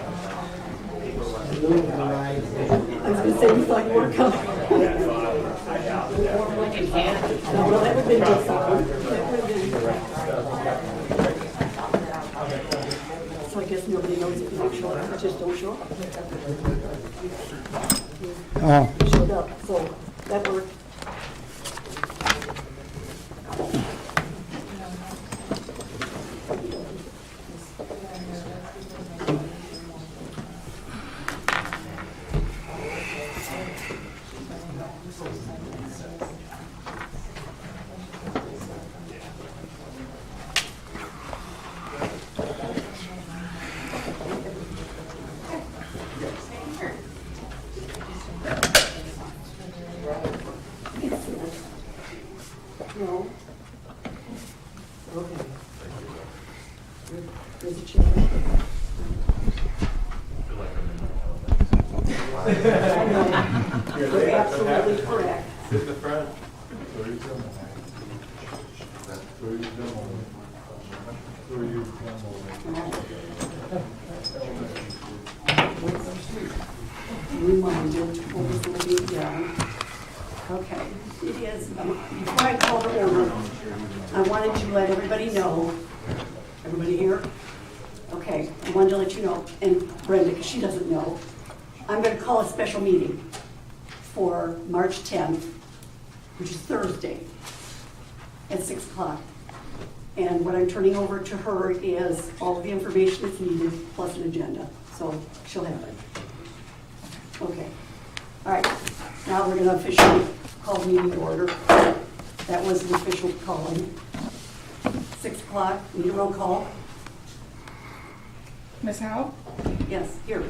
I was going to say, you thought you weren't coming. No, well, that would have been different. So I guess nobody knows if you don't show up, you just don't show up. You showed up, so that worked. No. Okay. There's a chair. I know. You're absolutely correct. Sit in the front. Reminded, always going to be down. Okay, it is, before I call the order, I wanted to let everybody know, everybody here? Okay, I wanted to let you know, and Brenda, because she doesn't know, I'm going to call a special meeting for March 10th, which is Thursday, at 6 o'clock. And what I'm turning over to her is all of the information that's needed, plus an agenda, so she'll have it. Okay, all right, now we're going to officially call the meeting to order. That was the official calling. 6 o'clock, need a roll call? Ms. Howe? Yes, here.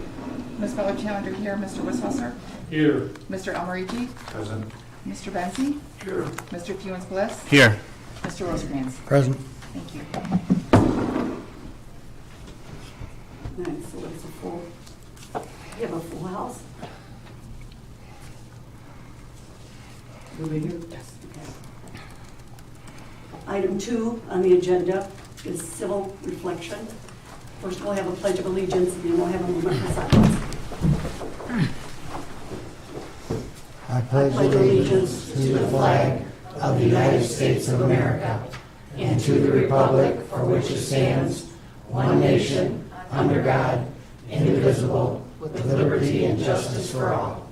Ms. Butler Challenger here. Mr. Wisswasser? Here. Mr. Elmerici? Present. Mr. Benzi? Here. Mr. Fewens Bliss? Here. Mr. Rosecrans? Present. Thank you. Nice, so it's a full, you have a full house? Over here? Yes. Okay. Item 2 on the agenda is civil reflection. First we'll have a pledge of allegiance, and then we'll have a moment for silence. I pledge allegiance to the flag of the United States of America and to the republic for which it stands, one nation, under God, indivisible, with liberty and justice for all.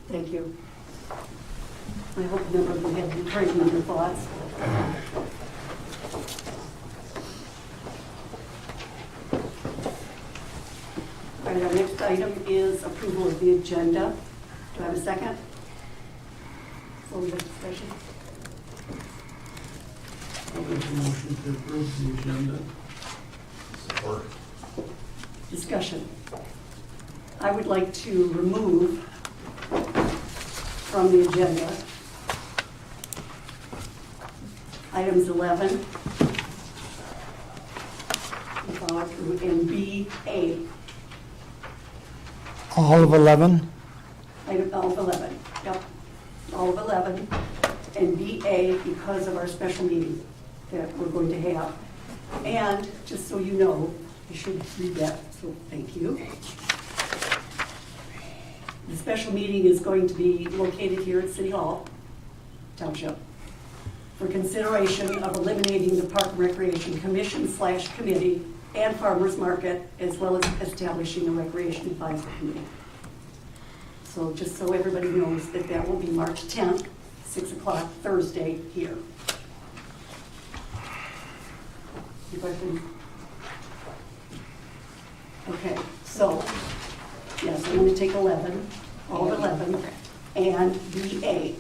Thank you. I hope a number of you have been praying in your thoughts. All right, our next item is approval of the agenda. Do I have a second? So we have discussion. I'll make a motion to approve the agenda. Support. Discussion. I would like to remove from the agenda items 11 and BA. All of 11? All of 11, yep. All of 11 and BA because of our special meeting that we're going to have. And just so you know, you should read that, so thank you. The special meeting is going to be located here at City Hall, Township, for consideration of eliminating the Park and Recreation Commission/Committee and Farmers Market, as well as establishing a Recreation Advisory Committee. So just so everybody knows that that will be March 10th, 6 o'clock, Thursday, here. Any questions? Okay, so, yes, I'm going to take 11, all of 11, and BA.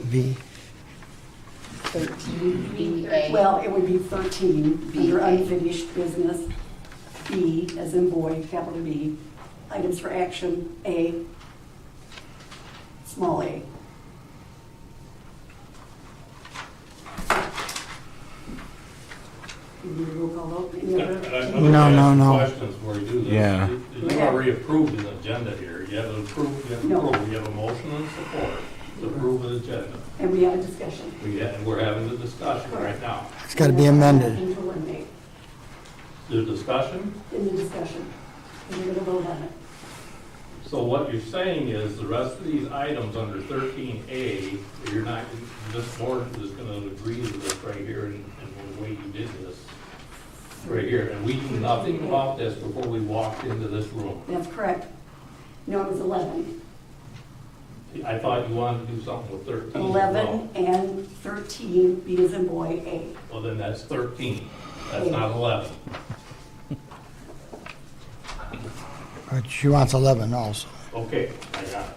V. 13 BA. Well, it would be 13, under unfinished business. B, as in boy, capital B. Items for action, A, small a. You need a roll call vote? Any other? No. Questions before you do this. Yeah. You already approved an agenda here. You have to approve, No. You have a motion and support to approve an agenda. And we have a discussion. We're having the discussion right now. It's got to be amended. Nothing to eliminate The discussion, in the discussion. And we're gonna vote on it. so what you're saying is the rest of these items under 13A, you're not, this board is gonna agree to this right here and the way you did this right here. And we knew nothing about this before we walked into this room. That's correct. No, it was 11. I thought you wanted to do something with 13 as well. 11 and 13, B as in boy, A. Well, then that's 13. That's not 11. But she wants 11 also. Okay, I got it.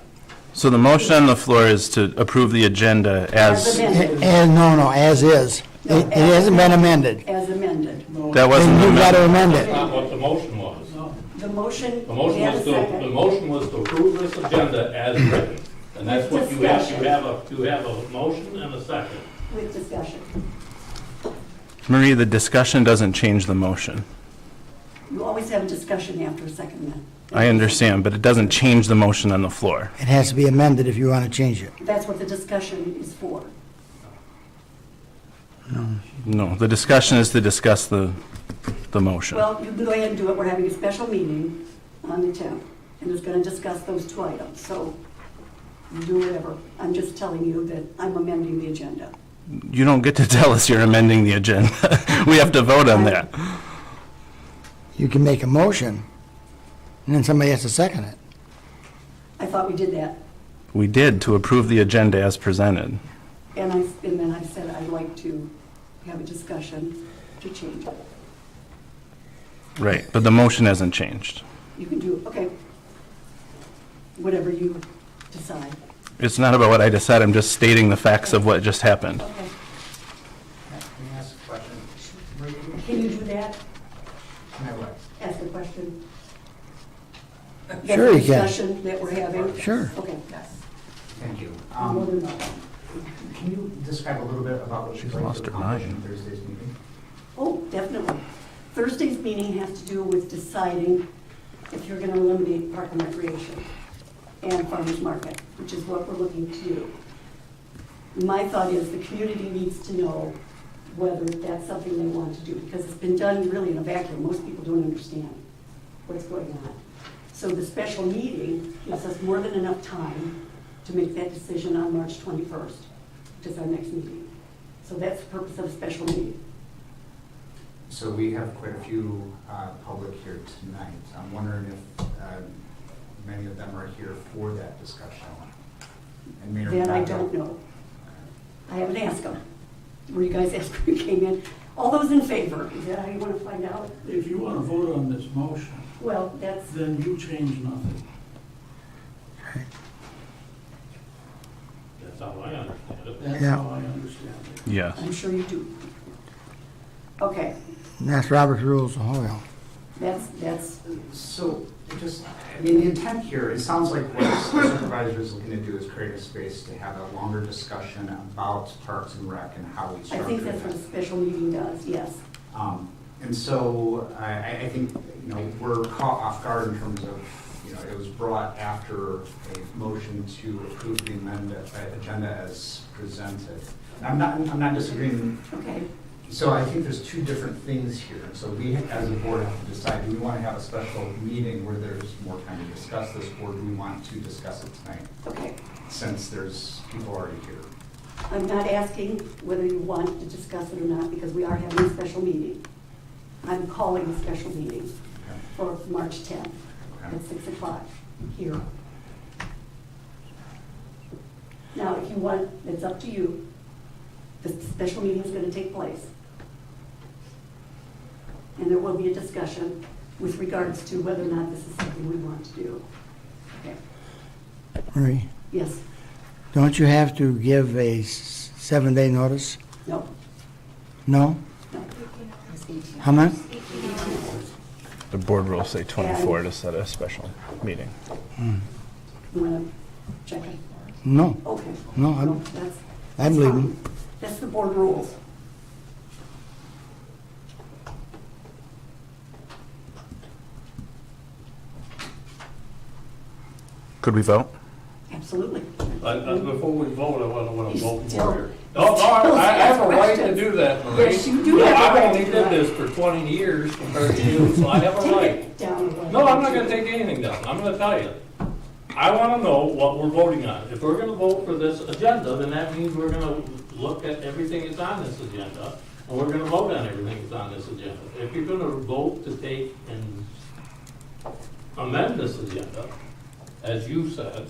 So the motion on the floor is to approve the agenda as, amended. No, as is. No, It hasn't been amended. As amended. that wasn't Then you got to amended. amend That's it. not what the motion was. No, The motion, The motion we have was a to, second. the motion was to approve this agenda as written. And that's what you have, you have a motion and a second. With discussion. Marie, the discussion doesn't change the motion. You always have a discussion after a second amendment. I understand, but it doesn't change the motion on the floor. It has to be amended if you want to change it. That's what the discussion is for. No, the discussion is to discuss the motion. Well, you can go ahead and do it. We're having a special meeting on the 10th, and it's going to discuss those two items. So you do whatever. I'm just telling you that I'm amending the agenda. You don't get to tell us you're amending the agenda. We have to vote on that. You can make a motion, and then somebody has to second it. I thought we did that. We did to approve the agenda as presented. And then I said I'd like to have a discussion to change it. Right, but the motion hasn't changed. You can do, okay. Whatever you decide. It's not about what I decide, I'm just stating the facts of what just happened. Okay. Can I ask a question? Can you do that? Can I what? Ask a question? Sure you can. Discussion that we're having? Sure. Okay. Yes. Thank you. More than welcome. Can you describe a little bit about what She's you'd like lost to her accomplish mind. in Thursday's meeting? Oh, definitely. Thursday's meeting has to do with deciding if you're going to eliminate park and recreation and farmers market, which is what we're looking to do. My thought is the community needs to know whether that's something they want to do, because it's been done really in a vacuum. Most people don't understand what's going on. So the special meeting gives us more than enough time to make that decision on March 21st, which is our next meeting. So that's the purpose of a special meeting. So we have quite a few public here tonight. I'm wondering if many of them are here for that discussion. And may or may That I not don't have- know. I haven't asked them. Were you guys asked when you came in? All those in favor, is that how you want to find out? if you want to vote on this motion, Well, that's, then you change nothing. That's how I understand it. That's Yeah. how I understand it. Yes. I'm sure you do. Okay, And that's Robert's Rules of Hoyle. that's, So, just, I mean, the intent here, it sounds like what the supervisor is looking to do is create a space to have a longer discussion about Parks and Rec and how we I structure think that's what a that. special meeting does, yes. And so I think, you know, we're caught off guard in terms of, you know, it was brought after a motion to approve the agenda as presented. I'm not disagreeing. Okay, So I think there's two different things here. So we, as a board, have to decide, do we want to have a special meeting where there's more time to discuss this, or do we want to discuss it tonight, okay. since there's people already here? I'm not asking whether you want to discuss it or not, because we are having a special meeting. I'm calling a special meeting Okay. for March 10th Okay. at 6 o'clock here. Now, if you want, it's up to you. The special meeting is going to take place. And there will be a discussion with regards to whether or not this is something we want to do. Okay, Marie, yes, don't you have to give a 7-day notice? no, No? no. It's 18. How much? The board rules say 24 to set a special meeting. You want to check it? No, Okay. No, that's I believe fine. him. That's the board rules. Could we vote? Absolutely. Before we vote, I want to vote Still- for you. No, I have a right to do that, Marie. Yes, you do have a I right only to do did that. this for 20 years compared to you, so I have a Take right. it down. a little. No, I'm not gonna take anything down. I'm gonna tell you. I wanna know what we're voting on. If we're gonna vote for this agenda, then that means we're gonna look at everything that's on this agenda, and we're gonna vote on everything that's on this agenda. If you're gonna vote to take and amend this agenda, as you said,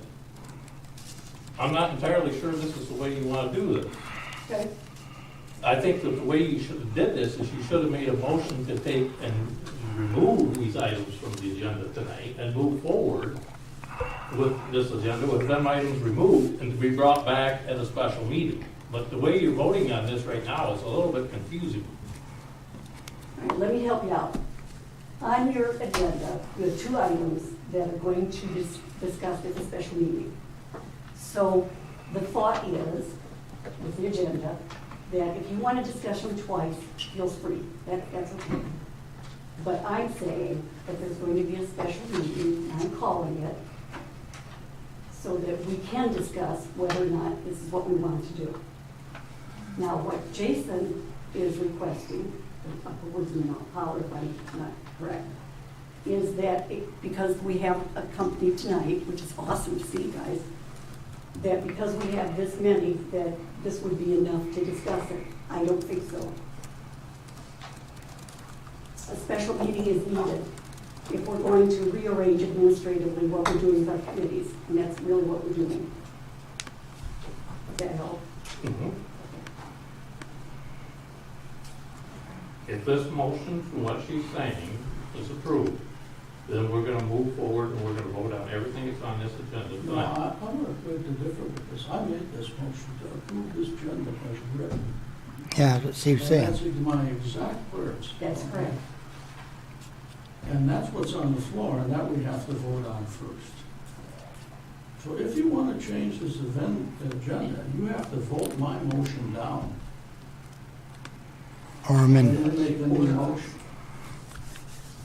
I'm not entirely sure this is the way you wanna do this. Okay. I think that the way you should have did this is you should have made a motion to take and remove these items from the agenda tonight and move forward with this agenda with them items removed and to be brought back at a special meeting. But the way you're voting on this right now is a little bit confusing. All right, let me help you out. On your agenda, you have 2 items that are going to be discussed at the special meeting. So the thought is, with the agenda, that if you want to discuss them twice, feel free. That's okay. But I'm saying that there's going to be a special meeting, I'm calling it, so that we can discuss whether or not this is what we want to do. Now, what Jason is requesting, I'll put words in my mouth, holler if I'm not correct, is that because we have a company tonight, which is awesome to see, guys, that because we have this many, that this would be enough to discuss it. I don't think so. A special meeting is needed if we're going to rearrange administratively what we're doing with our committees, and that's really what we're doing. Does that help? If this motion from what she's saying is approved, then we're gonna move forward and we're gonna vote on everything that's on this agenda No, tonight. I'm going to differ with this. I made this motion to approve this agenda as written. Yeah, that's what Steve's And saying. that's my exact words. That's correct. And that's what's on the floor, and that we have to vote on first. So if you want to change this agenda, you have to vote my motion down. Or And amendment. then make a new motion.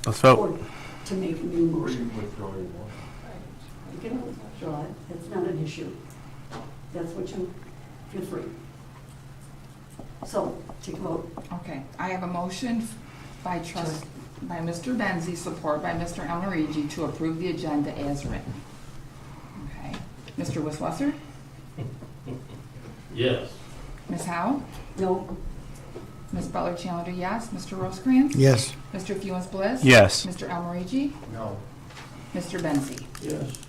Let's vote. Or to make a new motion. You can withdraw it, that's not an issue. That's what you, feel free. So, take a vote. Okay, I have a motion by Mr. Benzi, support by Mr. Almarigi to approve the agenda as written. Okay. Mr. Wisswasser? Yes. Ms. Howe? No, Ms. Butler Challenger, yes. Mr. Rosecrans? Yes. Mr. Funes Bliss? Yes. Mr. Almarigi? No. Mr. Benzi? Yes.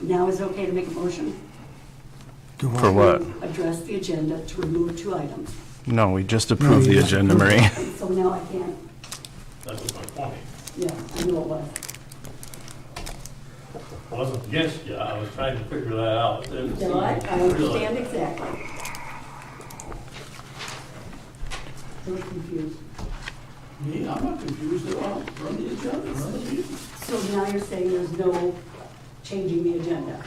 now is it okay to make a motion? For what? To address the agenda, to remove 2 items. No, we just approved the agenda, Marie. So now I can't, That was my point. yeah, I knew it was. I wasn't against you, I was trying to figure that out. No, I understand exactly. I was confused. Me, I'm not confused at all. Run the agenda, run the meeting. So now you're saying there's no changing the agenda.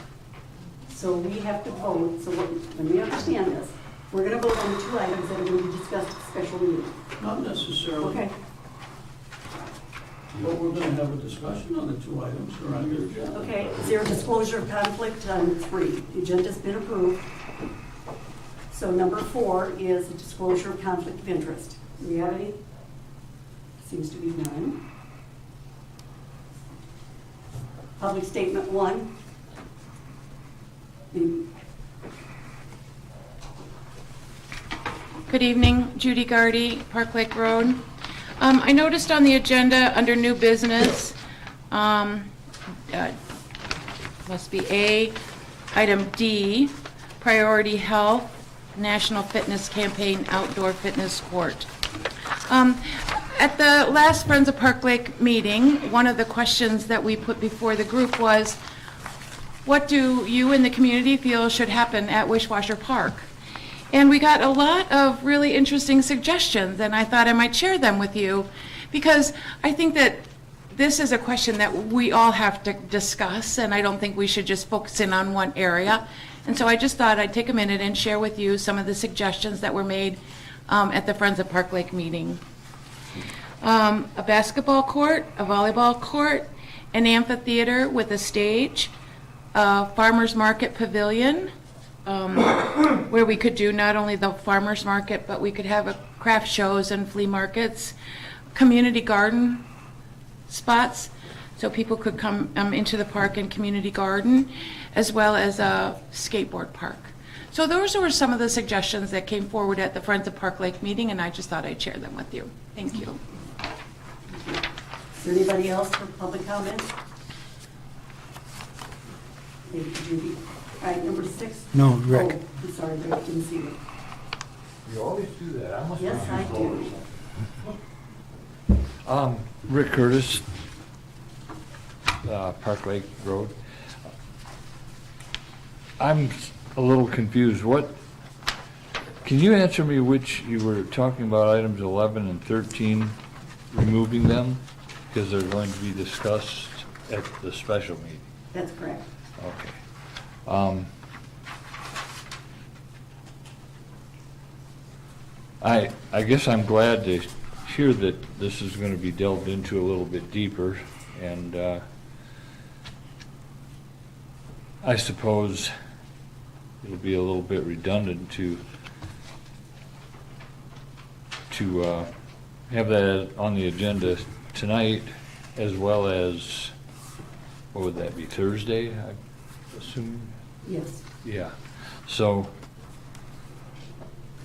So we have to vote, so let me understand this. We're gonna vote on 2 items that are gonna be discussed at the special meeting. Not necessarily. Okay, But we're going to have a discussion on the 2 items that are on your agenda. okay. Is there a disclosure of conflict on 3? The agenda's been approved. So number 4 is a disclosure of conflict of interest. Do we have any? Seems to be none. Public statement 1. Good evening, Judy Gardy, Park Lake Road. I noticed on the agenda, under new business, must be A, item D, priority health, National Fitness Campaign Outdoor Fitness Court. At the last Friends of Park Lake meeting, one of the questions that we put before the group was, what do you and the community feel should happen at Wishwasher Park? And we got a lot of really interesting suggestions, and I thought I might share them with you, because I think that this is a question that we all have to discuss, and I don't think we should just focus in on one area. And so I just thought I'd take a minute and share with you some of the suggestions that were made at the Friends of Park Lake meeting. a basketball court, a volleyball court, an amphitheater with a stage, a farmer's market pavilion, where we could do not only the farmer's market, but we could have craft shows and flea markets, community garden spots, so people could come into the park and community garden, as well as a skateboard park. So those were some of the suggestions that came forward at the Friends of Park Lake meeting, and I just thought I'd share them with you. Thank you. Is there anybody else for public comment? Thank you, Judy. All right, number 6. No, Rick. Oh, I'm sorry, Rick, I didn't see it. You always do that. I must Yes, I do. Rick Curtis, Park Lake Road. I'm a little confused. Can you answer me which you were talking about items 11 and 13, removing them? Because they're going to be discussed at the special meeting. That's correct. Okay. I guess I'm glad to hear that this is going to be delved into a little bit deeper, and I suppose it'll be a little bit redundant to have that on the agenda tonight, as well as, what would that be, Thursday, I assume? Yes. Yeah, so,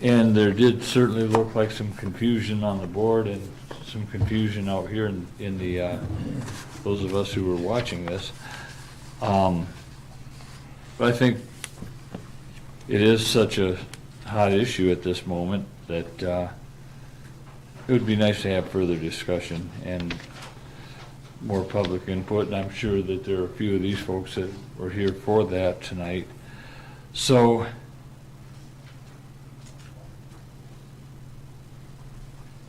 and there did certainly look like some confusion on the board and some confusion out here in the, those of us who were watching this. But I think it is such a hot issue at this moment that it would be nice to have further discussion and more public input, and I'm sure that there are a few of these folks that were here for that tonight. So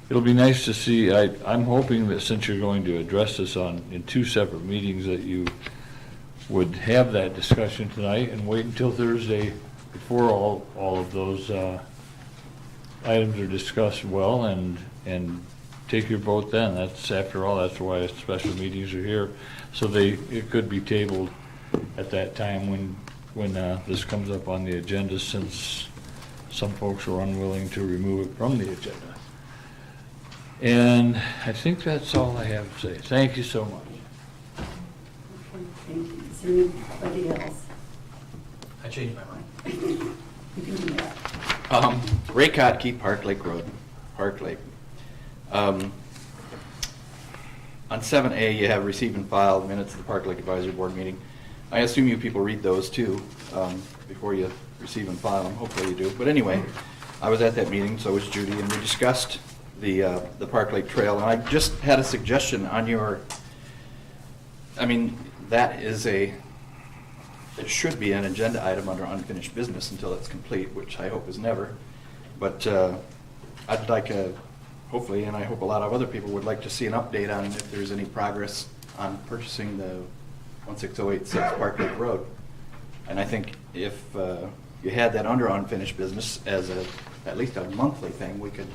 it'll be nice to see. I'm hoping that since you're going to address this in 2 separate meetings, that you would have that discussion tonight and wait until Thursday before all of those items are discussed well, and take your vote then. That's, after all, that's why special meetings are here. So it could be tabled at that time when this comes up on the agenda, since some folks were unwilling to remove it from the agenda. And I think that's all I have to say. Thank you so much. Okay, thank you. Is there anybody else? I changed my mind. You can do that. Ray Kotke, Park Lake Road, Park Lake. On 7A, you have receive and file minutes of the Park Lake Advisory Board meeting. I assume you people read those too before you receive and file them. Hopefully you do. But anyway, I was at that meeting, so was Judy, and we discussed the Park Lake Trail. And I just had a suggestion on your, I mean, it should be an agenda item under unfinished business until it's complete, which I hope is never. But I'd like hopefully, and I hope a lot of other people would like to see an update on if there's any progress on purchasing the 16086 Park Lake Road. And I think if you had that under unfinished business as at least a monthly thing, we could,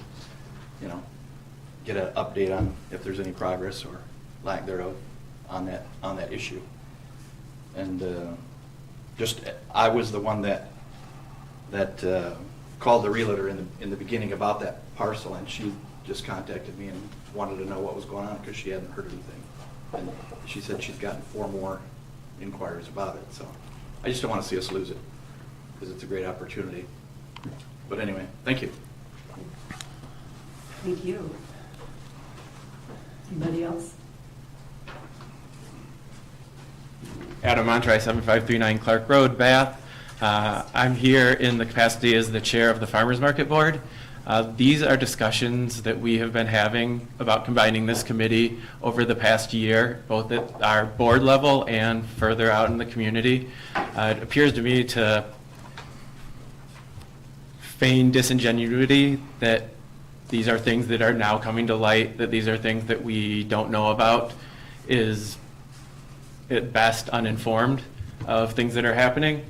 get an update on if there's any progress or lack thereof on that issue. And I was the one that called the realtor in the beginning about that parcel, and she just contacted me and wanted to know what was going on because she hadn't heard anything. And she said she's gotten 4 more inquiries about it. So I just don't want to see us lose it because it's a great opportunity. But anyway, thank you. Thank you. Anybody else? Adam Montre, 7539 Clark Road, Bath. I'm here in the capacity as the chair of the Farmers Market Board. These are discussions that we have been having about combining this committee over the past year, both at our board level and further out in the community. It appears to me to feign disingenuity that these are things that are now coming to light, that these are things that we don't know about, is at best uninformed of things that are happening.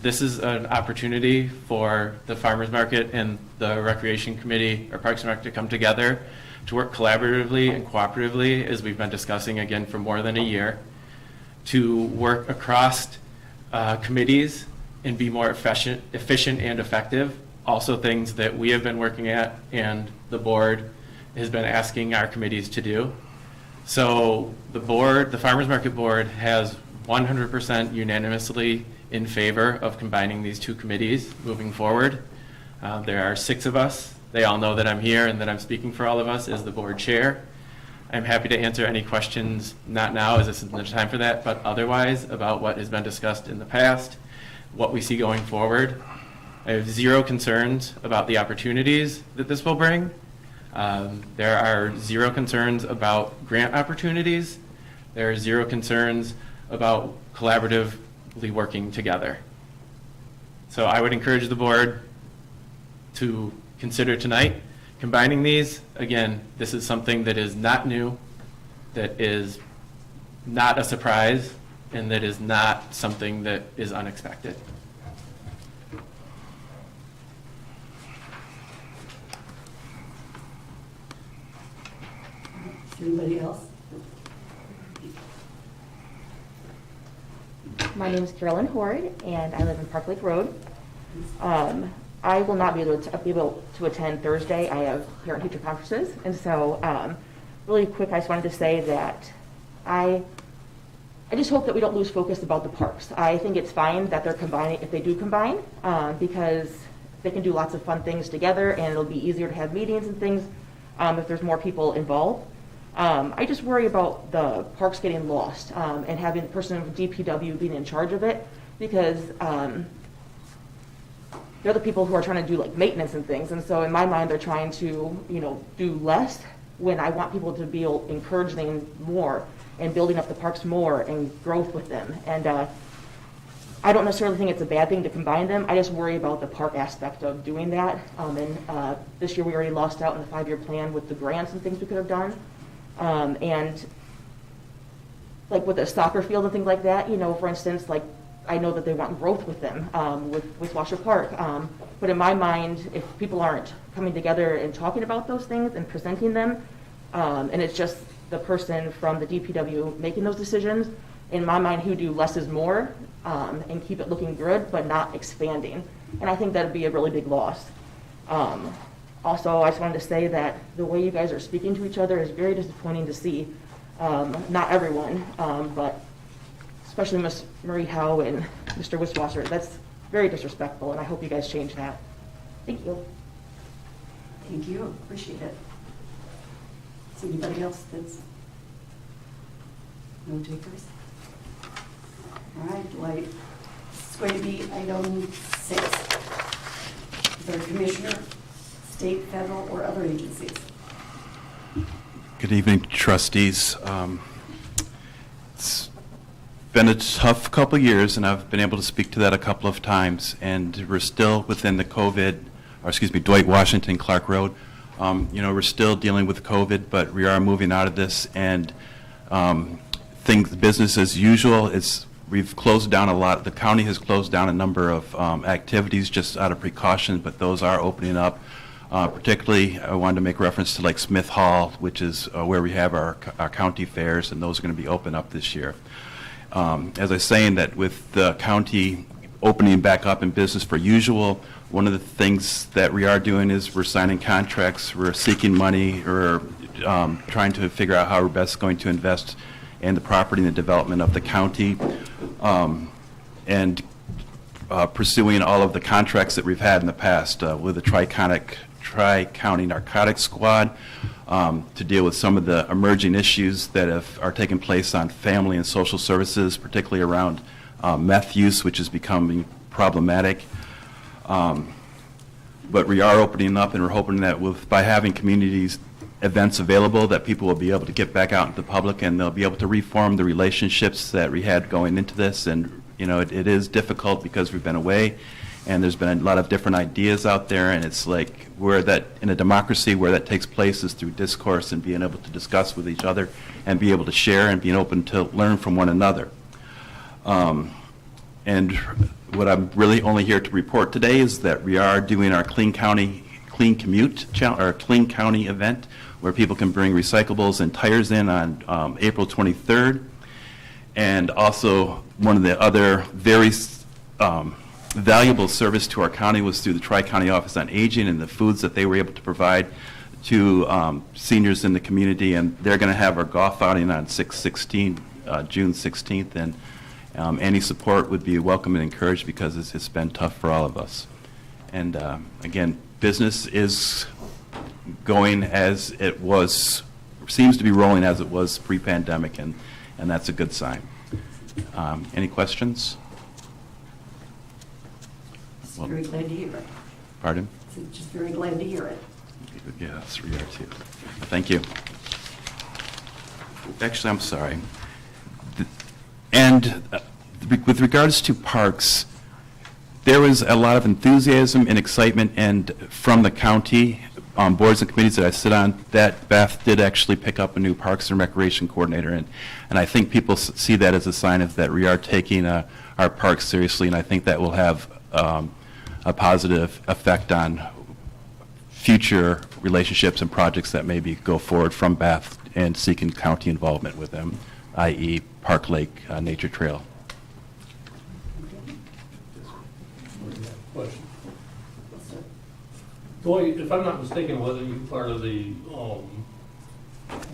This is an opportunity for the farmers market and the recreation committee or Parks and Rec to come together to work collaboratively and cooperatively, as we've been discussing again for more than a year, to work across committees and be more efficient and effective. Also things that we have been working at and the board has been asking our committees to do. So the board, the Farmers Market Board, has 100% unanimously in favor of combining these two committees moving forward. There are 6 of us. They all know that I'm here and that I'm speaking for all of us as the board chair. I'm happy to answer any questions, not now as this isn't the time for that, but otherwise about what has been discussed in the past, what we see going forward. I have 0 concerns about the opportunities that this will bring. There are 0 concerns about grant opportunities. There are 0 concerns about collaboratively working together. So I would encourage the board to consider tonight combining these. Again, this is something that is not new, that is not a surprise, and that is not something that is unexpected. Anybody else? My name is Carolyn Horde, and I live in Park Lake Road. I will not be able to attend Thursday. I have parent-teacher conferences, and so really quick, I just wanted to say that I just hope that we don't lose focus about the parks. I think it's fine that they're combining, if they do combine, because they can do lots of fun things together, and it'll be easier to have meetings and things if there's more people involved. I just worry about the parks getting lost and having the person from DPW being in charge of it, because they're the people who are trying to do like maintenance and things, and so in my mind they're trying to do less, when I want people to be encouraging more and building up the parks more and growth with them. And I don't necessarily think it's a bad thing to combine them. I just worry about the park aspect of doing that. And this year we already lost out in the 5-year plan with the grants and things we could have done. And like with the soccer field and things like that, for instance, like I know that they want growth with them, with Washer Park. But in my mind, if people aren't coming together and talking about those things and presenting them, and it's just the person from the DPW making those decisions, in my mind, who do less is more, and keep it looking good, but not expanding. And I think that'd be a really big loss. Also, I just wanted to say that the way you guys are speaking to each other is very disappointing to see. Not everyone, but especially Ms. Marie Howe and Mr. Wiswasser. That's very disrespectful, and I hope you guys change that. Thank you. Thank you, appreciate it. Is anybody else that's no takers? All right, it's going to be item 6. Is there a commissioner, state, federal, or other agencies? Good evening, trustees. It's been a tough couple of years, and I've been able to speak to that a couple of times, and we're still within the Dwight Washington Clark Road. We're still dealing with COVID, but we are moving out of this, and business as usual. We've closed down a lot. The county has closed down a number of activities just out of precaution, but those are opening up. Particularly, I wanted to make reference to like Smith Hall, which is where we have our county fairs, and those are going to be open up this year. As I was saying, that with the county opening back up in business for usual, one of the things that we are doing is we're signing contracts, we're seeking money, we're trying to figure out how we're best going to invest in the property and the development of the county, and pursuing all of the contracts that we've had in the past with the Tri-County Narcotics Squad to deal with some of the emerging issues that are taking place on family and social services, particularly around meth use, which is becoming problematic. But we are opening up, and we're hoping that by having communities events available, that people will be able to get back out into the public, and they'll be able to reform the relationships that we had going into this. And it is difficult because we've been away, and there's been a lot of different ideas out there, and it's like in a democracy where that takes place is through discourse and being able to discuss with each other and be able to share and being open to learn from one another. And what I'm really only here to report today is that we are doing our Clean County Clean County event, where people can bring recyclables and tires in on April 23rd. And also, one of the other very valuable service to our county was through the Tri-County Office on Aging and the foods that they were able to provide to seniors in the community. And they're going to have our golf outing on June 16th. And any support would be welcome and encouraged, because it's been tough for all of us. And again, business is going as it was, seems to be rolling as it was pre-pandemic, and that's a good sign. Any questions? Just very glad to hear it. Pardon? Just very glad to hear it. Yes, we are too. Thank you. Actually, I'm sorry. And with regards to parks, there was a lot of enthusiasm and excitement, and from the county boards and committees that I sit on, that Beth did actually pick up a new Parks and Recreation coordinator, and I think people see that as a sign of that we are taking our parks seriously, and I think that will have a positive effect on future relationships and projects that maybe go forward from Bath and seeking county involvement with them, i.e. Park Lake Nature Trail. Question. Dwight, if I'm not mistaken, wasn't you part of the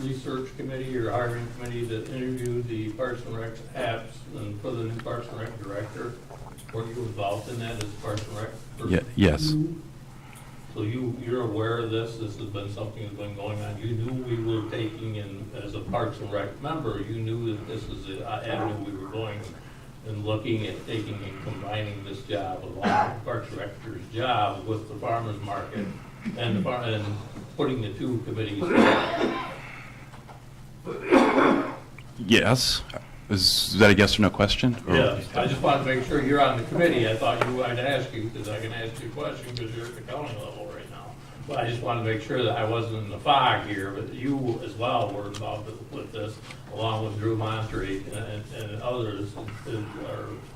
research committee or hiring committee that interviewed the Parks and Rec apps and for the new Parks and Rec director? Were you involved in that as Parks and Rec person? Yes. So you're aware of this? This has been something that's been going on. You knew we were taking in, as a Parks and Rec member, you knew that this is the avenue we were going and looking at taking and combining this job along with the Parks Director's job with the farmer's market and putting the two committees together. Yes. Is that a yes or no question? Or? Yes. I just wanted to make sure you're on the committee. I thought I'd ask you, because I can ask you a question because you're at the county level right now. But I just wanted to make sure that I wasn't in the fog here, but you as well were involved with this, along with Drew Montre and others.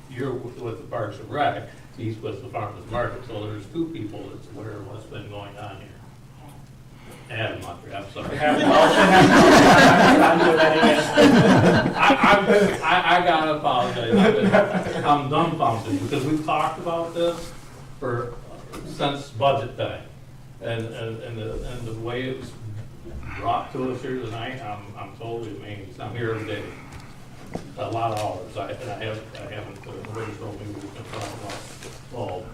You're with the Parks and Rec, he's with the Farmers Market, so there's two people that's aware of what's been going on here. Adam Montre, I'm sorry. I gotta apologize. I'm dumbfounded, because we've talked about this since budget time. And the way it was brought to us here tonight, I'm totally amazed. I'm here every day, a lot of hours. I haven't really told me we can talk about. Well,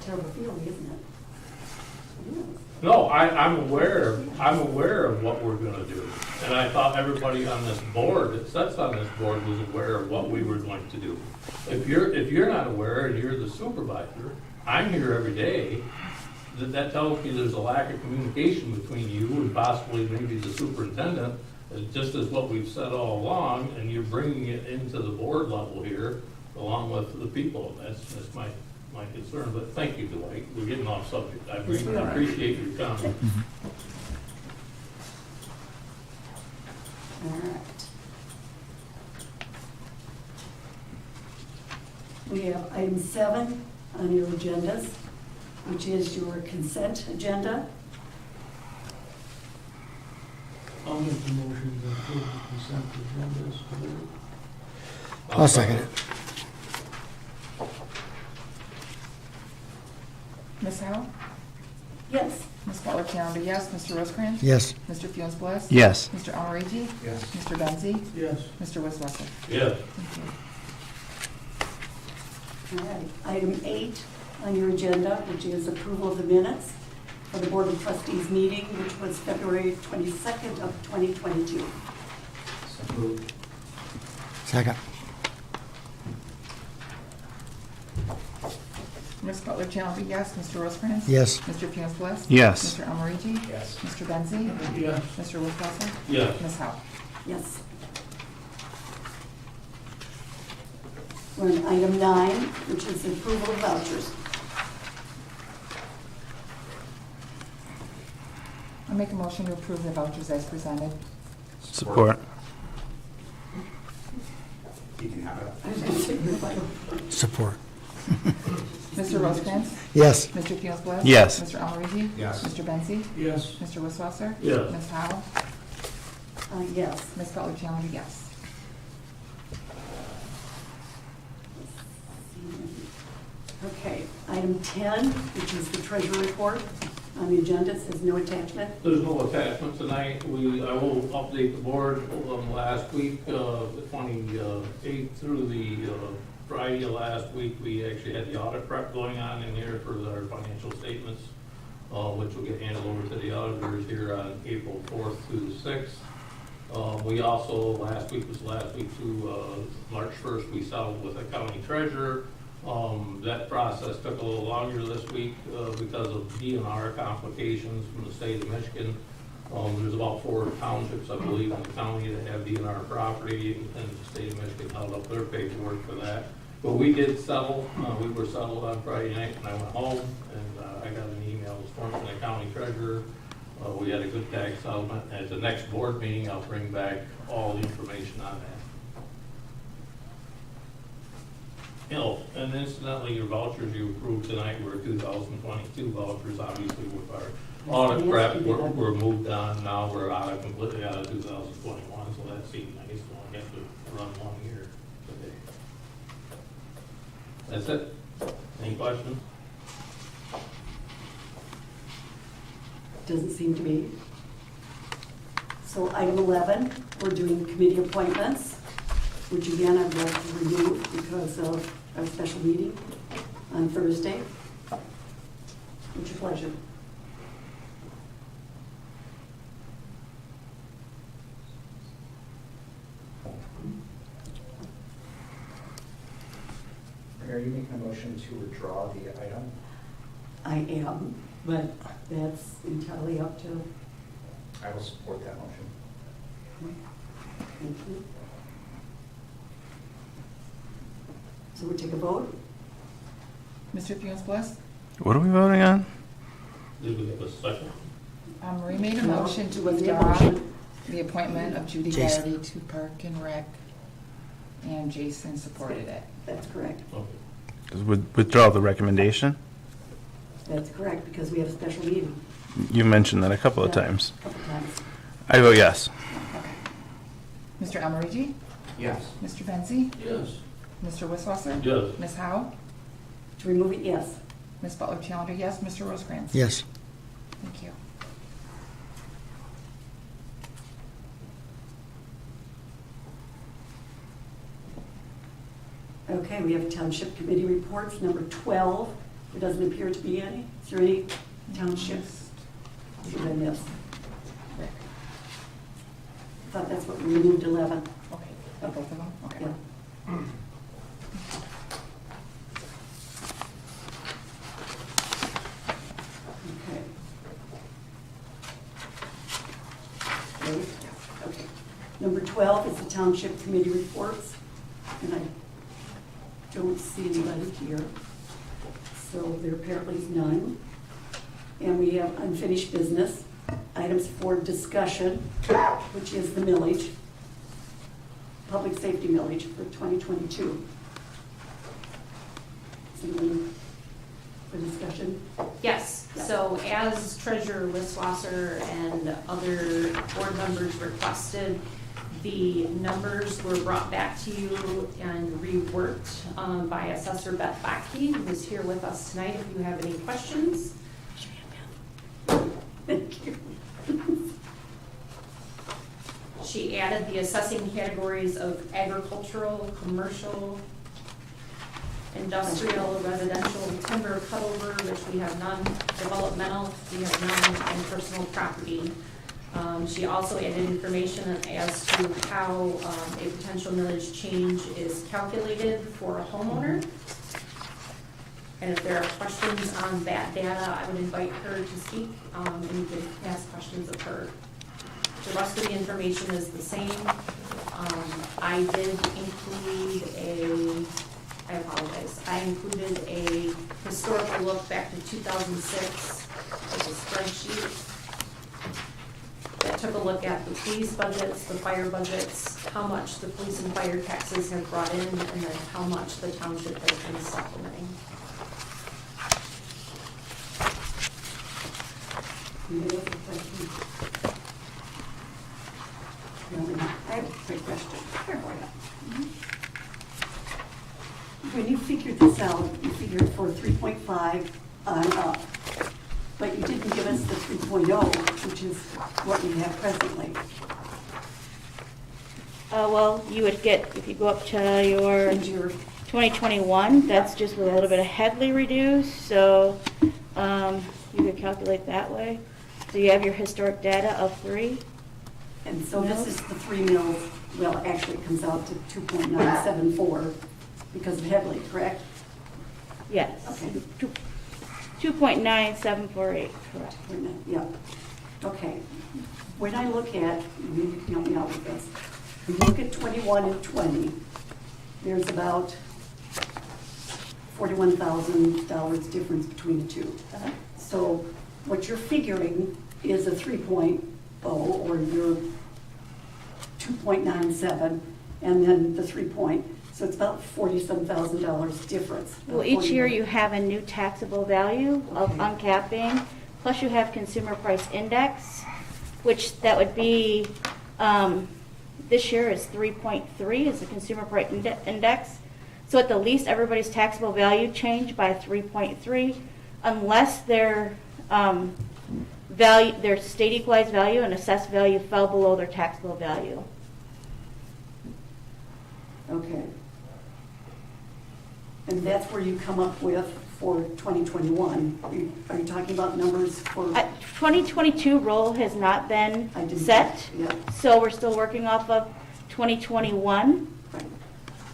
Terrible feeling, isn't it? no, I'm aware of what we're gonna do. And I thought everybody on this board, that sits on this board, was aware of what we were going to do. If you're not aware and you're the supervisor, I'm here every day, that tells me there's a lack of communication between you and possibly maybe the superintendent, just as what we've said all along, and you're bringing it into the board level here, along with the people. That's my concern, but thank you, Dwight. We're getting off subject. I appreciate your comment. All right. We have item 7 on your agendas, which is your consent agenda. I'll make the motion to approve the consent agenda as submitted. I'll second it. Ms. Howe? Yes. Ms. Butler-Challenger, yes. Mr. Rosecrans? Yes. Mr. Funes Bliss? Yes. Mr. Almarigi? Yes. Mr. Benzi? Yes. Mr. Wisswasser? Yes. Thank you. All right. Item 8 on your agenda, which is approval of the minutes for the Board of Trustees meeting, which was February 22nd of 2022. So moved. Second. Ms. Butler-Challenger, yes. Mr. Rosecrans? Yes. Mr. Funes Bliss? Yes. Mr. Almarigi? Yes. Mr. Benzi? Yes. Mr. Wisswasser? Yes. Ms. Howe? Yes. We're on item 9, which is approval of vouchers. I'll make a motion to approve the vouchers as presented. Support. You can have it. I was gonna say, you're fine. Support. Mr. Rosecrans? Yes. Mr. Fields Bliss? Yes. Mr. Almarigi? Yes. Mr. Benzi? Yes. Mr. Wisswasser? Yes. Ms. Howe? Yes. Ms. Butler Challenger, yes. Okay, item 10, which is the treasurer report on the agenda, says no attachment. There's no attachment tonight. I will update the board. Last week, the 28th through the Friday of last week, we actually had the audit prep going on in here for our financial statements, which will get handed over to the auditors here on April 4th through the 6th. We also, last week through March 1st, we settled with the county treasurer. That process took a little longer this week because of DNR complications from the state of Michigan. There's about 4 townships, I believe, in the county that have DNR property, and the state of Michigan held up their paperwork for that. But we did settle. We were settled on Friday night, and I went home, and I got an email this morning from the county treasurer. We had a good tax settlement. At the next board meeting, I'll bring back all the information on that. And incidentally, your vouchers you approved tonight were 2022 vouchers, obviously with our audit prep, we're moved on now, we're completely out of 2021, so that seemed nice, we only have to run 1 year today. That's it. Any questions? Doesn't seem to be. So item 11, we're doing committee appointments, which again, I'd like to remove because of our special meeting on Thursday. What's your pleasure? Are you making a motion to withdraw the item? I am, but that's entirely up to, I will support that motion. thank you. So we'll take a vote. Mr. Fields Bliss? What are we voting on? Did we have a second? Marie made a No, motion to it wasn't a withdraw motion. the appointment of Judy Jason. Garrity to Park and Rec, and Jason supported it. That's correct. Okay. Withdraw the recommendation? That's correct, because we have a special meeting. You mentioned that a couple of Yeah, times. a couple times. I vote yes. Mr. Almarigi? Yes. Mr. Benzi? Yes. Mr. Wisswasser? Yes. Ms. Howe? To remove it, yes. Ms. Butler Challenger, yes. Mr. Rosecrans? Yes. Thank you. Okay, we have township committee reports, number 12. There doesn't appear to be any. Is there any townships? Should I miss? Rick? I thought that's what we removed 11. Okay, both of them? Okay. Yeah. Okay. Ready? Okay. Number 12 is the township committee reports, and I don't see anybody here, so there apparently is none. And we have unfinished business, items for discussion, which is the millage, public safety millage for 2022. Something for discussion? Yes, so as Treasurer Wisswasser and other board members requested, the numbers were brought back to you and reworked by Assessor Beth Bakke, who is here with us tonight if you have any questions. Thank you. She added the assessing categories of agricultural, commercial, industrial, residential, timber, cutover, which we have none, developmental, we have none, and personal property. She also added information as to how a potential millage change is calculated for a homeowner. And if there are questions on that data, I would invite her to speak, and you can ask questions of her. The rest of the information is the same. I did include I apologize, I included a historical look back to 2006 as a spreadsheet that took a look at the police budgets, the fire budgets, how much the police and fire taxes have brought in, and then how much the township has been supplementing. Any other questions? I have a quick question. When you figured this out, you figured for 3.5 on up, but you didn't give us the 3.0, which is what we have presently. Well, you would get, if you go up to your And your 2021, that's just with a little bit of heavily reduced, so you could calculate that way. So you have your historic data of 3. And so this is the 3 mils, well, actually it comes out to 2.974 because of Headley, correct? Yes. Okay. 2.9748, correct. Yeah, okay. When I look at, you can help me out with this, when you look at 21 and 20, there's about $41,000 difference between the two. So what you're figuring is a 3.0 or your 2.97 and then the 3 point. So it's about $47,000 difference. Well, each year you have a new taxable value of uncapping, plus you have consumer price index, which that would be, this year is 3.3 is the consumer price index. So at the least, everybody's taxable value changed by 3.3, unless their value, their state equalized value and assessed value fell below their taxable value. Okay. And that's where you come up with for 2021. Are you talking about numbers for? 2022 roll has not been set, so we're still working off of 2021. Right.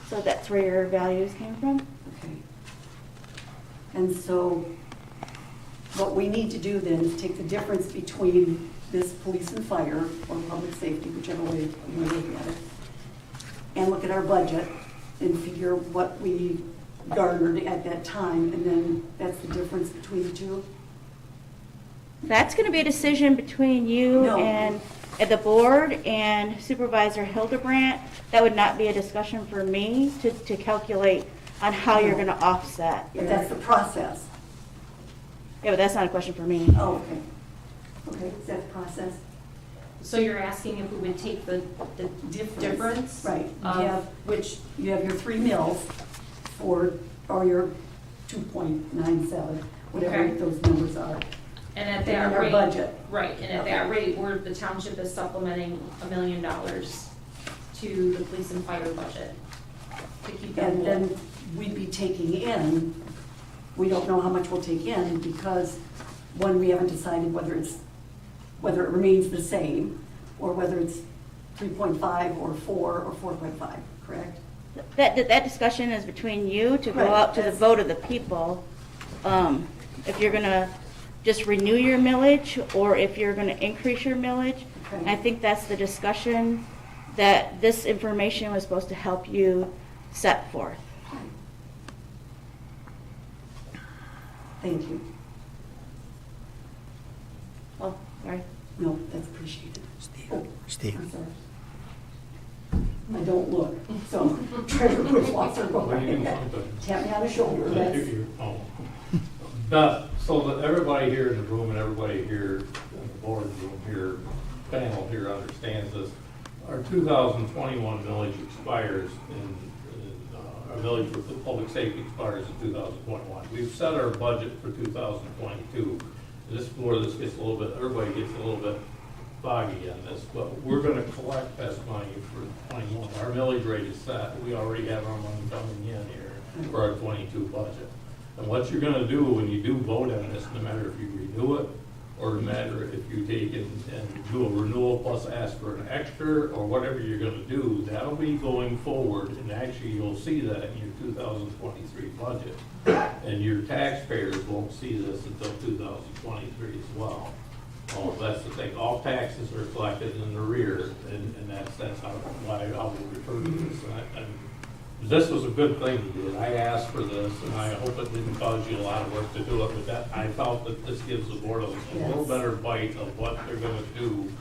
So that's where your values came from. Okay. And so what we need to do then is take the difference between this police and fire, or public safety, whichever way you want to look at it, and look at our budget and figure what we garnered at that time, and then that's the difference between the two? That's going to be a decision between you and the board and Supervisor Hildebrandt. That would not be a discussion for me to calculate on how you're going to offset. But that's the process. Yeah, but that's not a question for me. Oh, okay. Okay, is that the process? So you're asking if we would take the difference? Right. Which, you have your 3 mils for, or your 2.97, whatever Okay. those numbers are. and at And that our rate. budget. Right, and at that rate, the township is supplementing $1 million to the police and fire budget to keep them And whole. then we'd be taking in, we don't know how much we'll take in because, one, we haven't decided whether it remains the same or whether it's 3.5 or 4 or 4.5, correct? That discussion is between you to go Right, out to the that's- vote of the people. If you're going to just renew your millage or if you're going to increase your millage. Okay. I think that's the discussion that this information was supposed to help you set forth. Thank you. Oh, sorry. No, that's appreciated. Steve. I'm sorry. I don't look, so Treasurer Whitlocker, go ahead. Tap me on the shoulder, that's. So that everybody here in the room and everybody here in the boardroom here, panel here understands this. Our 2021 millage expires our millage for the public safety expires in 2021. We've set our budget for 2022. This is where this gets a little bit, everybody gets a little bit foggy on this, but we're gonna collect that money for 21. Our millage rate is set. We already have our money coming in here for our 22 budget. And what you're gonna do when you do vote on this, no matter if you renew it, or no matter if you take it and do a renewal plus ask for an extra, or whatever you're gonna do, that'll be going forward, and actually you'll see that in your 2023 budget. And your taxpayers won't see this until 2023 as well. Oh, that's the thing, all taxes are collected in the rear, and that's why I would refer to this. This was a good thing you did. I asked for this, and I hope it didn't cause you a lot of work to do it, but I felt that this gives the board a little better bite of what they're gonna do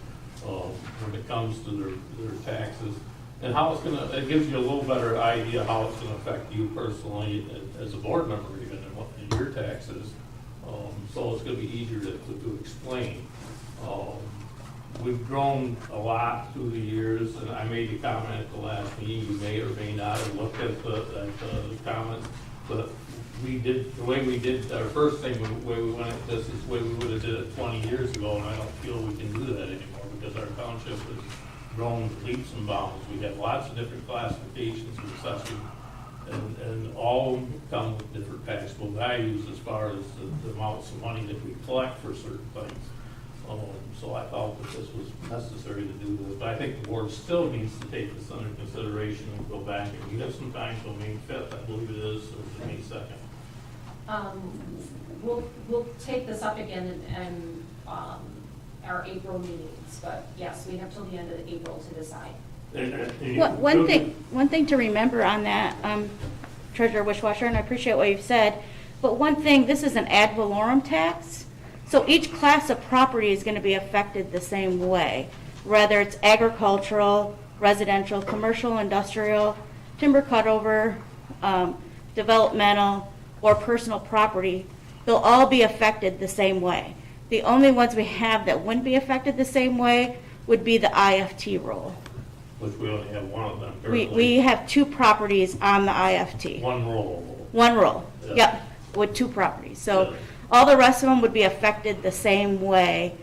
when it comes to their taxes. And how it's gonna, it gives you a little better idea how it's gonna affect you personally as a board member even in your taxes. So it's gonna be easier to explain. We've grown a lot through the years, and I made a comment at the last meeting, you may or may not have looked at the comments, but we did, the way we did our first thing, the way we went at this is the way we would have did it 20 years ago, and I don't feel we can do that anymore, because our township has grown leaps and bounds. We have lots of different classifications of assessment, and all of them come with different taxable values as far as the amounts of money that we collect for certain things. So I felt that this was necessary to do this, but I think the board still needs to take this under consideration and go back, and you have some time till May 5th, I believe it is, or May 2nd. We'll take this up again in our April meetings, but yes, we have till the end of April to decide. One thing to remember on that, Treasurer Wishwasher, and I appreciate what you've said, but one thing, this is an ad valorem tax, so each class of property is going to be affected the same way, whether it's agricultural, residential, commercial, industrial, timber cutover, developmental, or personal property. They'll all be affected the same way. The only ones we have that wouldn't be affected the same way would be the IFT rule. Which we only have one of them We currently. have 2 properties on the IFT. One roll. One roll, Yeah. yep, with 2 properties. So Yeah. all the rest of them would be affected the same way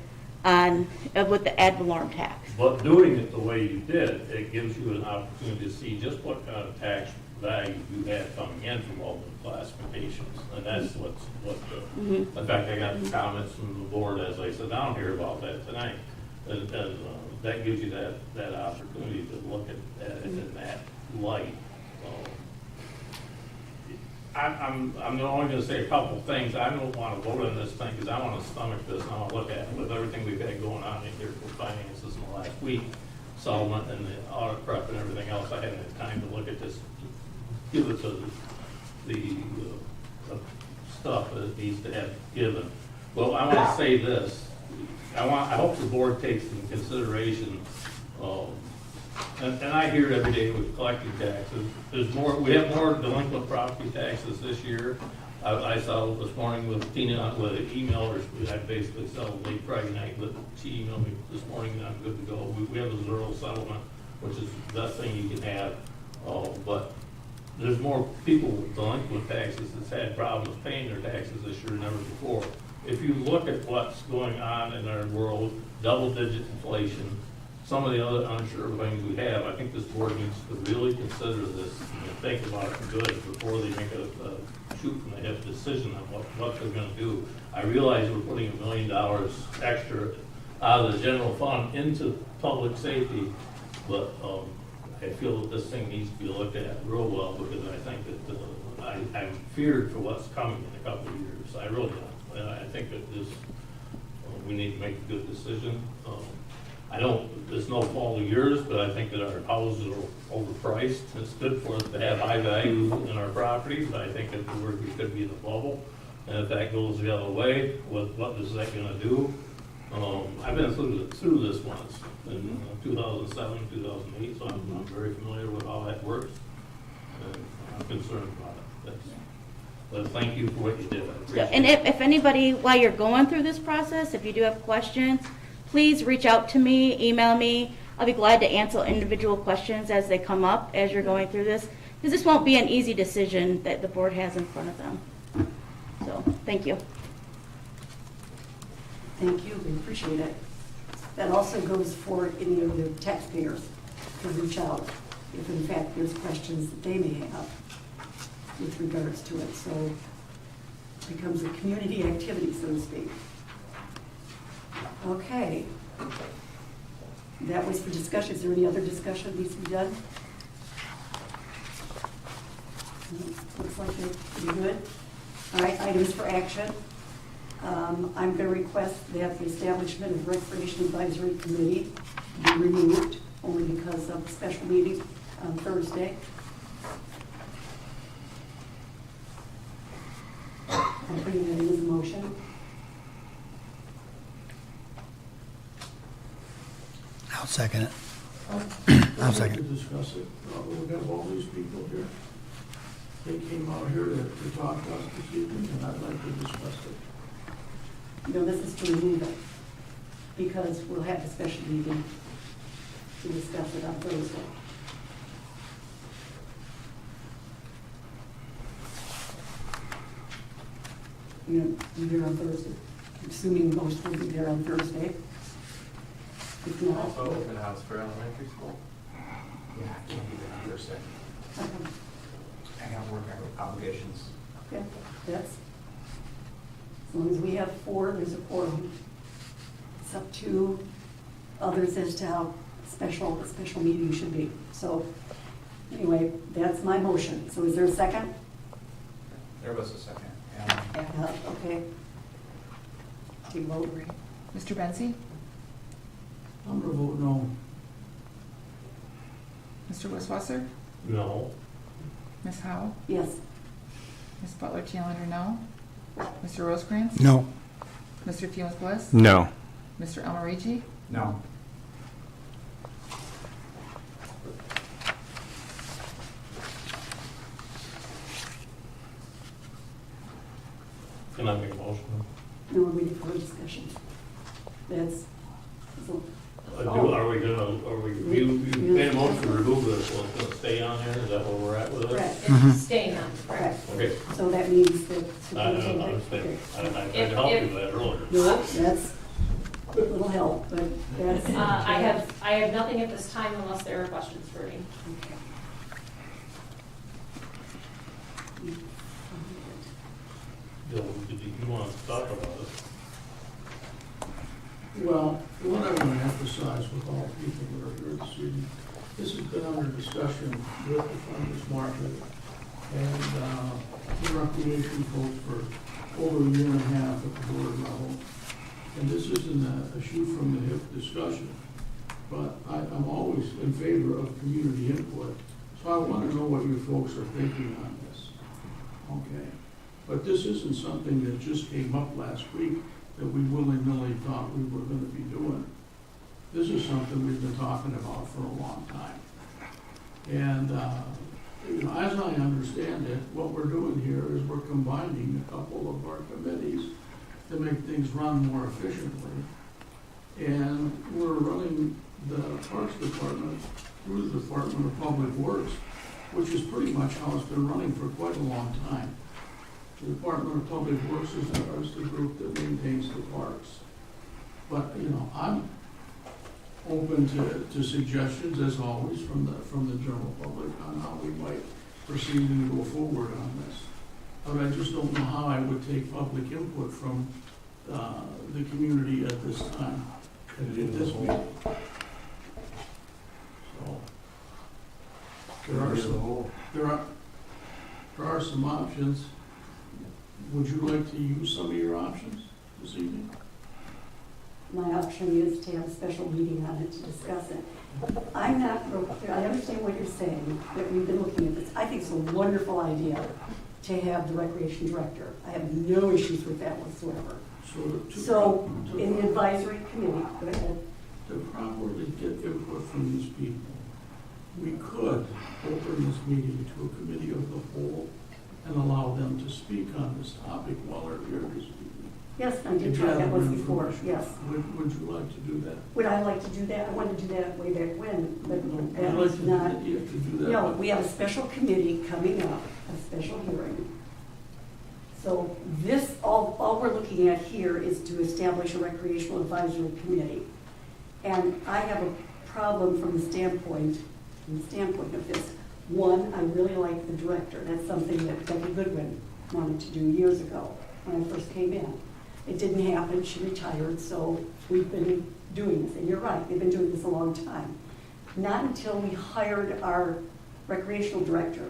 with the ad valorem tax. But doing it the way you did, it gives you an opportunity to see just what kind of tax value you have coming in from all the classifications. And that's in fact, I got comments from the board as I sit down here about that tonight. And that gives you that opportunity to look at it in that light. I'm only gonna say a couple things. I don't want to vote on this thing because I want to stomach this and I want to look at it with everything we've had going on in here for finances in the last week, settlement and the audit prep and everything else. I haven't had time to look at this, give it to the stuff that it needs to have given. Well, I want to say this. I hope the board takes into consideration, and I hear it every day with collecting taxes. We have more delinquent property taxes this year. I saw this morning with Tina, with an email, or I basically settled late Friday night, but she emailed me this morning and I'm good to go. We have a zero settlement, which is the best thing you can have. But there's more people with delinquent taxes that's had problems paying their taxes this year than ever before. If you look at what's going on in our world, double-digit inflation, some of the other unsure things we have, I think this board needs to really consider this and think about it good before they make a shoot from the hip decision on what they're gonna do. I realize we're putting $1 million extra out of the general fund into public safety, but I feel that this thing needs to be looked at real well because I think that I'm feared for what's coming in a couple of years. I really am. And I think that we need to make a good decision. It's no fault of yours, but I think that our houses are overpriced. It's good for us to have high value in our property, but I think that we could be in the bubble. And if that goes the other way, what is that gonna do? I've been through this once in 2007, 2008, so I'm very familiar with how that works. And I'm concerned about it. But thank you for what you did. I appreciate And it. if anybody, while you're going through this process, if you do have questions, please reach out to me, email me. I'll be glad to answer individual questions as they come up as you're going through this, because this won't be an easy decision that the board has in front of them. So, thank you. Thank you, we appreciate it. That also goes for any of the taxpayers to reach out if in fact there's questions that they may have with regards to it. So it becomes a community activity, so to speak. Okay. That was for discussion. Is there any other discussion that needs to be done? Looks like you're good. All right, items for action. I'm going to request that the establishment of Recreation Advisory Committee be removed, only because of the special meeting on Thursday. I'm putting that in as a motion. I'll second it. I'll I'd like second. to discuss it. We have all these people here. They came out here to talk to us this evening, and I'd like to discuss it. No, this is to remove it, because we'll have a special meeting to discuss it on Thursday. You're be here on Thursday, assuming most will be there on Thursday. If not, Also open house for elementary school. Yeah, I can't be there on Thursday. I got work obligations. okay, that's, as long as we have 4, there's a quorum. It's up to others as to how special a special meeting should be. So, anyway, that's my motion. So is there a second? There was a second. Okay. Take a vote. Mr. Benzi? I'm going to vote no. Mr. Wisswasser? No. Ms. Howe? Yes. Ms. Butler Challenger, no. Mr. Rosecrans? No. Mr. Funes Bliss? No. Mr. Almarigi? No. Can I make a motion? No, we're waiting for a discussion. That's, so, You made a motion to remove this, well, it's gonna stay on there, is that where we're at with it? Correct, Mhm. it's staying on, correct. Okay, so that means that. I understand, I tried to help you with that earlier. No, that's a little help, but that's. I have nothing at this time unless there are questions for me. Bill, did you want to talk about it? Well, what I want to emphasize with all people that are here this evening, this has been under discussion with the farmers market and the recreation folks for over a year and a half at the board level. And this isn't a shoot from the hip discussion, but I'm always in favor of community input. So I want to know what you folks are thinking on this. Okay. But this isn't something that just came up last week that we willy-nilly thought we were going to be doing. This is something we've been talking about for a long time. And, as I understand it, what we're doing here is we're combining a couple of our committees to make things run more efficiently. And we're running the Parks Department through the Department of Public Works, which is pretty much how it's been running for quite a long time. The Department of Public Works is the group that maintains the parks. But, I'm open to suggestions, as always, from the general public on how we might proceed and go forward on this. But I just don't know how I would take public input from the community at this time, at this meeting. So, there are some options. Would you like to use some of your options this evening? My option is to have a special meeting on it to discuss it. I'm not real clear, I understand what you're saying, that we've been looking at this. I think it's a wonderful idea to have the recreation director. I have no issues with that whatsoever. So, in the advisory committee, go ahead. To properly get input from these people, we could open this meeting to a committee of the whole and allow them to speak on this topic while they're here this evening. Yes, I did try that once before, yes. Would you like to do that? Would I like to do that? I wanted to do that way back when, but that Would was you like not. to do that? No, we have a special committee coming up, a special hearing. So this, all we're looking at here is to establish a recreational advisory committee. And I have a problem from the standpoint of this. One, I really like the director. That's something that Becky Goodwin wanted to do years ago when I first came in. It didn't happen, she retired, so we've been doing this. And you're right, we've been doing this a long time. Not until we hired our recreational director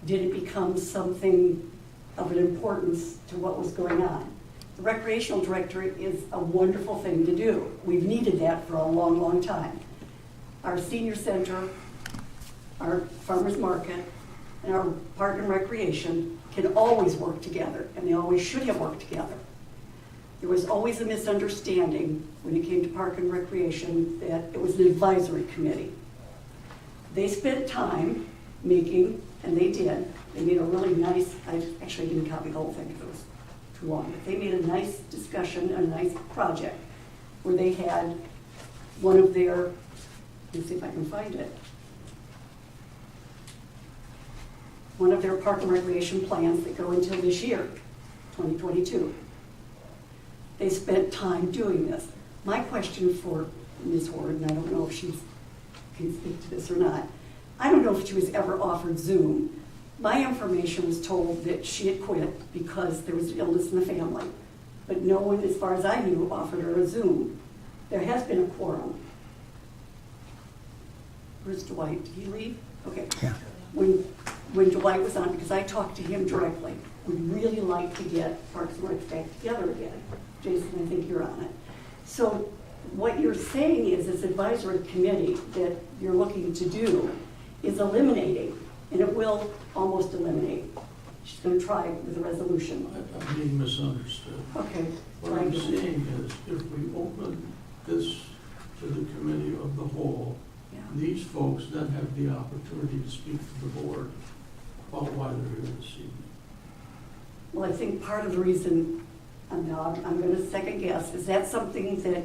did it become something of an importance to what was going on. The recreational director is a wonderful thing to do. We've needed that for a long, long time. Our senior center, our farmers market, and our park and recreation can always work together, and they always should have worked together. there was always a misunderstanding when it came to Park and Recreation that it was an advisory committee. They spent time making, and they did, they made a really nice, I actually didn't copy the whole thing because it was too long, but they made a nice discussion, a nice project where they had one of their, let's see if I can find it, one of their Park and Recreation plans that go until this year, 2022. They spent time doing this. My question for Ms. Horde, and I don't know if she can speak to this or not, I don't know if she was ever offered Zoom. My information was told that she had quit because there was illness in the family, but no one, as far as I knew, offered her a Zoom. There has been a quorum. Where's Dwight? Did he leave? Okay. Yeah. When Dwight was on, because I talked to him directly, we'd really like to get Parks and Rec back together again. Jason, I think you're on it. So what you're saying is this advisory committee that you're looking to do is eliminating, and it will almost eliminate. She's going to try with a resolution. I'm being misunderstood. Okay. What I'm saying is, if we open this to the committee of the whole, Yeah. these folks then have the opportunity to speak to the board about why they're here this evening. Well, I think part of the reason, I'm going to second guess, is that something that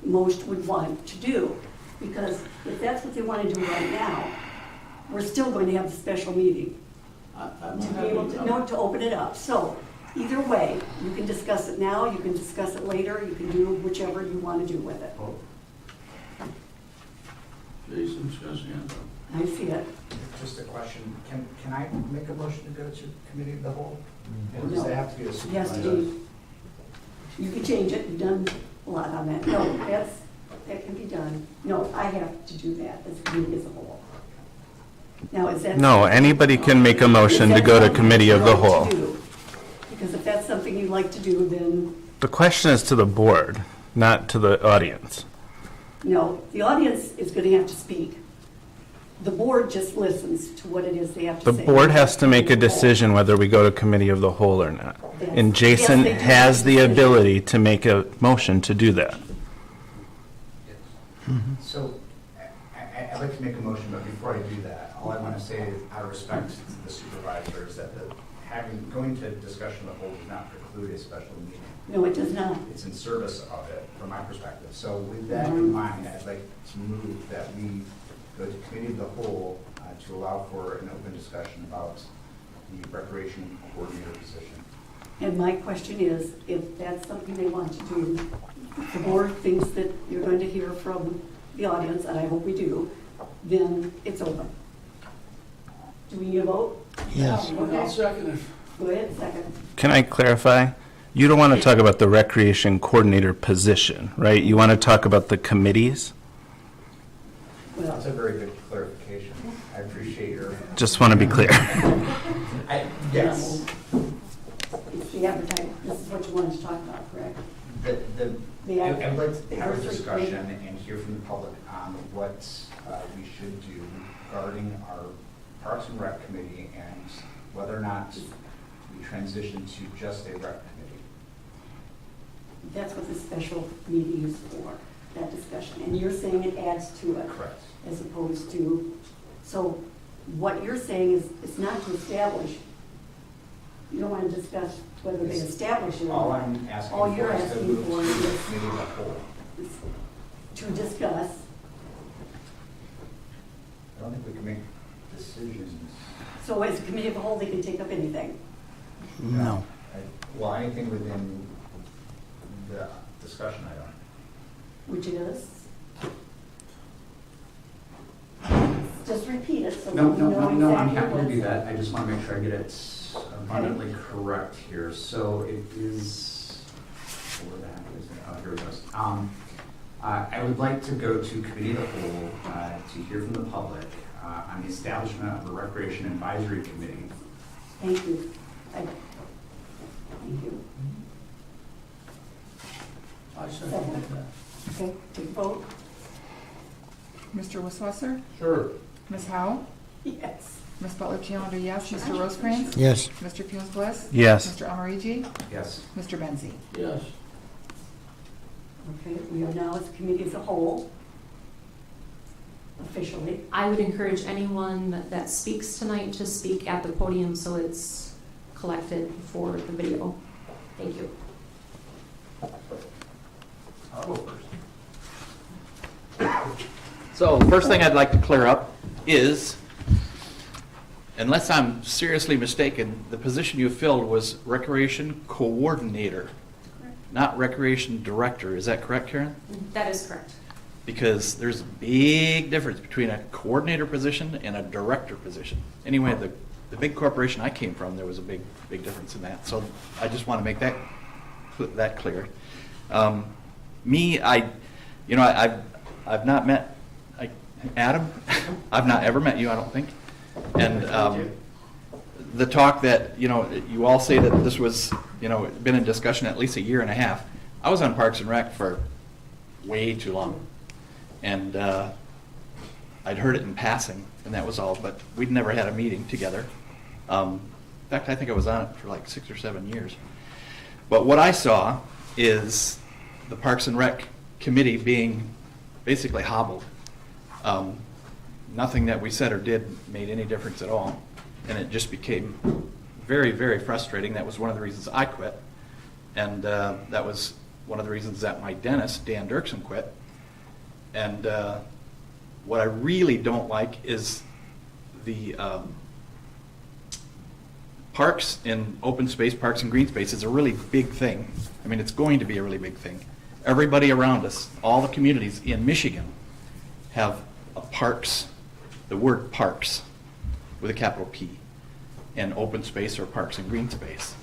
most would want to do? Because if that's what they want to do right now, we're still going to have a special meeting I'm to not be able having, to open it up. So either way, you can discuss it now, you can discuss it later, you can do whichever you want to do with it. Jason's got his hand up. I see it. Just a question, can I make a motion to go to committee of the whole? Or No. does it have to be a Yes, supervisor? you can change it, you've done a lot on that. No, that can be done. No, I have to do that as a committee as a whole. Now, is that? No, anybody can make a motion to go to committee of the whole. Because if that's something you'd like to do, then, The question is to the board, not to the audience. no, the audience is going to have to speak. The board just listens to what it is they have to The say. board has to make a decision whether we go to committee of the whole or not. And Jason Yes, they do has make the a decision. ability to make a motion to do that. So I'd like to make a motion, but before I do that, all I want to say is out of respect to the supervisor is that going to discussion of the whole does not preclude a special meeting. No, it does not. It's in service of it, from my perspective. So with that in mind, I'd like to move that we go to committee of the whole to allow for an open discussion about the recreation coordinator position. And my question is, if that's something they want to do, the board thinks that you're going to hear from the audience, and I hope we do, then it's open. Do we need a vote? Yes. Okay. I'll second it. Go ahead, second. Can I clarify? You don't want to talk about the recreation coordinator position, right? You want to talk about the committees? Well, That's a very good clarification. I appreciate your. Just want to be clear. Yes. it's the advertising, this is what you wanted to talk about, correct? I'd like to have a discussion and hear from the public on what we should do regarding our Parks and Rec committee and whether or not we transition to just a rec committee. That's what the special meeting is for, that discussion. And you're saying it adds to it. Correct. As opposed to, so what you're saying is it's not to establish. You don't want to discuss whether they establish it or All not. I'm asking All you're for is to asking move for to the is committee of the whole. to discuss. I don't think we can make decisions. So as a committee of the whole, they can take up anything. No. Well, anything within the discussion item. Which is? Just repeat it so we No, know I'm exactly happy to what do it's. that. I just want to make sure I get it abundantly correct here. So it is, where the heck is it? Oh, here it goes. I would like to go to committee of the whole to hear from the public on the establishment of a recreation advisory committee. Thank you. Thank you. I second that. Okay, take a vote. Mr. Wisswasser? Sure. Ms. Howe? Yes. Ms. Butler Challenger, yes. Mr. Rosecrans? Yes. Mr. Funes Bliss? Yes. Mr. Almarigi? Yes. Mr. Benzi? Yes. Okay, we are now as a committee as a whole, officially. I would encourage anyone that speaks tonight to speak at the podium so it's collected for the video. Thank you. I'll go first. So, first thing I'd like to clear up is, unless I'm seriously mistaken, the position you filled was Recreation Coordinator, not Recreation Director. Is that correct, Karen? That is correct. Because there's a big difference between a coordinator position and a director position. Anyway, the big corporation I came from, there was a big difference in that. So I just want to make that clear. I've not met Adam. I've not ever met you, I don't think. And the talk that, you all say that this was, been in discussion at least a year and a half. I was on Parks and Rec for way too long. And I'd heard it in passing, and that was all, but we'd never had a meeting together. In fact, I think I was on it for like 6 or 7 years. But what I saw is the Parks and Rec committee being basically hobbled. Nothing that we said or did made any difference at all, and it just became very, very frustrating. That was one of the reasons I quit, and that was one of the reasons that my dentist, Dan Dirksen, quit. And what I really don't like is the parks and open space, parks and green space is a really big thing. I mean, it's going to be a really big thing. Everybody around us, all the communities in Michigan have a parks, the word parks with a capital P, and open space or parks and green space.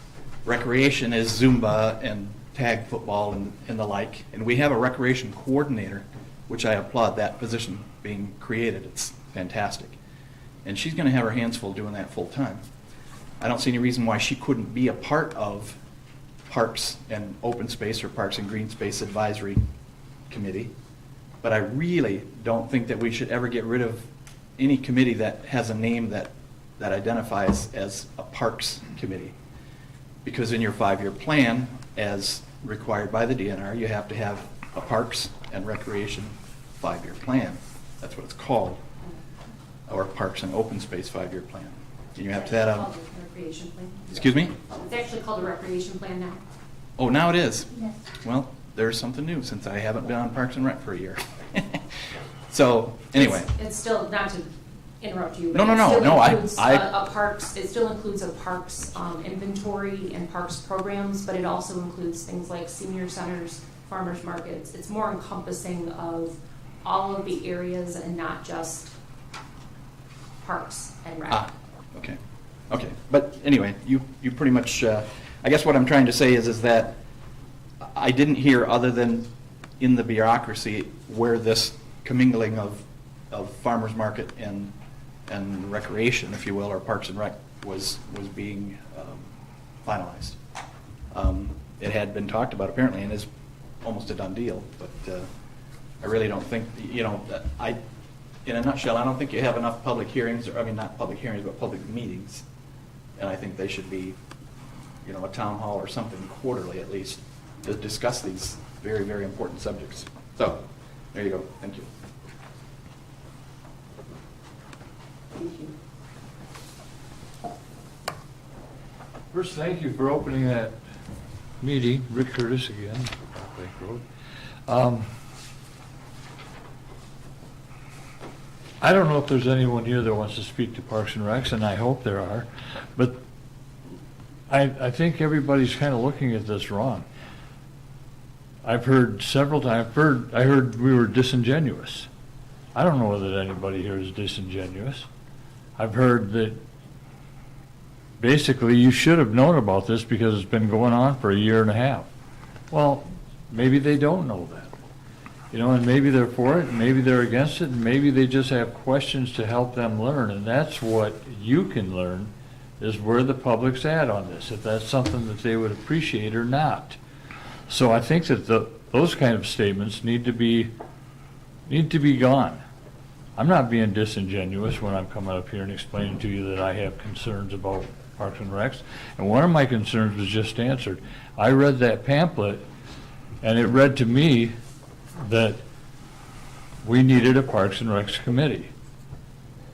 Recreation is Zumba and tag football and the like, and we have a recreation coordinator, which I applaud that position being created. It's fantastic. And she's going to have her hands full doing that full time. I don't see any reason why she couldn't be a part of Parks and Open Space or Parks and Green Space Advisory Committee. But I really don't think that we should ever get rid of any committee that has a name that identifies as a Parks Committee. Because in your 5-year plan, as required by the DNR, you have to have a Parks and Recreation 5-year plan. That's what it's called. Or Parks and Open Space 5-year plan. And you have to have Called the recreation plan. Excuse me? It's actually called a recreation plan now. Oh, now it is? Yes. Well, there's something new since I haven't been on Parks and Rec for a year. So, anyway. It's still, not to interrupt you. No, but no, it no, still no, includes I- a parks, it still includes a parks inventory and parks programs, but it also includes things like senior centers, farmers markets. It's more encompassing of all of the areas and not just parks and rec. Okay. Okay. But anyway, you pretty much, I guess what I'm trying to say is that I didn't hear, other than in the bureaucracy, where this commingling of farmers market and recreation, if you will, or Parks and Rec was being finalized. It had been talked about apparently and is almost a done deal, but I really don't think, in a nutshell, I don't think you have enough public hearings, or I mean, not public hearings, but public meetings. And I think they should be, a town hall or something quarterly at least to discuss these very, very important subjects. So, there you go. Thank you. Thank you. First, thank you for opening that meeting. Rick Curtis again, Lake Road. I don't know if there's anyone here that wants to speak to Parks and Recs, and I hope there are, but I think everybody's kind of looking at this wrong. I've heard several times, I heard we were disingenuous. I don't know that anybody here is disingenuous. I've heard that basically you should have known about this because it's been going on for a year and a half. Well, maybe they don't know that. And maybe they're for it, and maybe they're against it, and maybe they just have questions to help them learn. And that's what you can learn, is where the public's at on this, if that's something that they would appreciate or not. So I think that those kind of statements need to be gone. I'm not being disingenuous when I'm coming up here and explaining to you that I have concerns about Parks and Recs. And one of my concerns was just answered. I read that pamphlet And it read to me that we needed a Parks and Recs committee.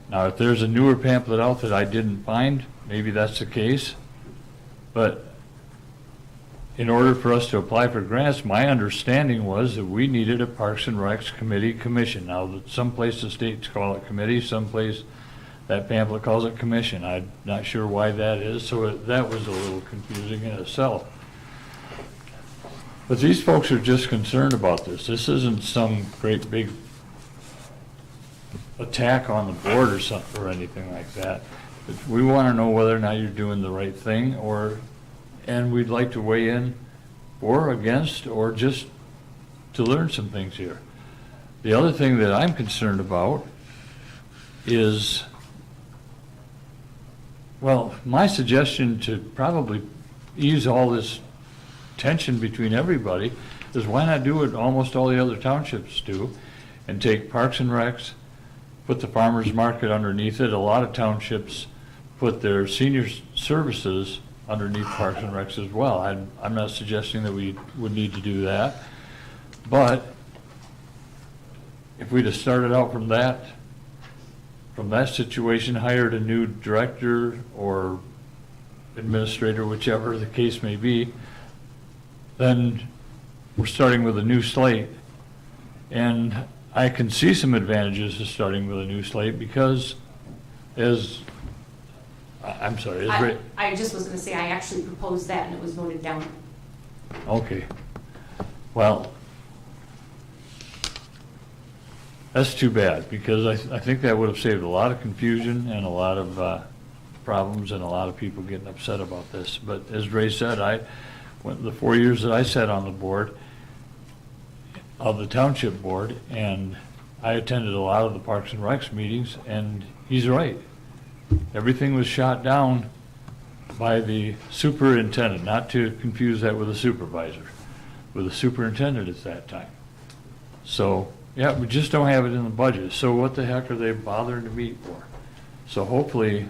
Now, if there's a newer pamphlet out that I didn't find, maybe that's the case. But in order for us to apply for grants, my understanding was that we needed a Parks and Recs committee commission. Now, some places states call it committee, some place that pamphlet calls it commission. I'm not sure why that is, so that was a little confusing in itself. But these folks are just concerned about this. This isn't some great big attack on the board or something or anything like that. We want to know whether or not you're doing the right thing, and we'd like to weigh in or against, or just to learn some things here. The other thing that I'm concerned about is, well, my suggestion to probably ease all this tension between everybody is, why not do what almost all the other townships do and take Parks and Recs, put the farmers market underneath it. A lot of townships put their senior services underneath Parks and Recs as well. I'm not suggesting that we would need to do that, but if we'd have started out from that situation, hired a new director or administrator, whichever the case may be, then we're starting with a new slate. And I can see some advantages to starting with a new slate because, I just was gonna say, I actually proposed that and it was voted down. Okay. Well, that's too bad, because I think that would have saved a lot of confusion and a lot of problems and a lot of people getting upset about this. But as Ray said, the 4 years that I sat on the board, of the Township Board, and I attended a lot of the Parks and Recs meetings, and he's right. Everything was shot down by the superintendent, not to confuse that with a supervisor, with the superintendent at that time. So, yeah, we just don't have it in the budget. So what the heck are they bothering to meet for? So hopefully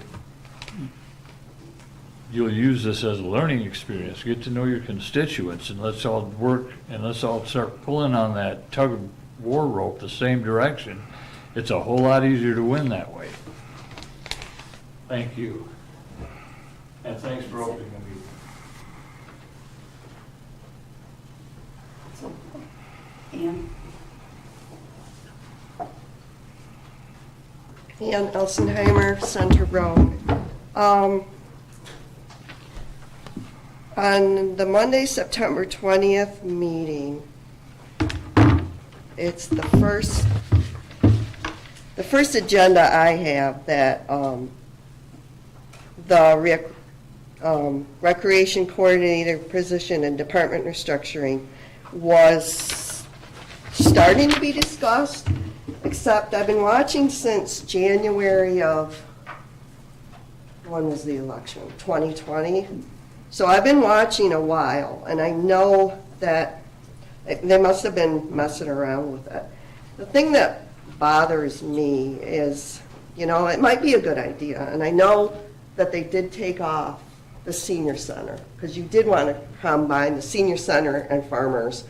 you'll use this as a learning experience, get to know your constituents, and let's all work and let's all start pulling on that tug of war rope the same direction. It's a whole lot easier to win that way. Thank you. And thanks for opening the meeting. So, Ann? Ann Elsenheimer, Center Road. On the Monday, September 20th meeting, it's the first agenda I have that the recreation coordinator position and department restructuring was starting to be discussed, except I've been watching since January of, when was the election? 2020. So I've been watching a while, and I know that they must have been messing around with it. The thing that bothers me is, it might be a good idea, and I know that they did take off the senior center, because you did want to combine the senior center and farmers,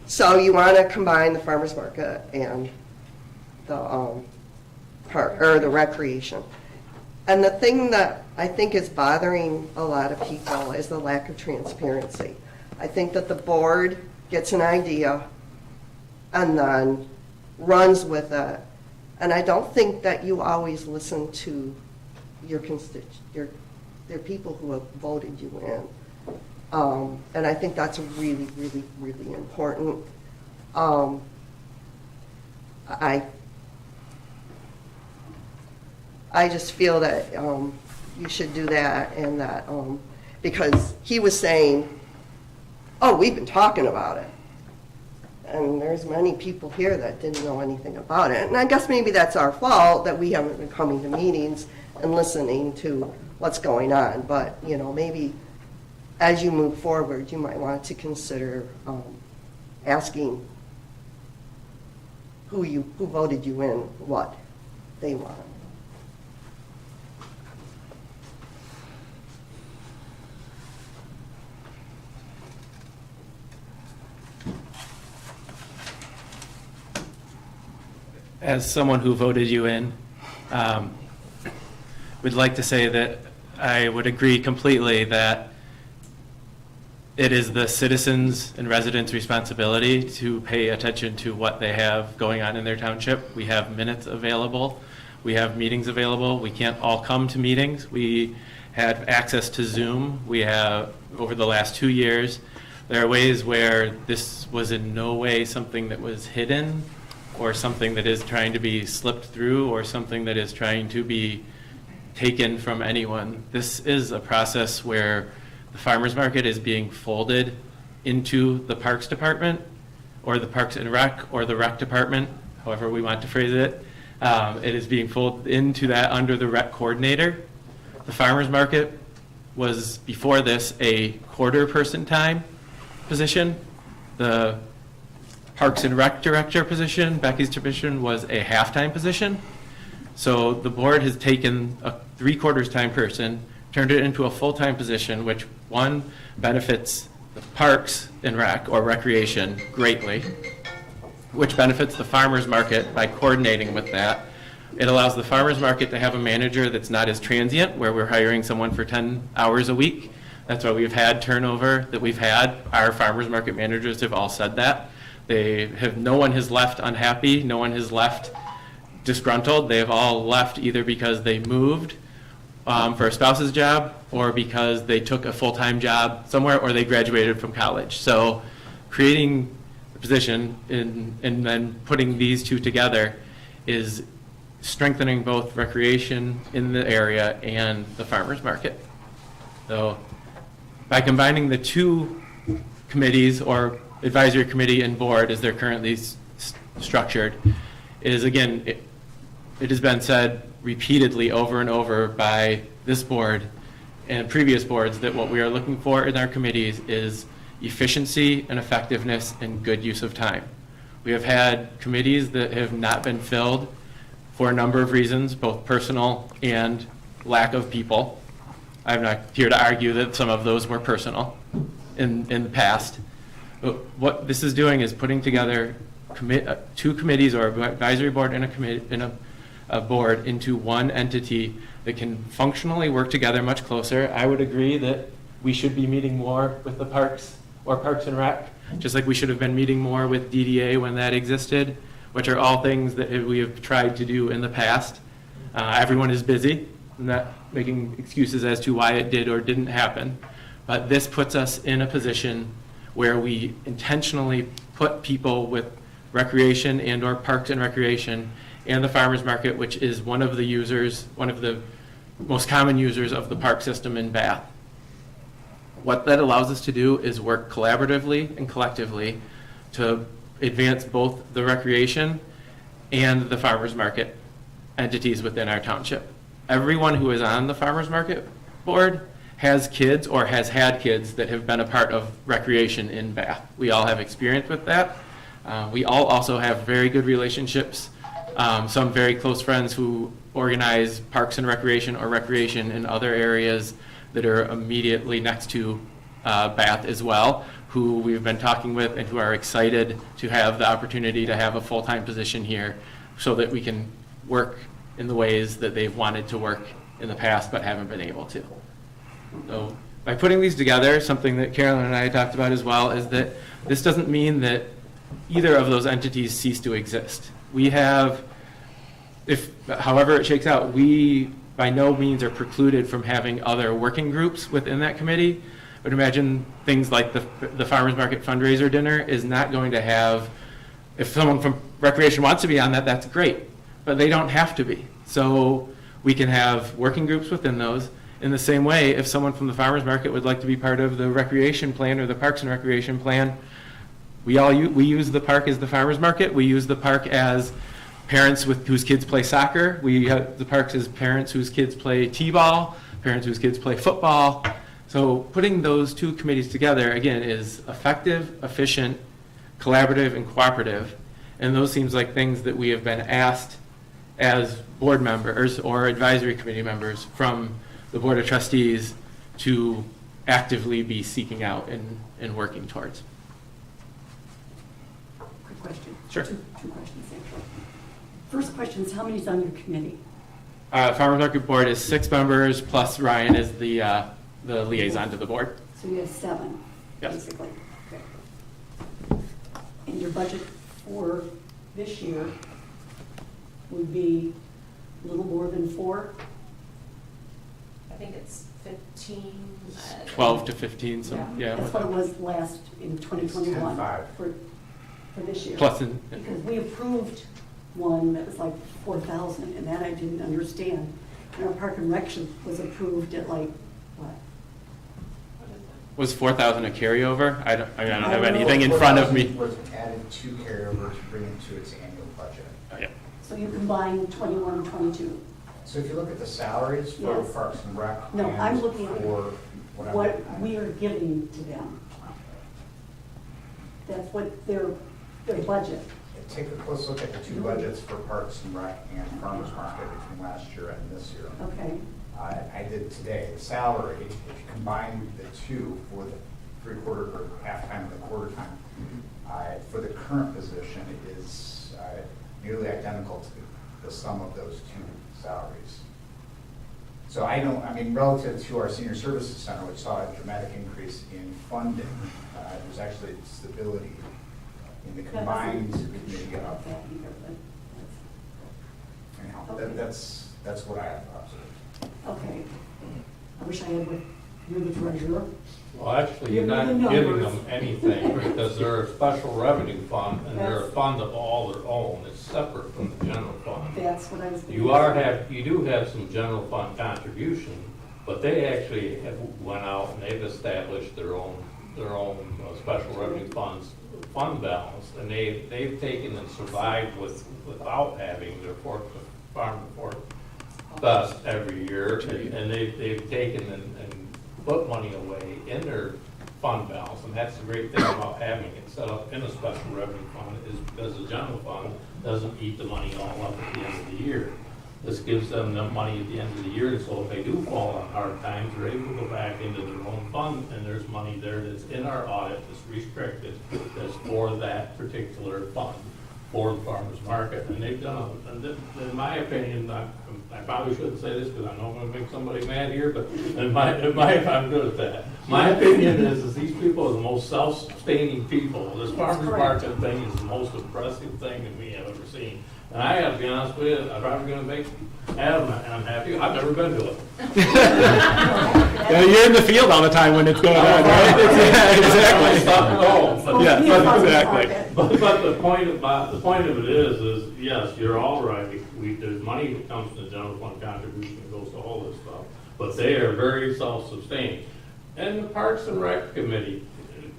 so you want to combine the farmers market and the the recreation. And the thing that I think is bothering a lot of people is the lack of transparency. I think that the board gets an idea and then runs with it. And I don't think that you always listen to your people who have voted you in. And I think that's really, really, really important. I just feel that you should do that, and that because he was saying, oh, we've been talking about it. And there's many people here that didn't know anything about it. And I guess maybe that's our fault that we haven't been coming to meetings and listening to what's going on. But, maybe as you move forward, you might want to consider asking who voted you in what they want. as someone who voted you in, would like to say that I would agree completely that it is the citizens' and residents' responsibility to pay attention to what they have going on in their township. We have minutes available. We have meetings available. We can't all come to meetings. We have access to Zoom. We have, over the last 2 years, there are ways where this was in no way something that was hidden or something that is trying to be slipped through or something that is trying to be taken from anyone. This is a process where the farmers market is being folded into the Parks Department or the Parks and Rec or the Rec Department, however we want to phrase it. It is being folded into that under the Rec Coordinator. The farmers market was before this a quarter person time position. The Parks and Rec Director position, Becky's position, was a half-time position. So the board has taken a 3/4 time person, turned it into a full-time position, which one benefits the Parks and Rec or Recreation greatly, which benefits the farmers market by coordinating with that. It allows the farmers market to have a manager that's not as transient, where we're hiring someone for 10 hours a week. That's why we've had turnover that we've had. Our farmers market managers have all said that. No one has left unhappy, no one has left disgruntled. They have all left either because they moved for a spouse's job or because they took a full-time job somewhere or they graduated from college. So creating a position and then putting these two together is strengthening both recreation in the area and the farmers market. So by combining the two committees, or advisory committee and board as they're currently structured, is again, it has been said repeatedly over and over by this board and previous boards that what we are looking for in our committees is efficiency and effectiveness and good use of time. We have had committees that have not been filled for a number of reasons, both personal and lack of people. I'm not here to argue that some of those were personal in the past. But what this is doing is putting together two committees, or advisory board and a board, into one entity that can functionally work together much closer. I would agree that we should be meeting more with the Parks or Parks and Rec, just like we should have been meeting more with DDA when that existed, which are all things that we have tried to do in the past. Everyone is busy. I'm not making excuses as to why it did or didn't happen, but this puts us in a position where we intentionally put people with recreation and or Parks and Recreation and the farmers market, which is one of the most common users of the park system in Bath. What that allows us to do is work collaboratively and collectively to advance both the recreation and the farmers market entities within our township. Everyone who is on the farmers market board has kids or has had kids that have been a part of recreation in Bath. We all have experience with that. We all also have very good relationships, some very close friends who organize parks and recreation or recreation in other areas that are immediately next to Bath as well, who we've been talking with and who are excited to have the opportunity to have a full-time position here so that we can work in the ways that they've wanted to work in the past but haven't been able to. So by putting these together, something that Carolyn and I talked about as well is that this doesn't mean that either of those entities cease to exist. We have, however it shakes out, we by no means are precluded from having other working groups within that committee. I would imagine things like the farmers market fundraiser dinner is not going to have, if someone from recreation wants to be on that, that's great, but they don't have to be. So we can have working groups within those. In the same way, if someone from the farmers market would like to be part of the recreation plan or the parks and recreation plan, we use the park as the farmers market. We use the park as parents whose kids play soccer. We have the parks as parents whose kids play t-ball, parents whose kids play football. So putting those two committees together, again, is effective, efficient, collaborative, and cooperative. And those seems like things that we have been asked as board members or advisory committee members from the Board of Trustees to actively be seeking out and working towards. Quick question. Sure. Two questions, actually. First question is, how many's on your committee? Farmers Market Board is 6 members, plus Ryan is the liaison to the board. So you have 7, Yes. basically. Okay. And your budget for this year would be a little more than 4? I think it's 15. 12 to 15, so, yeah. That's what it was last in 2021 10.5. for this year. Plus in- Because we approved one that was like 4,000, and that I didn't understand. And our Park and Rec was approved at like, what? Was 4,000 a carryover? I don't have I don't anything in know. front of me. Was added to carryover to bring it to its annual budget. Oh, yeah. So you combine 21 and 22. So if you look at the salaries for Yes. Parks and Rec. No, and I'm looking at for I'm what looking at. we are giving to them. That's what their budget. Take a close look at the 2 budgets for Parks and Rec and Farmers Market between last year and this year. Okay. I did today, the salary, if you combine the 2 for the 3/4 or half-time and the quarter time, for the current position, it is nearly identical to the sum of those 2 salaries. So I mean, relative to our senior services center, which saw a dramatic increase in funding, there's actually stability in the combined committee of, anyhow, that's what I have observed. Okay. I wish I had what you're the treasurer. Well, actually, you're You know not the giving numbers. them anything because they're a special revenue fund and they're a That's- fund of all their own. It's separate from the general fund. That's what I was thinking. You do have some general fund contribution, but they actually have went out and they've established their own special revenue fund balance, and they've taken and survived without having their farm report best every year, and they've taken and put money away in their fund balance, and that's the great thing about having it set up in a special revenue fund, is because the general fund doesn't eat the money all up at the end of the year. This gives them the money at the end of the year, so if they do fall on hard times, they're able to go back into their own fund, and there's money there that's in our audit that's restricted, that's for that particular fund, for the farmer's market, and they've done, and in my opinion, I probably shouldn't say this because I know I'm gonna make somebody mad here, but I'm good at that. My opinion is these people are the most self-sustaining people. This farmer's market thing is the most impressive thing that we have ever seen. And I have to be honest with you, I'm probably gonna make Adam unhappy. I've never been to it. You're in the field all the time when it's going on, right? Yeah, exactly. Exactly. But the point of it is yes, you're all right. There's money that comes from the general fund contribution that goes to all this stuff, but they are very self-sustaining. And the Parks and Rec Committee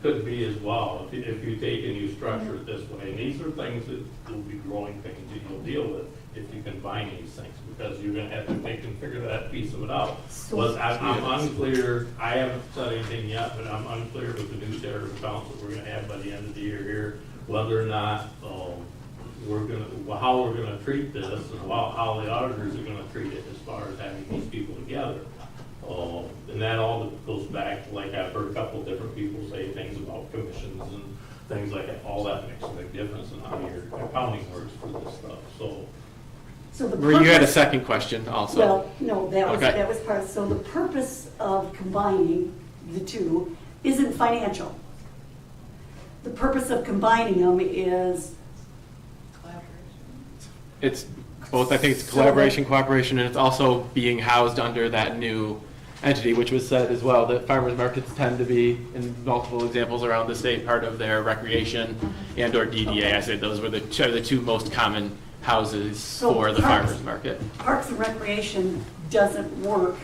could be as well, if you take and you structure it this way. And these are things that will be growing pains that you'll deal with if you combine these things, because you're gonna have to take and figure that piece of it out. But I'm unclear, I haven't said anything yet, but I'm unclear with the new sheriff accounts that we're gonna have by the end of the year here, whether or not, how we're gonna treat this, and how the auditors are gonna treat it as far as having these people together. And that all goes back, like I've heard a couple of different people say things about commissions and things like that. All that makes a big difference in how your accounting works for this stuff, so. So the You had a purpose- second question also. Well, no, that Okay. was part of, so the purpose of combining the 2 isn't financial. The purpose of combining them is, It's both, I think it's collaboration, cooperation, and it's also being housed under that new entity, which was said as well, that farmers markets tend to be, in multiple examples around the state, part of their recreation and or DDA. I said those were the 2 most common houses So for the Parks- farmers market. Parks and Recreation doesn't work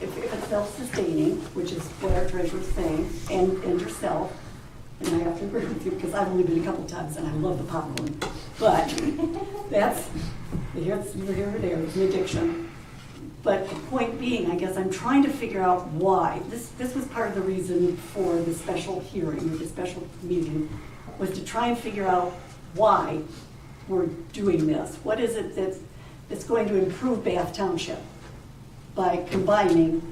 if it's self-sustaining, which is what our treasurer's saying, and yourself, and I have to agree with you, because I've only been a couple times, and I love the popcorn, but that's, you're here or there, it's an addiction. But the point being, I guess I'm trying to figure out why. This was part of the reason for the special hearing, or the special meeting, was to try and figure out why we're doing this. What is it that's going to improve Bath Township by combining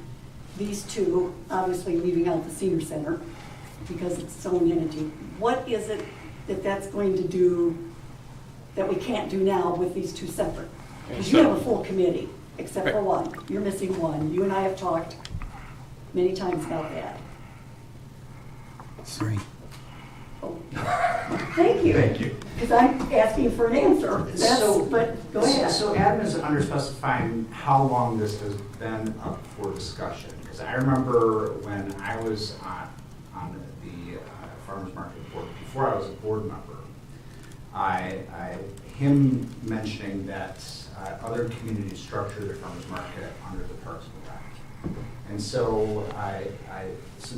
these 2, obviously leaving out the senior center because it's its own entity. What is it that's going to do that we can't do now with these two separate. Because you have a full committee, except for one. You're missing one. You and I have talked many times about that. Three. Oh. Thank you. Thank you. Because I'm asking for an answer. But go ahead. So Adam is underspecifying how long this has been up for discussion. Because I remember when I was on the Farmers Market Board, before I was a board member, him mentioning that other communities structure their farmers market under the Parks and Rec. And so so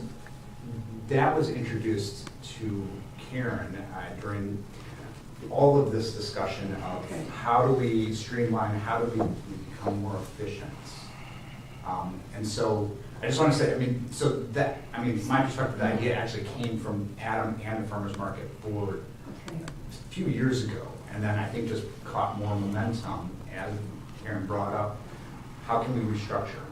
that was introduced to Karen during all of this discussion of how do we streamline, how do we become more efficient. And so I just want to say, my perspective, the idea actually came from Adam and the Farmers Market Board a few years ago. And then I think just caught more momentum as Karen brought up, how can we restructure?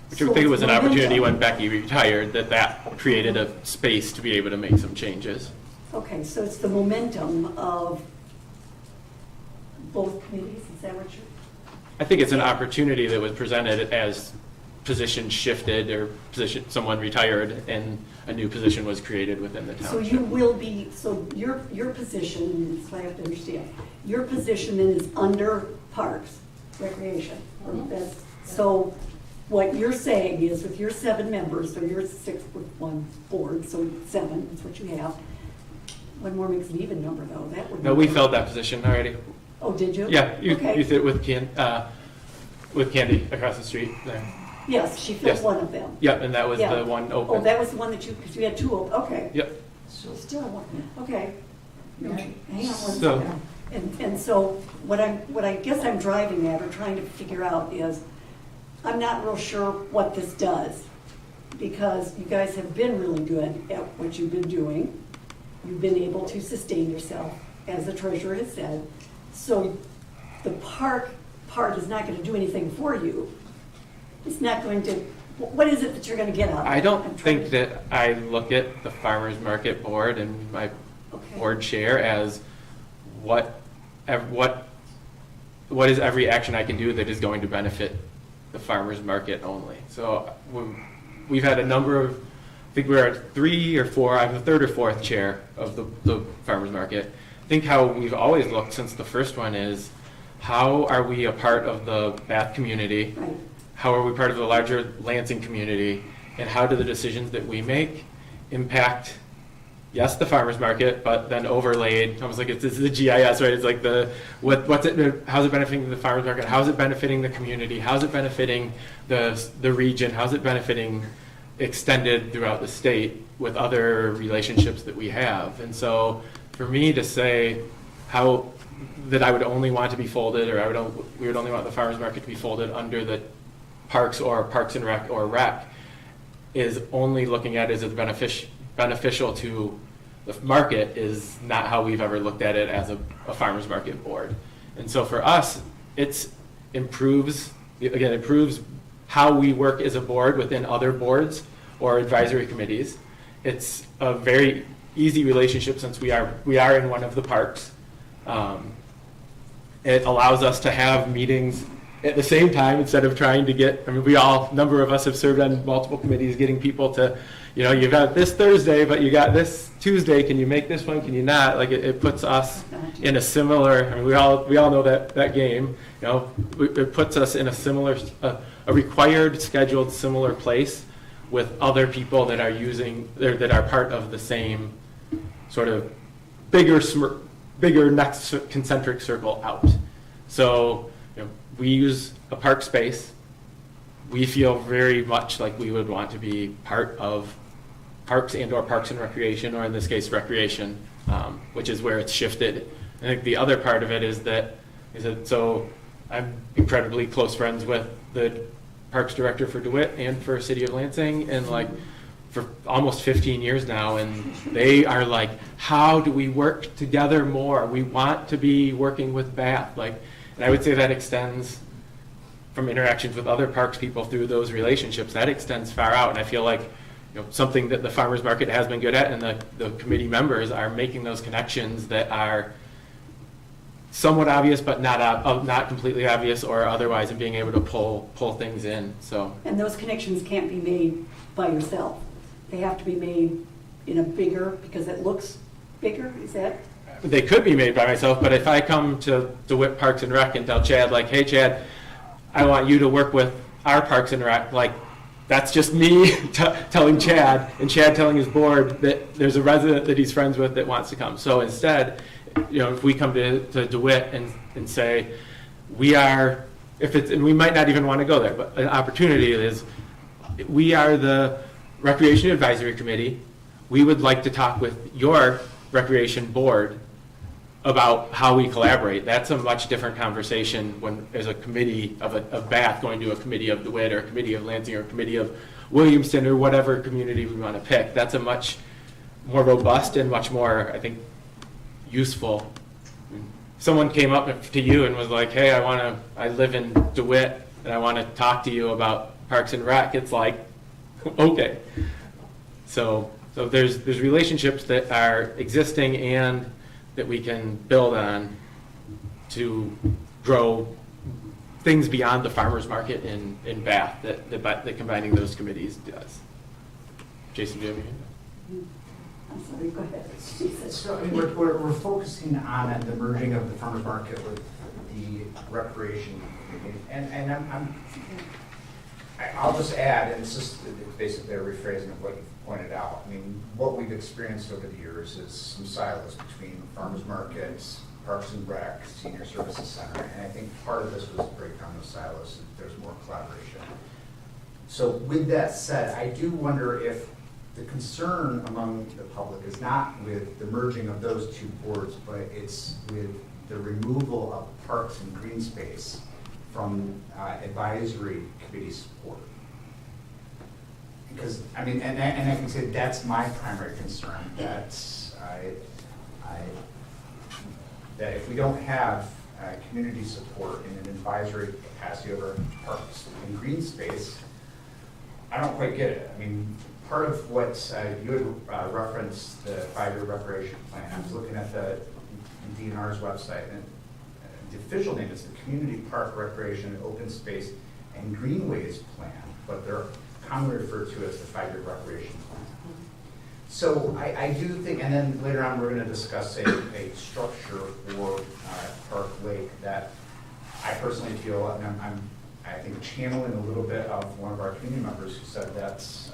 Which I think it was an opportunity when Becky retired that created a space to be able to make some changes. Okay, so it's the momentum of both committees, is that what you're? I think it's an opportunity that was presented as positions shifted or someone retired and a new position was created within the township. So you will be, so your position, so I have to understand, your position then is under Parks, Recreation. So what you're saying is with your 7 members, so you're 6 with 1 board, so 7, that's what you have. One more makes an even number though, that would be. No, we filled that position already. Oh, did you? Yeah, you Okay. sit with Candy across the street there. Yes, she filled Yes. one of them. Yep, and that was Yeah. the one open. Oh, that was the one that because you had 2 open, okay. Yep. Still one, okay. Okay, hang on one So- second. And so what I guess I'm driving at or trying to figure out is, I'm not real sure what this does, because you guys have been really good at what you've been doing. You've been able to sustain yourself, as the treasurer has said. So the park part is not going to do anything for you. It's not going to, what is it that you're going to get out of it? I I'm don't trying think to- that I look at the farmers market board and my board chair as what is every action I can do that is going to benefit the farmers market only. So we've had a number of, I think we're at 3 or 4, I'm the 3rd or 4th chair of the farmers market. I think how we've always looked since the first one is, how are we a part of the Bath community? Right. How are we part of the larger Lansing community? And how do the decisions that we make impact, yes, the farmers market, but then overlaid, almost like this is the GIS, right? It's like how's it benefiting the farmers market? How's it benefiting the community? How's it benefiting the region? How's it benefiting extended throughout the state with other relationships that we have? And so for me to say how that I would only want to be folded, or we would only want the farmers market to be folded under the Parks or Parks and Rec or Rec, is only looking at it as beneficial to the market, is not how we've ever looked at it as a farmers market board. And so for us, it improves how we work as a board within other boards or advisory committees. It's a very easy relationship since we are in one of the parks. It allows us to have meetings at the same time instead of trying to get, number of us have served on multiple committees, getting people to, you got this Thursday, but you got this Tuesday, can you make this one, can you not? Like it puts us in a similar, we all know that game, it puts us in a similar, a required scheduled similar place with other people that are part of the same sort of bigger next concentric circle out. So we use a park space. We feel very much like we would want to be part of parks and/or Parks and Recreation, or in this case, Recreation, which is where it's shifted. I think the other part of it is that so I'm incredibly close friends with the Parks Director for DeWitt and for City of Lansing, and for almost 15 years now, and they are like, how do we work together more? We want to be working with Bath. And I would say that extends from interactions with other parks people through those relationships. That extends far out, and I feel like something that the farmers market has been good at, and the committee members are making those connections that are somewhat obvious, but not completely obvious or otherwise, and being able to pull things in, so. And those connections can't be made by yourself. They have to be made in a bigger, because it looks bigger, is that? They could be made by myself, but if I come to DeWitt Parks and Rec and tell Chad, like, hey, Chad, I want you to work with our Parks and Rec, like, that's just me telling Chad, and Chad telling his board that there's a resident that he's friends with that wants to come. So instead, if we come to DeWitt and say, and we might not even want to go there, but an opportunity is, we are the Recreation Advisory Committee. We would like to talk with your Recreation Board about how we collaborate. That's a much different conversation when there's a committee of Bath going to a committee of DeWitt or a committee of Lansing or a committee of Williamston or whatever community we want to pick. That's a much more robust and much more, I think, useful. Someone came up to you and was like, hey, I live in DeWitt and I want to talk to you about Parks and Rec. It's like, okay. So there's relationships that are existing and that we can build on to grow things beyond the farmer's market in Bath that combining those committees does. Jason, do you have anything? I'm sorry, go ahead. So, I mean, we're focusing on the merging of the farmer's market with the recreation community. And I'll just add, and it's just basically a rephrasing of what you've pointed out. I mean, what we've experienced over the years is some silos between farmers markets, Parks and Rec, Senior Services Center, and I think part of this was to break down those silos, and there's more collaboration. So with that said, I do wonder if the concern among the public is not with the merging of those two boards, but it's with the removal of Parks and Green Space from advisory committee support. Because, I mean, and I can say that's my primary concern, that that if we don't have community support in an advisory capacity over Parks and Green Space, I don't quite get it. I mean, part of what you had referenced, the 5-year recreation plan, I was looking at the DNR's website, and the official name is the Community Park Recreation and Open Space and Greenways Plan, but they're commonly referred to as the 5-year recreation plan. So I do think, and then later on we're going to discuss a structure for Park Lake that I personally feel, and I think channeling a little bit of one of our community members who said that's,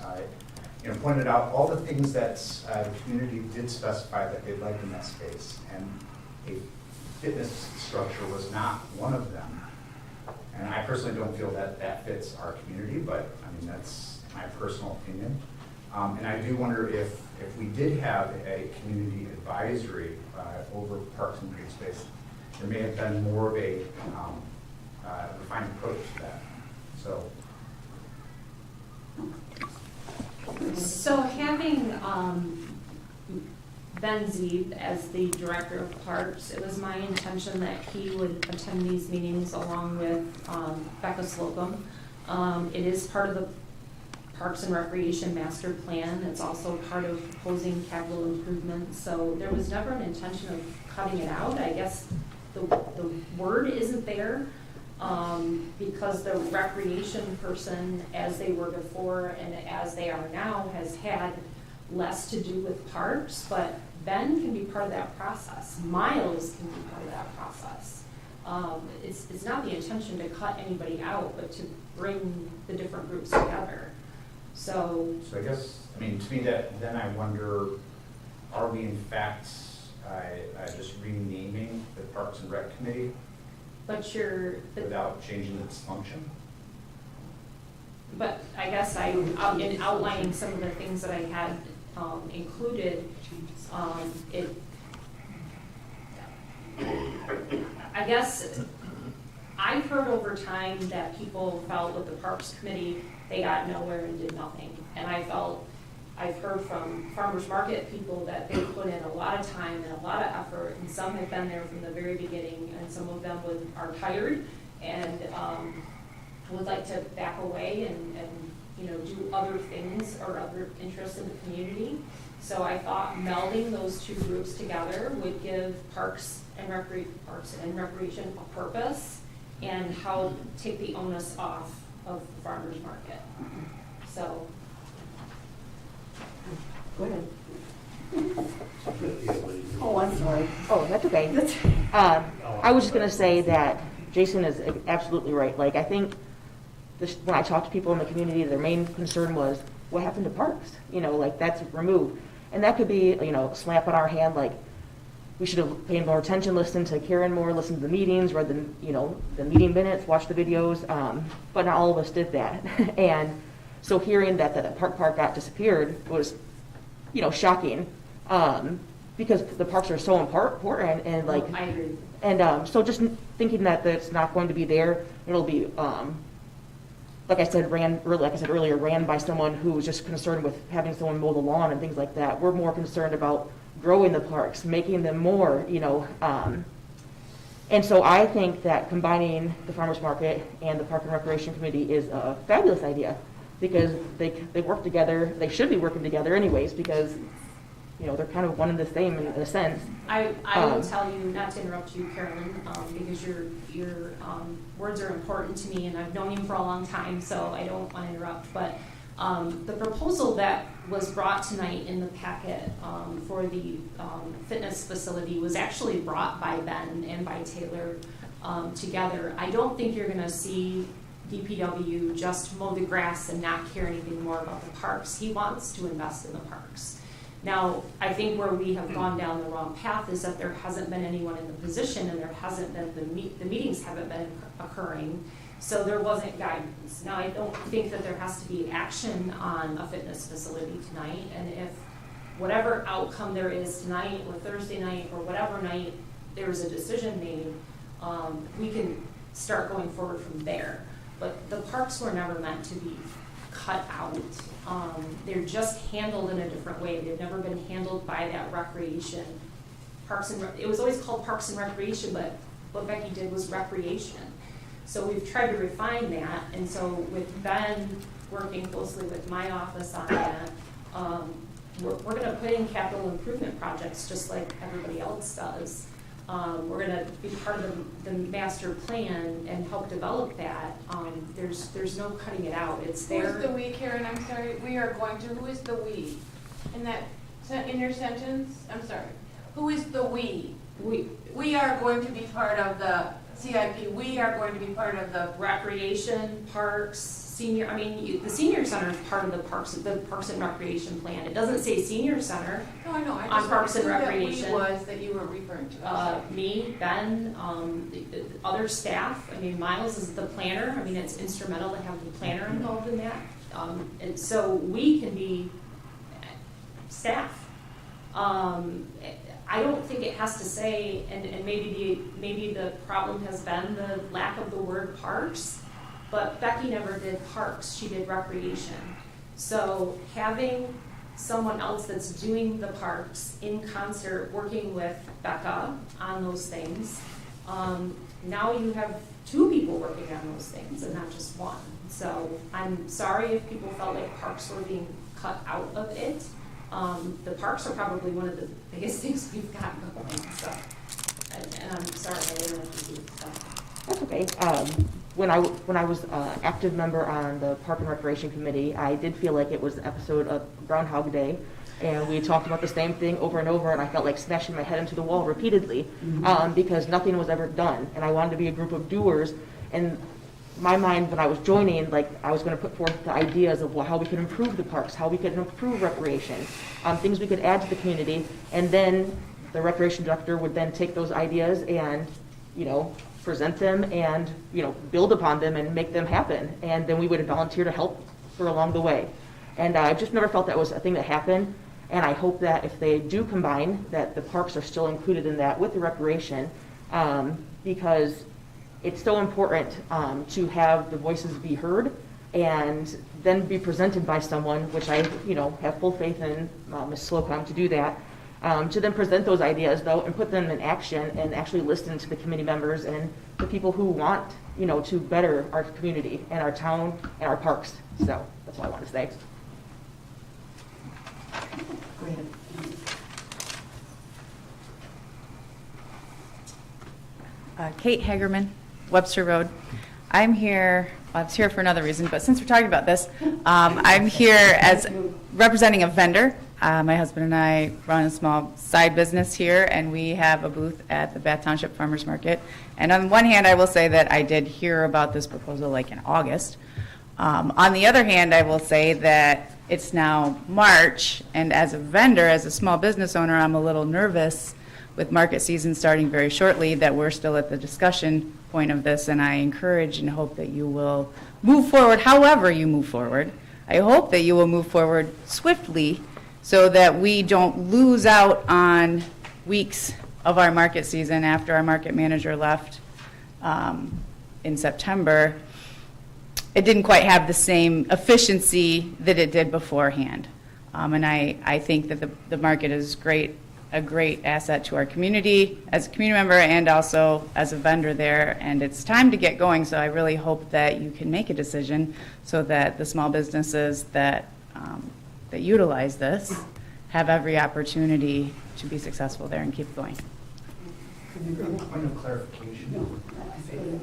pointed out all the things that the community did specify that they'd like in that space, and a fitness structure was not one of them. And I personally don't feel that that fits our community, but I mean, that's my personal opinion. And I do wonder if we did have a community advisory over Parks and Green Space, there may have been more of a refined approach to that. So having Benzie as the director of parks, it was my intention that he would attend these meetings along with Becca Slocum. It is part of the Parks and Recreation Master Plan. It's also part of proposing capital improvements. So there was never an intention of cutting it out. I guess the word isn't there because the recreation person, as they were before and as they are now, has had less to do with parks, but Ben can be part of that process. Miles can be part of that process. It's not the intention to cut anybody out, but to bring the different groups together. So I guess, I mean, to me, then I wonder, are we in fact just renaming the Parks and Rec Committee? Without changing its function? But I guess in outlining some of the things that I had included, I guess I've heard over time that people felt with the Parks Committee, they got nowhere and did nothing. And I've heard from farmers market people that they put in a lot of time and a lot of effort, and some have been there from the very beginning, and some of them are tired and would like to back away and do other things or other interests in the community. So I thought melding those two groups together would give Parks and Recreation a purpose and help take the onus off of the farmer's market. So. Go ahead. Oh, I'm sorry. Oh, that's okay. I was just gonna say that Jason is absolutely right. Like, I think when I talk to people in the community, their main concern was, what happened to parks? Like, that's removed. And that could be, a slap on our hand, like, we should have paid more attention, listened to Karen more, listened to the meetings, read the meeting minutes, watched the videos, but not all of us did that. And so hearing that the park got disappeared was, shocking, because the parks are so important, and like, I agree. And so just thinking that it's not going to be there, it'll be, like I said earlier, ran by someone who was just concerned with having someone mow the lawn and things like that. We're more concerned about growing the parks, making them more, and so I think that combining the farmers market and the Park and Recreation Committee is a fabulous idea, because they work together. They should be working together anyways, because they're kind of one and the same in a sense. I will tell you, not to interrupt you, Carolyn, because your words are important to me, and I've known you for a long time, so I don't want to interrupt. But the proposal that was brought tonight in the packet for the fitness facility was actually brought by Ben and by Taylor together. I don't think you're going to see DPW just mow the grass and not care anything more about the parks. He wants to invest in the parks. Now, I think where we have gone down the wrong path is that there hasn't been anyone in the position, and there hasn't been, the meetings haven't been occurring, so there wasn't guidance. Now, I don't think that there has to be action on a fitness facility tonight, and if whatever outcome there is tonight or Thursday night or whatever night there's a decision made, we can start going forward from there. But the parks were never meant to be cut out. They're just handled in a different way. They've never been handled by that recreation. It was always called Parks and Recreation, but what Becky did was recreation. So we've tried to refine that, and so with Ben working closely with my office on that, we're going to put in capital improvement projects just like everybody else does. We're going to be part of the master plan and help develop that. There's no cutting it out. It's there. Who is the we, Karen? I'm sorry. We are going to. Who is the we? In your sentence? I'm sorry. Who is the we? We are going to be part of the CIP. We are going to be part of the recreation, parks, senior. The senior center is part of the Parks and Recreation plan. It doesn't say senior center. No, I know. On Parks and Recreation. That we was that you were referring to. Me, Ben, the other staff. Miles is the planner. It's instrumental to have the planner involved in that. And so we can be staff. I don't think it has to say, and maybe the problem has been the lack of the word parks, but Becky never did parks, she did recreation. So having someone else that's doing the parks in concert, working with Becca on those things, now you have two people working on those things and not just one. So I'm sorry if people felt like parks were being cut out of it. The parks are probably one of the biggest things we've got going, so, and I'm sorry I didn't have to do that. That's okay. When I was an active member on the Park and Recreation Committee, I did feel like it was an episode of Groundhog Day, and we talked about the same thing over and over, and I felt like smashing my head into the wall repeatedly, because nothing was ever done, and I wanted to be a group of doers. And my mind, when I was joining, like, I was going to put forth the ideas of how we could improve the parks, how we could improve recreation, things we could add to the community, and then the recreation director would then take those ideas and, present them and, build upon them and make them happen. And then we would volunteer to help her along the way. And I just never felt that was a thing that happened. And I hope that if they do combine, that the parks are still included in that with the recreation, because it's so important to have the voices be heard and then be presented by someone, which I, have full faith in Ms. Slocum to do that. To then present those ideas though and put them in action and actually listen to the committee members and the people who want, to better our community and our town and our parks. So that's all I want to say. Go ahead. Kate Hagerman, Webster Road. I'm here, well, I was here for another reason, but since we're talking about this, I'm here as representing a vendor. My husband and I run a small side business here, and we have a booth at the Bath Township Farmers Market. And on one hand, I will say that I did hear about this proposal like in August. On the other hand, I will say that it's now March, and as a vendor, as a small business owner, I'm a little nervous with market season starting very shortly that we're still at the discussion point of this, and I encourage and hope that you will move forward however you move forward. I hope that you will move forward swiftly so that we don't lose out on weeks of our market season after our market manager left in September. It didn't quite have the same efficiency that it did beforehand. And I think that the market is a great asset to our community as a community member and also as a vendor there. And it's time to get going, so I really hope that you can make a decision so that the small businesses that utilize this have every opportunity to be successful there and keep going. Point of clarification.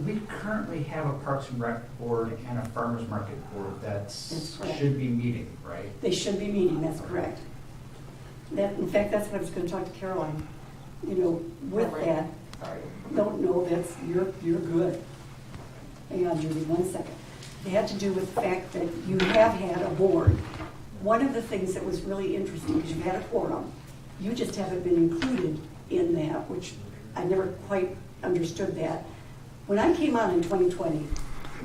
We currently have a Parks and Rec board and a Farmers Market board that should be meeting, right? They should be meeting, that's correct. In fact, that's what I was going to talk to Caroline. With that, no, you're good. Hang on, Judy, 1 second. It had to do with the fact that you have had a board. One of the things that was really interesting, because you've had a quorum, you just haven't been included in that, which I never quite understood that. When I came on in 2020,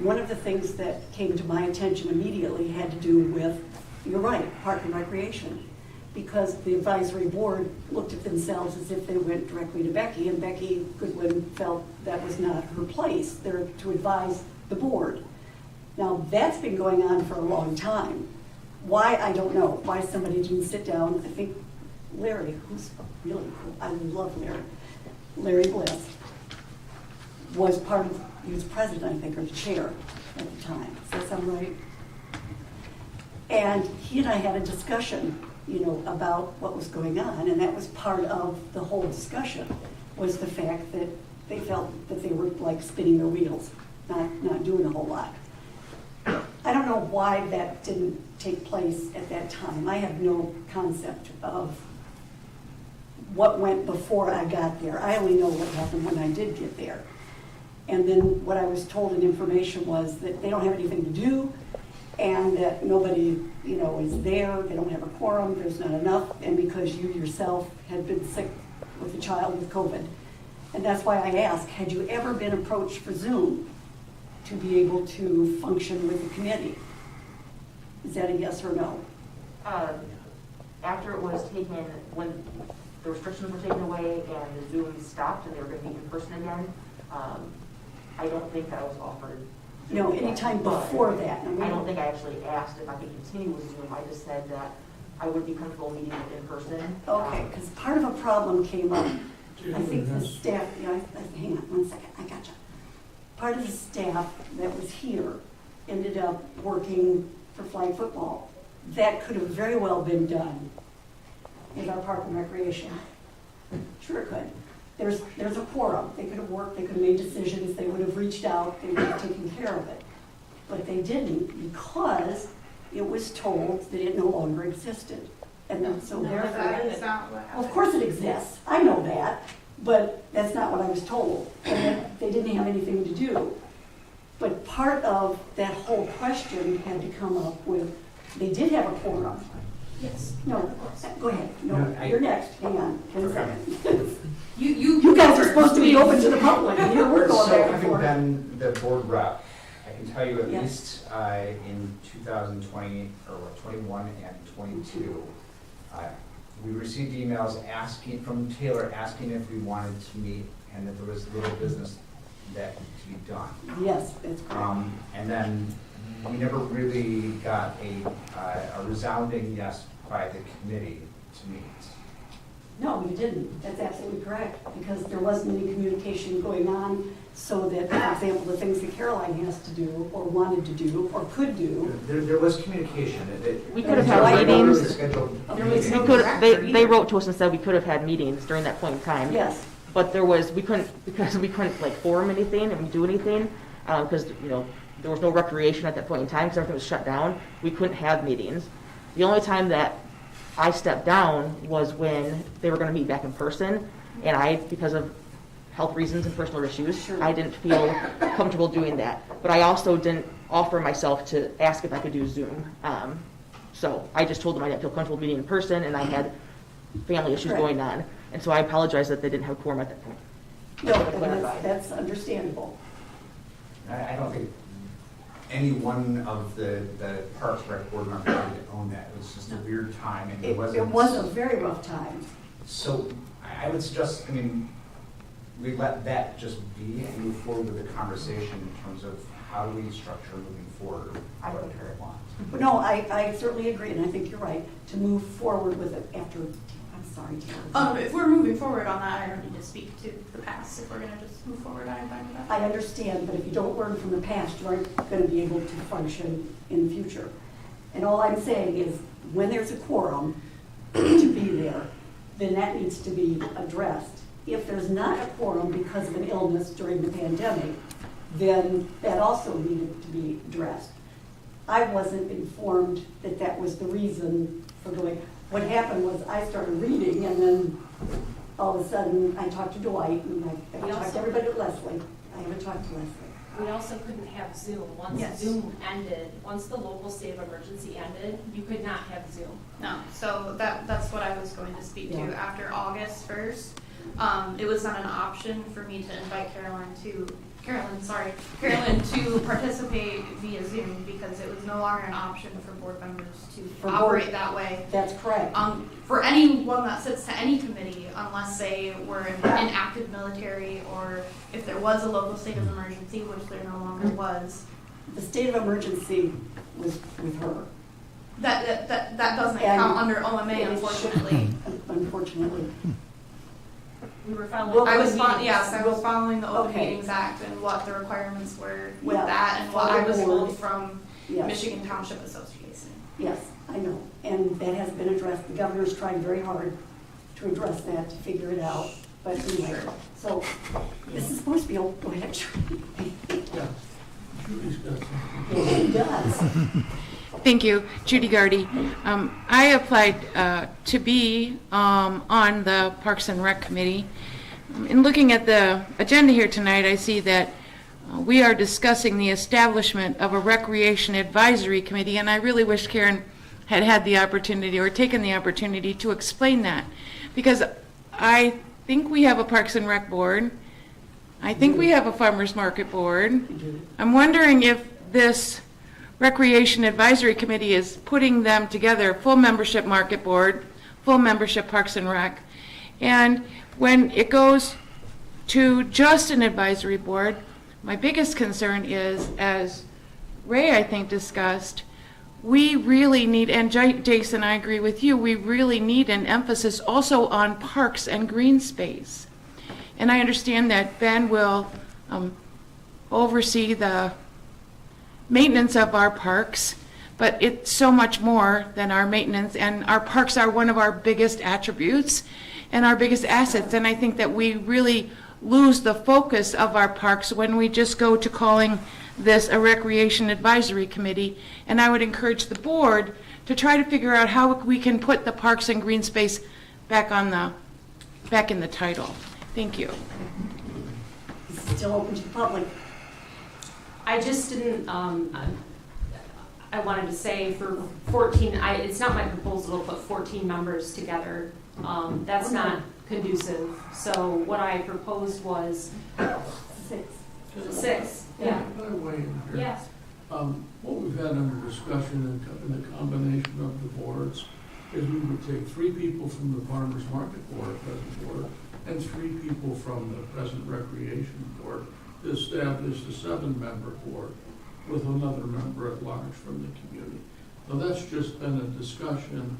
one of the things that came to my attention immediately had to do with, you're right, Park and Recreation. Because the advisory board looked at themselves as if they went directly to Becky, and Becky Goodwin felt that was not her place there to advise the board. Now, that's been going on for a long time. Why, I don't know. Why somebody didn't sit down. I think Larry, who's really cool, I love Larry. Larry Bliss was he was president, I think, or the chair at the time. Does that sound right? And he and I had a discussion about what was going on, and that was part of the whole discussion, was the fact that they felt that they were like spinning their wheels, not doing a whole lot. I don't know why that didn't take place at that time. I have no concept of what went before I got there. I only know what happened when I did get there. And then what I was told in information was that they don't have anything to do, and that nobody, is there, they don't have a quorum, there's not enough, and because you yourself had been sick with a child with COVID. And that's why I asked, had you ever been approached for Zoom to be able to function with the committee? Is that a yes or no? After it was taken, when the restrictions were taken away and the Zoom stopped and they were going to meet in person again, I don't think that was offered. No, anytime before that. I don't think I actually asked if I could continue with Zoom. I just said that I would be comfortable meeting in person. Okay, because part of a problem came up. I think the staff, hang on 1 second, I gotcha. Part of the staff that was here ended up working for flag football. That could have very well been done in our Park and Recreation. Sure it could. There's a quorum. They could have worked, they could have made decisions, they would have reached out, they would have taken care of it. But they didn't because it was told that it no longer existed. And then, so therefore, of course it exists. I know that, but that's not what I was told. And they didn't have anything to do. But part of that whole question had to come up with, they did have a quorum. Yes. No, go ahead. No, you're next. Hang on. 10 seconds. You guys are supposed to be open to the public. Here we're going so back and having forth. been the board rep, I can tell you at Yes. least in 2020 or 21 and 22, we received emails from Taylor asking if we wanted to meet and that there was little business that to be done. Yes, that's correct. And then we never really got a resounding yes by the committee to meet. No, you didn't. That's absolutely correct, because there wasn't any communication going on so that, for example, the things that Caroline has to do, or wanted to do, or could do. There was communication. We could have had meetings. We They wrote to us and said we could have had meetings during that point in time. Yes. But we couldn't like form anything and do anything, because, there was no recreation at that point in time, because everything was shut down. We couldn't have meetings. The only time that I stepped down was when they were gonna meet back in person, and because of health reasons and personal issues, I didn't feel comfortable doing that. But I also didn't offer myself to ask if I could do Zoom. So I just told them I didn't feel comfortable meeting in person, and I had family issues going on. And so I apologize that they didn't have a quorum at that point. No, that's understandable. I don't think any one of the Parks Rec board members did own that. It was just a weird time, and It was a very rough time. So I would suggest, we let that just be and move forward with the conversation in terms of how do we structure moving forward what Eric wants. No, I certainly agree, and I think you're right, to move forward with it after, I'm sorry, Tara. If we're moving forward on that, I don't need to speak to the past. If we're gonna just move forward, I'm fine with that. I understand, but if you don't learn from the past, you aren't going to be able to function in the future. And all I'm saying is, when there's a quorum to be there, then that needs to be addressed. If there's not a quorum because of an illness during the pandemic, then that also needed to be addressed. I wasn't informed that that was the reason for going. What happened was I started reading, and then all of a sudden I talked to Dwight, and I talked to everybody at Leslie. I haven't talked to Leslie. We also couldn't have Zoom. Once Zoom ended, once the local state of emergency ended, you could not have Zoom. No, so that's what I was going to speak to. After August 1st, it was not an option for me to invite Carolyn to participate via Zoom, because it was no longer an option for board members to operate that way. That's correct. For anyone that sits to any committee, unless they were in active military, or if there was a local state of emergency, which there no longer was. The state of emergency was with her. That doesn't count under OMA, unfortunately. Unfortunately. We were following. I was following the Open Meetings Act and what the requirements were with that, and what I was told from Michigan Township Association. Yes, I know, and that has been addressed. The governor's trying very hard to address that, to figure it out. But anyway, so this is supposed to be, go ahead, Judy. Yeah, Judy's got something. It does. Thank you, Judy Gardy. I applied to be on the Parks and Rec Committee. In looking at the agenda here tonight, I see that we are discussing the establishment of a Recreation Advisory Committee, and I really wish Karen had the opportunity or taken the opportunity to explain that, because I think we have a Parks and Rec Board. I think we have a Farmers Market Board. I'm wondering if this Recreation Advisory Committee is putting them together, full membership Market Board, full membership Parks and Rec. And when it goes to just an advisory board, my biggest concern is, as Ray, I think, discussed, we really need, and Jason, I agree with you, we really need an emphasis also on parks and green space. And I understand that Ben will oversee the maintenance of our parks, but it's so much more than our maintenance, and our parks are one of our biggest attributes and our biggest assets, and I think that we really lose the focus of our parks when we just go to calling this a Recreation Advisory Committee. And I would encourage the board to try to figure out how we can put the parks and green space back in the title. Thank you. It's still open to the public. I just didn't, I wanted to say for 14, it's not my proposal to put 14 members together. That's not conducive. So what I proposed was 6. Yeah. By the way, Yes. What we've had under discussion in the combination of the boards is we would take 3 people from the Farmers Market Board, present board, and 3 people from the present Recreation Board to establish a 7-member board with another member at large from the community. Now, that's just been a discussion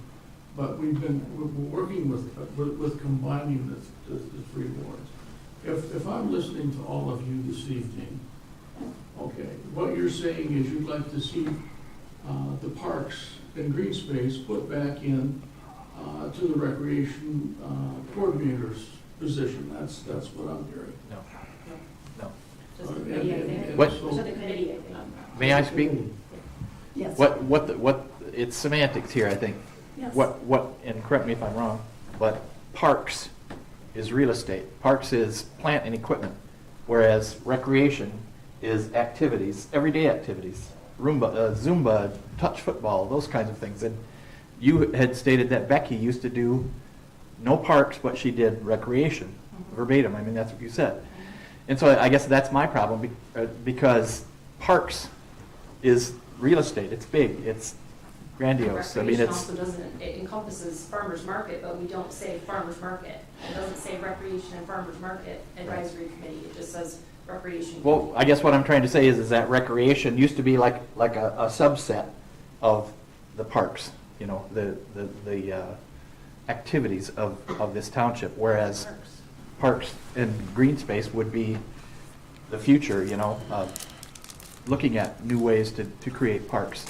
but we're working with combining the three boards. If I'm listening to all of you this evening, okay, what you're saying is you'd like to see the parks and green space put back in to the recreation coordinator's position. That's what I'm hearing. No. No. Just the committee, I think. What? Just the committee, I think. May I speak? Yes. It's semantics here, I think. Yes. And correct me if I'm wrong, but parks is real estate. Parks is plant and equipment, whereas recreation is activities, everyday activities, Roomba, Zumba, touch football, those kinds of things. And you had stated that Becky used to do no parks, but she did recreation, verbatim. I mean, that's what you said. And so I guess that's my problem, because parks is real estate. It's big. It's grandiose. I mean, Recreation it's. also doesn't, it encompasses farmer's market, but we don't say farmer's market. It doesn't say recreation and farmer's market advisory committee. It just says recreation. Well, I guess what I'm trying to say is that recreation used to be like a subset of the parks, you know, the activities of this township, whereas parks and green space would be the future, you know, looking at new ways to create parks.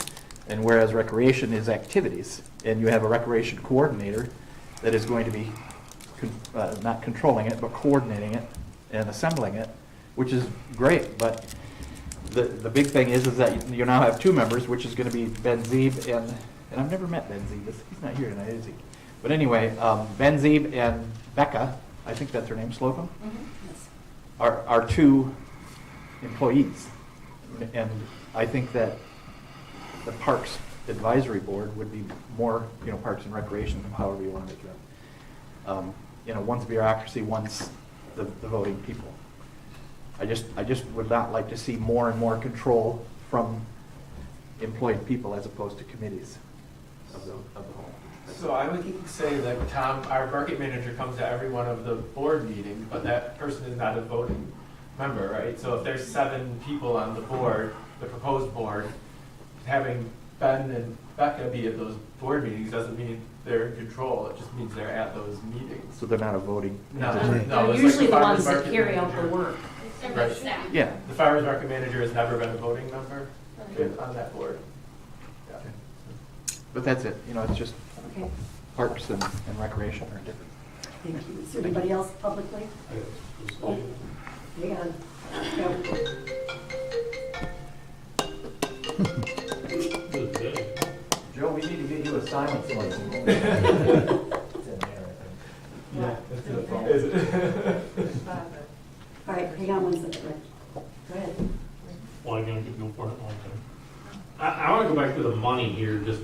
And whereas recreation is activities, and you have a recreation coordinator that is going to be not controlling it, but coordinating it and assembling it, which is great. But the big thing is that you now have two members, which is going to be Ben Zeeb and I've never met Ben Zeeb. He's not here tonight, is he? But anyway, Ben Zeeb and Becca, I think that's her name, Slocum, are two employees. And I think that the Parks Advisory Board would be more, you know, Parks and Recreation, however you want to make it up. You know, one's bureaucracy, one's the voting people. I just would not like to see more and more control from employed people as opposed to committees of the whole. So I would say that Tom, our market manager, comes to every one of the board meetings, but that person is not a voting member, right? So if there's 7 people on the board, the proposed board, having Ben and Becca be at those board meetings doesn't mean they're in control. It just means they're at those meetings. So they're not a voting. No, They're it's usually like the ones that farmer's carry market out the manager. work. Right. Yeah. The farmer's market manager has never been a voting member on that board. Yeah. But that's it. You know, it's just Okay. parks and recreation are different. Thank you. Is there anybody else publicly? Oh, hang on. Joe, we need to get you a silence license. Yeah. All right, hang on one second, Rick. Go ahead. Well, I'm gonna go for it. I want to go back to the money here just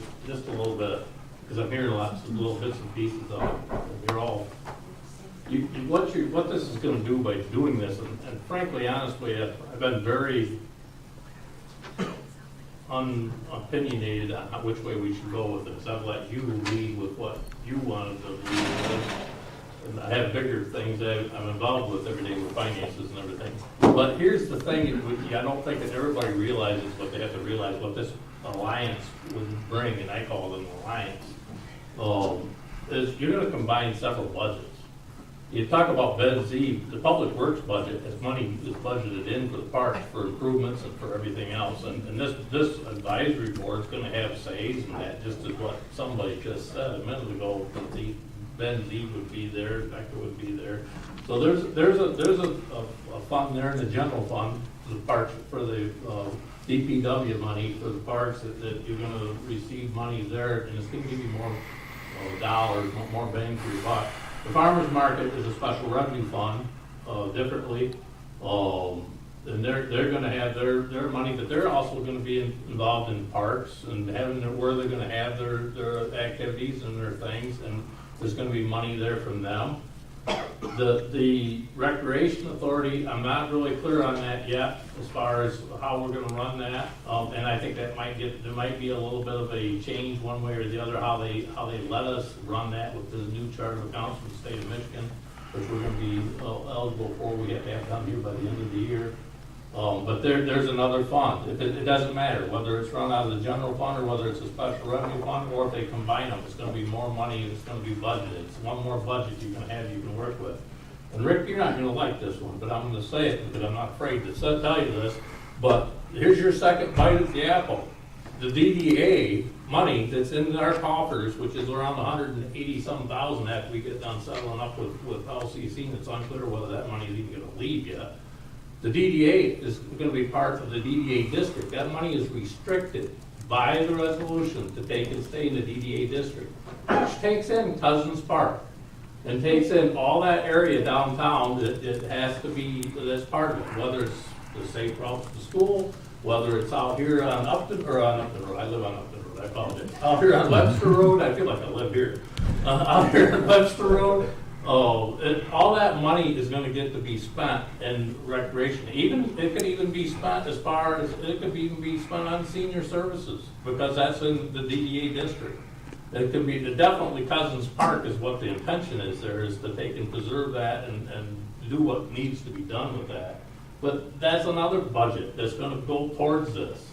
a little bit, because I'm hearing lots of little bits and pieces of it. You're all, what this is gonna do by doing this, and frankly, honestly, I've been very unopinionated on which way we should go with this. I've let you lead with what you wanted to lead with. And I have bigger things that I'm involved with every day with finances and everything. But here's the thing, I don't think that everybody realizes what they have to realize, what this alliance would bring, and I call it an alliance, is you're gonna combine several budgets. You talk about Ben Z, the public works budget, as money is budgeted in for the parks, for improvements and for everything else. And this advisory board's gonna have says in that, just as what somebody just said a minute ago, Ben Z would be there, Becca would be there. So there's a fund there in the general fund for the parks, for the DPW money for the parks that you're gonna receive money there, and it's gonna give you more dollars, more bang for your buck. The farmer's market is a special revenue fund, differently. And they're gonna have their money, but they're also gonna be involved in parks and where they're gonna have their activities and their things, and there's gonna be money there from them. The Recreation Authority, I'm not really clear on that yet, as far as how we're gonna run that. And I think there might be a little bit of a change one way or the other, how they let us run that with the new chart of accounts from the state of Michigan, which we're gonna be eligible for, we have to have done here by the end of the year. But there's another fund. It doesn't matter whether it's run out of the general fund or whether it's a special revenue fund, or if they combine them, it's gonna be more money and it's gonna be budgeted. It's one more budget you can work with. And Rick, you're not gonna like this one, but I'm gonna say it because I'm not afraid to tell you this. But here's your second bite at the apple. The DDA money that's in our coffers, which is around 180-some thousand after we get done settling up with LCC, and it's unclear whether that money is even gonna leave yet. The DDA is gonna be part of the DDA district. That money is restricted by the resolution to take and stay in the DDA district, which takes in Cousins Park and takes in all that area downtown that has to be, that's part of it, whether it's the safe routes to school, whether it's out here on Upton Road, I live on Upton Road, I apologize. Out here on Webster Road, I feel like I live here. Out here on Webster Road, all that money is gonna get to be spent in recreation. It could even be spent as far as, it could even be spent on senior services, because that's in the DDA district. It could be, definitely Cousins Park is what the intention is there, is to take and preserve that and do what needs to be done with that. But that's another budget that's gonna go towards this.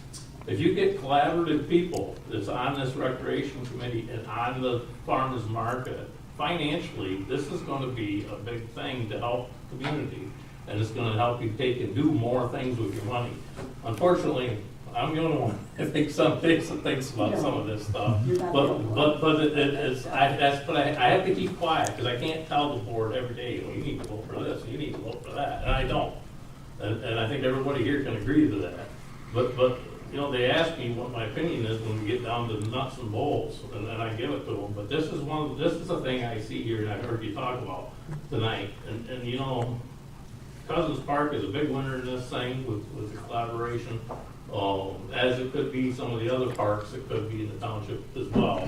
If you get collaborative people that's on this recreation committee and on the farmers market, financially, this is gonna be a big thing to help the community. And it's gonna help you take and do more things with your money. Unfortunately, I'm the only one that thinks about some of this stuff. But I have to keep quiet, because I can't tell the board every day, well, you need to vote for this, you need to vote for that, and I don't. And I think everybody here can agree to that. But you know, they ask me what my opinion is when we get down to the nuts and bolts, and I give it to them. But this is a thing I see here, and I heard you talk about tonight. And you know, Cousins Park is a big winner in this thing with the collaboration. As it could be some of the other parks, it could be in the township as well.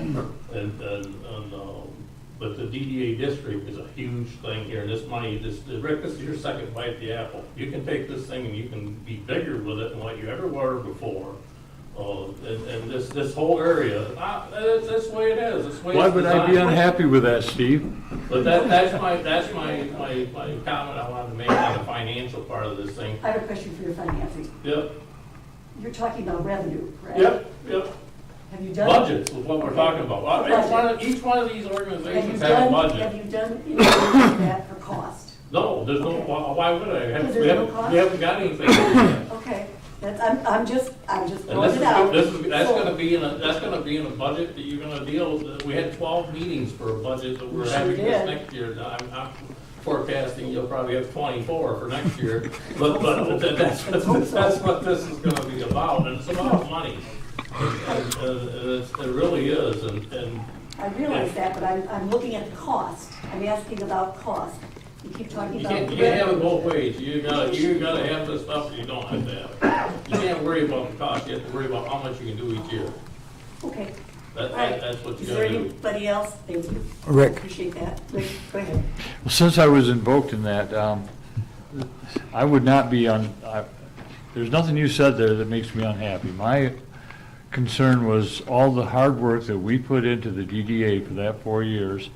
But the DDA district is a huge thing here, and this money, Rick, this is your second bite at the apple. You can take this thing and you can be bigger with it than what you ever were before. And this whole area, that's the way it is. That's the way Why it's would I be designed. unhappy with that, Steve? But that's my comment I wanted to make on the financial part of this thing. I have a question for your financing. Yep. You're talking about revenue, correct? Yep. Have you done? Budgets is what we're talking about. Each one of these organizations have a budget. Have you done anything like that for cost? No, there's no, why would I? Because there's no cost? We haven't got anything. yet. Okay, I'm just And throwing it out. that's gonna be in a budget that you're gonna deal with. We had 12 meetings for a budget that we're Sure having this did. next year. I'm forecasting you'll probably have 24 for next year. But that's what this is gonna be about, and it's about money. It really is, and I realize that, but I'm looking at the cost. I'm asking about cost. You keep talking you about. can't have it both ways. You gotta have the stuff, or you don't have to have it. You can't worry about the cost, you have to worry about how much you can do each year. Okay. That's what you Is there gotta do. anybody else? Thank you. Rick. Appreciate that. Rick, go ahead. Well, since I was invoked in that, I would not be there's nothing you said there that makes me unhappy. My concern was all the hard work that we put into the DDA for that 4 years,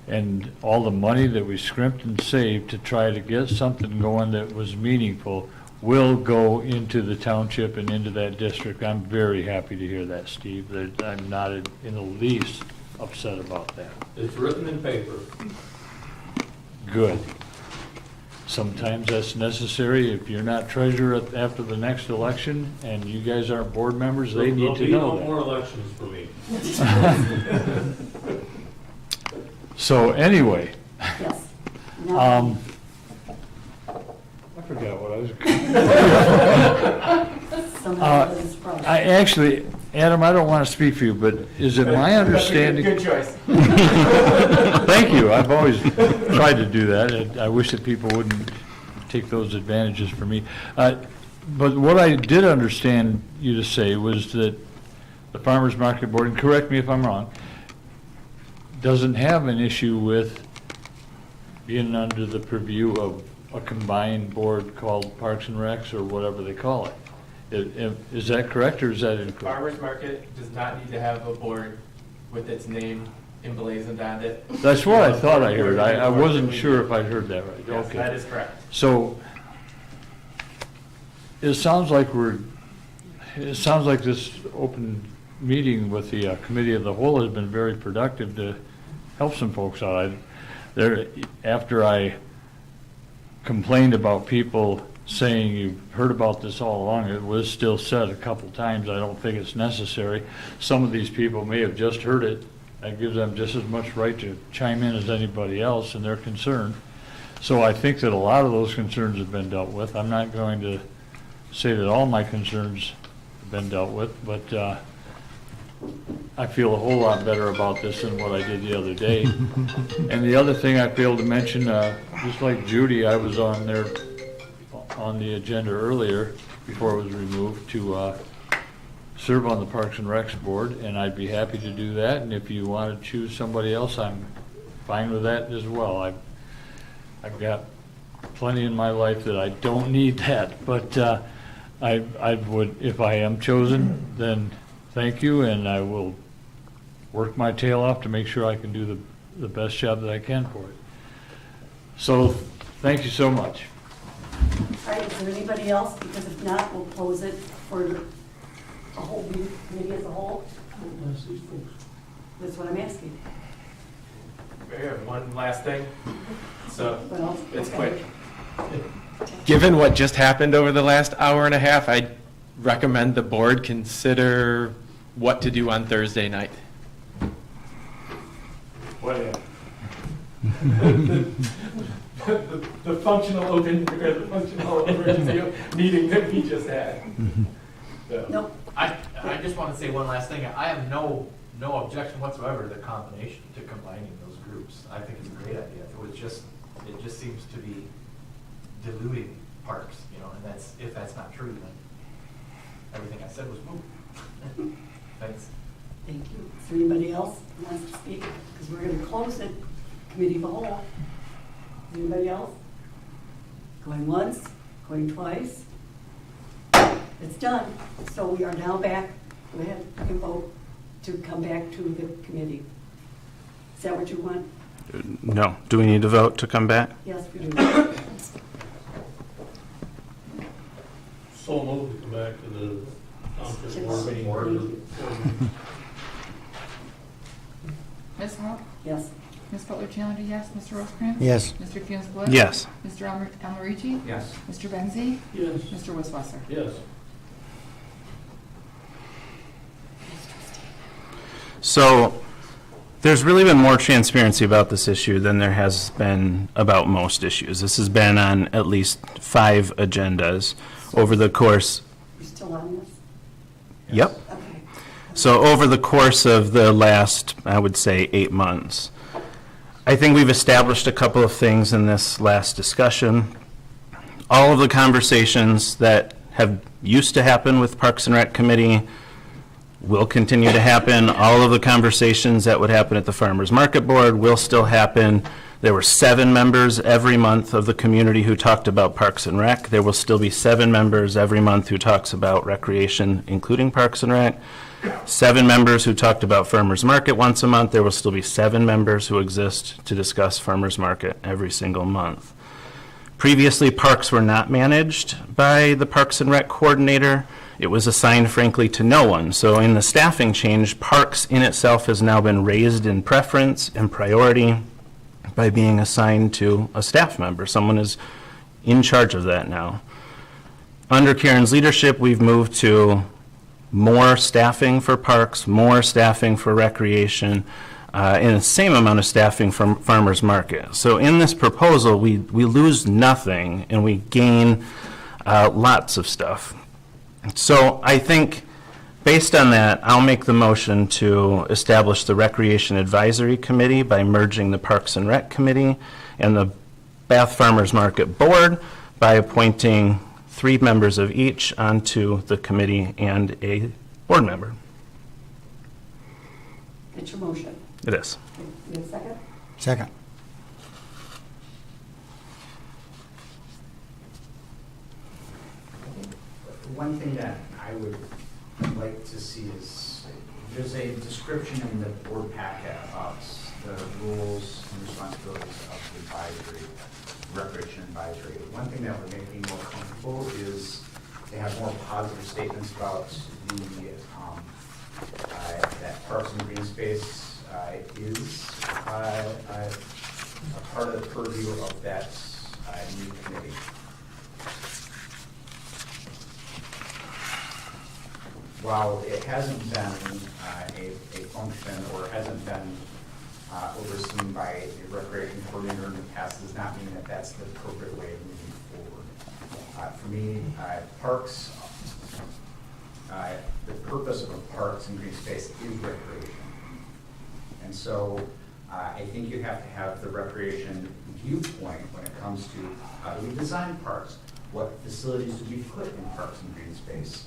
and all the money that we scrimped and saved to try to get something going that was meaningful will go into the township and into that district. I'm very happy to hear that, Steve, that I'm not in the least upset about that. It's written in paper. Good. Sometimes that's necessary. If you're not treasurer after the next election and you guys aren't board members, they need to know There'll be no more elections for me. that. So anyway. Yes. I forgot what I was. I actually, Adam, I don't want to speak for you, but is it my understanding? Good choice. Thank you. I've always tried to do that. And I wish that people wouldn't take those advantages for me. But what I did understand you to say was that the Farmers Market Board, and correct me if I'm wrong, doesn't have an issue with being under the purview of a combined board called Parks and Recs or whatever they call it. Is that correct or is that incorrect? Farmers Market does not need to have a board with its name emblazoned on it. That's what I thought I heard. I wasn't sure if I heard that right. Yes, Okay. that is correct. So it sounds like this open meeting with the committee of the whole has been very productive to help some folks out. After I complained about people saying you've heard about this all along, it was still said a couple times, I don't think it's necessary. Some of these people may have just heard it. That gives them just as much right to chime in as anybody else in their concern. So I think that a lot of those concerns have been dealt with. I'm not going to say that all my concerns have been dealt with, but I feel a whole lot better about this than what I did the other day. And the other thing I failed to mention, just like Judy, I was on the agenda earlier before it was removed to serve on the Parks and Recs Board, and I'd be happy to do that. And if you want to choose somebody else, I'm fine with that as well. I've got plenty in my life that I don't need that, but I would, if I am chosen, then thank you, and I will work my tail off to make sure I can do the best job that I can for it. So, thank you so much. All right, is there anybody else? Because if not, we'll close it for the whole committee as a whole. That's what I'm asking. I have one last thing. So, Well, it's okay. quick. Given what just happened over the last hour and a half, I'd recommend the board consider what to do on Thursday night. What? The functional emergency meeting that we just had. Nope. I just want to say one last thing. I have no objection whatsoever to the combination, to combining those groups. I think it's a great idea. It just seems to be diluting parks, and if that's not true, then everything I said was moot. Thanks. Thank you. Is there anybody else who wants to speak? Because we're going to close it, committee of the whole. Anybody else? Going once, going twice? It's done. So we are now back. Go ahead, you can vote to come back to the committee. Is that what you want? No. Do we need to vote to come back? Yes, we do. So moved to come back to the Township Board meeting. Ms. Hall? Yes. Ms. Butler Challenger, yes. Mr. Rosecrans? Yes. Mr. Funes-Bliss? Yes. Mr. Almarigi? Yes. Mr. Benzi? Yes. Mr. Wisswasser? Yes. So there's really been more transparency about this issue than there has been about most issues. This has been on at least 5 agendas over the course. You're still on this? Yep. Okay. So over the course of the last, I would say, 8 months, I think we've established a couple of things in this last discussion. All of the conversations that have used to happen with Parks and Rec Committee will continue to happen. All of the conversations that would happen at the Farmers Market Board will still happen. There were 7 members every month of the community who talked about Parks and Rec. There will still be 7 members every month who talks about recreation, including Parks and Rec. 7 members who talked about Farmers Market once a month. There will still be 7 members who exist to discuss Farmers Market every single month. Previously, parks were not managed by the Parks and Rec coordinator. It was assigned, frankly, to no one. So in the staffing change, parks in itself has now been raised in preference and priority by being assigned to a staff member. Someone is in charge of that now. Under Karen's leadership, we've moved to more staffing for parks, more staffing for recreation, and the same amount of staffing from farmers market. So in this proposal, we lose nothing and we gain lots of stuff. So I think based on that, I'll make the motion to establish the Recreation Advisory Committee by merging the Parks and Rec Committee and the Bath Farmers Market Board by appointing 3 members of each onto the committee and a board member. It's your motion. It is. Okay, you have a second? Second. One thing that I would like to see is, there's a description in the board packet of the rules and responsibilities of the advisory, recreation advisory. One thing that would make me more comfortable is to have more positive statements about that Parks and Green Space is a part of the purview of that new committee. While it hasn't been a function or hasn't been overseen by a recreation coordinator in the past, does not mean that that's the appropriate way of moving forward. For me, parks, the purpose of a parks and green space is recreation. And so I think you have to have the recreation viewpoint when it comes to how do we design parks? What facilities do we put in parks and green space?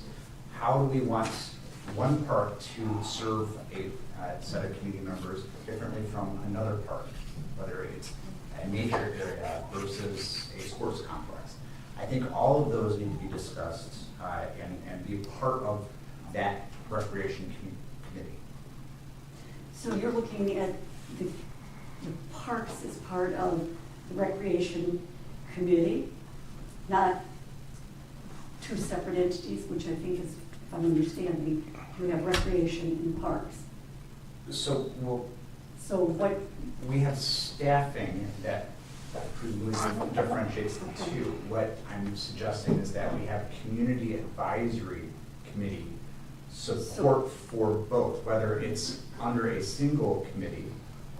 How do we want one park to serve a set of community members differently from another park, whether it's a nature area versus a sports complex? I think all of those need to be discussed and be part of that recreation committee. So you're looking at the parks as part of the recreation committee, not two separate entities, which I think is, if I'm understanding, you have recreation and parks. So, well, So what, we have staffing that presumably differentiates the two. What I'm suggesting is that we have community advisory committee support for both, whether it's under a single committee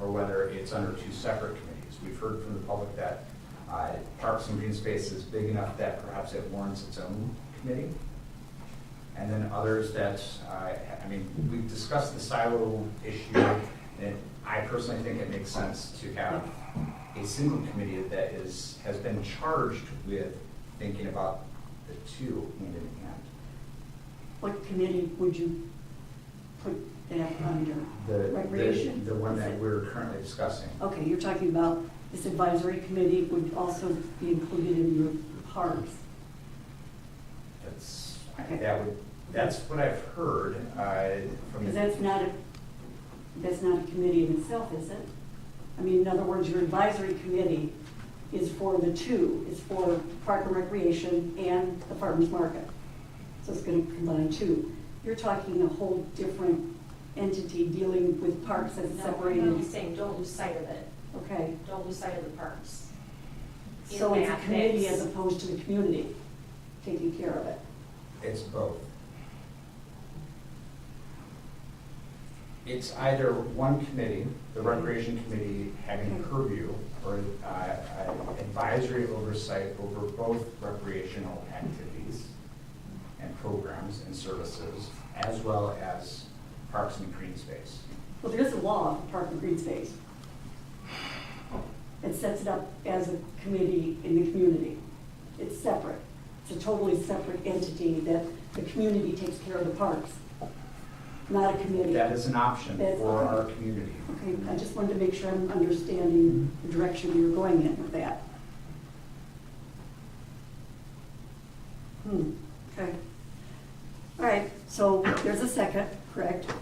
or whether it's under two separate committees. We've heard from the public that Parks and Green Space is big enough that perhaps it warrants its own committee. And then others that, I mean, we've discussed the silo issue, and I personally think it makes sense to have a single committee that has been charged with thinking about the two hand in hand. what committee would you put that under? Recreation? The one that we're currently discussing. Okay, you're talking about this advisory committee would also be included in your parks. That's what I've heard from. Because that's not a committee in itself, is it? I mean, in other words, your advisory committee is for the two. It's for Park and Recreation and the farmer's market. So it's going to combine two. You're talking a whole different entity dealing with parks as separated. No, he's saying don't lose sight of it. Okay. Don't lose sight of the parks. So it's a committee mix. as opposed to the community taking care of it. It's both. It's either one committee, the Recreation Committee, having purview or advisory oversight over both recreational activities and programs and services, as well as Parks and Green Space. Well, there is a law for Park and Green Space. It sets it up as a committee in the community. It's separate. It's a totally separate entity that the community takes care of the parks, not a committee. That is an option for our community. Okay, I just wanted to make sure I'm understanding the direction you're going in with that. Okay. All right, so there's a second, correct?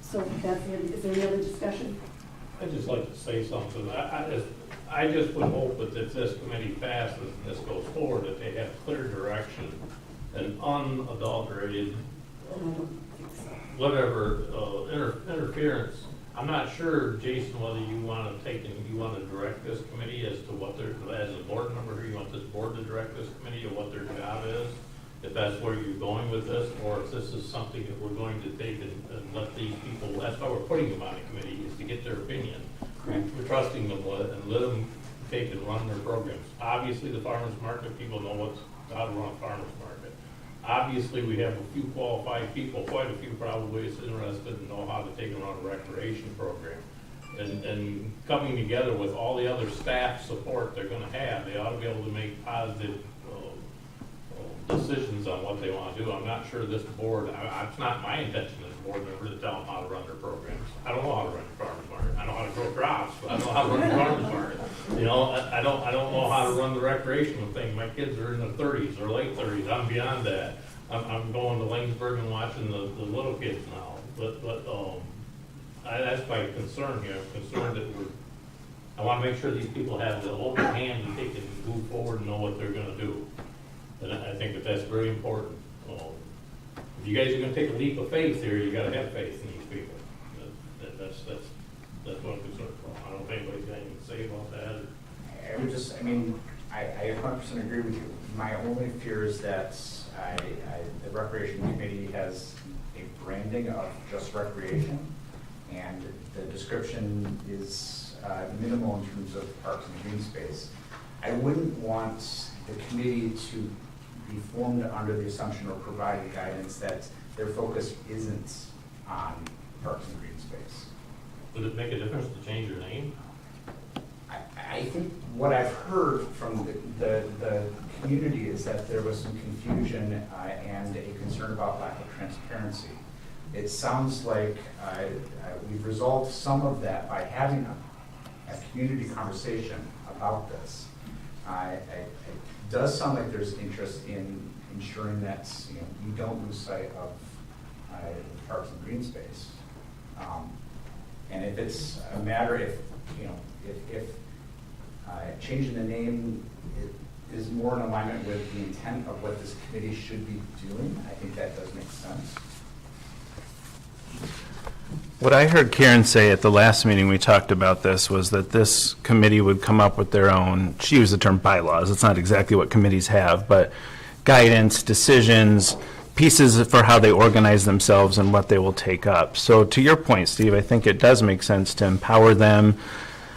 So that's it. Is there any other discussion? I'd just like to say something. I just would hope that if this committee passes and this goes forward, that they have clear direction and unadulterated, whatever, interference. I'm not sure, Jason, whether you want to direct this committee as to what as a board member, you want this board to direct this committee or what their job is, if that's where you're going with this, or if this is something that we're going to take and let these people, that's why we're putting them on a committee, is to get their opinion. We're trusting them and let them take and run their programs. Obviously, the farmer's market, people know how to run a farmer's market. Obviously, we have a few qualified people, quite a few probably is interested and know how to take and run a recreation program. And coming together with all the other staff support they're gonna have, they ought to be able to make positive decisions on what they want to do. I'm not sure this board, it's not my intention as a board member to tell them how to run their programs. I don't know how to run the farmer's market. I know how to grow crops, but I don't know how to run the farmer's market. You know, I don't know how to run the recreational thing. My kids are in their 30s or late 30s. I'm beyond that. I'm going to Lanesburg and watching the little kids now. But that's my concern here. I'm concerned that I want to make sure these people have the open hand to take and move forward and know what they're going to do. And I think that that's very important. If you guys are gonna take a leap of faith here, you gotta have faith in these people. That's what I'm concerned about. I don't know if anybody's got anything to say about that, or. I would just, I mean, I 100% agree with you. My only fear is that the Recreation Committee has a branding of just recreation, and the description is minimal in terms of parks and green space. I wouldn't want the committee to be formed under the assumption or provided guidance that their focus isn't on parks and green space. Would it make a difference to change your name? I think what I've heard from the community is that there was some confusion and a concern about lack of transparency. It sounds like we've resolved some of that by having a community conversation about this. It does sound like there's interest in ensuring that you don't lose sight of parks and green space. And if it's a matter, if changing the name is more in alignment with the intent of what this committee should be doing, I think that does make sense. What I heard Karen say at the last meeting we talked about this was that this committee would come up with their own, she used the term bylaws, it's not exactly what committees have, but guidance, decisions, pieces for how they organize themselves and what they will take up. So to your point, Steve, I think it does make sense to empower them,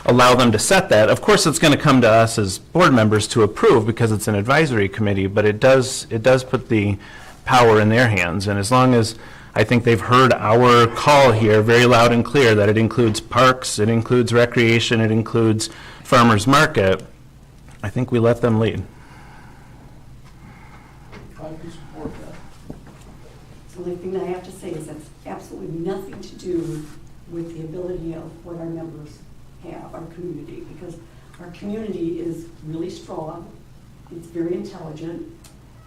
allow them to set that. Of course, it's going to come to us as board members to approve because it's an advisory committee, but it does put the power in their hands. And as long as I think they've heard our call here very loud and clear that it includes parks, it includes recreation, it includes farmers market, I think we let them lead. I can support that. The only thing that I have to say is that's absolutely nothing to do with the ability of what our members have, our community, because our community is really strong, it's very intelligent,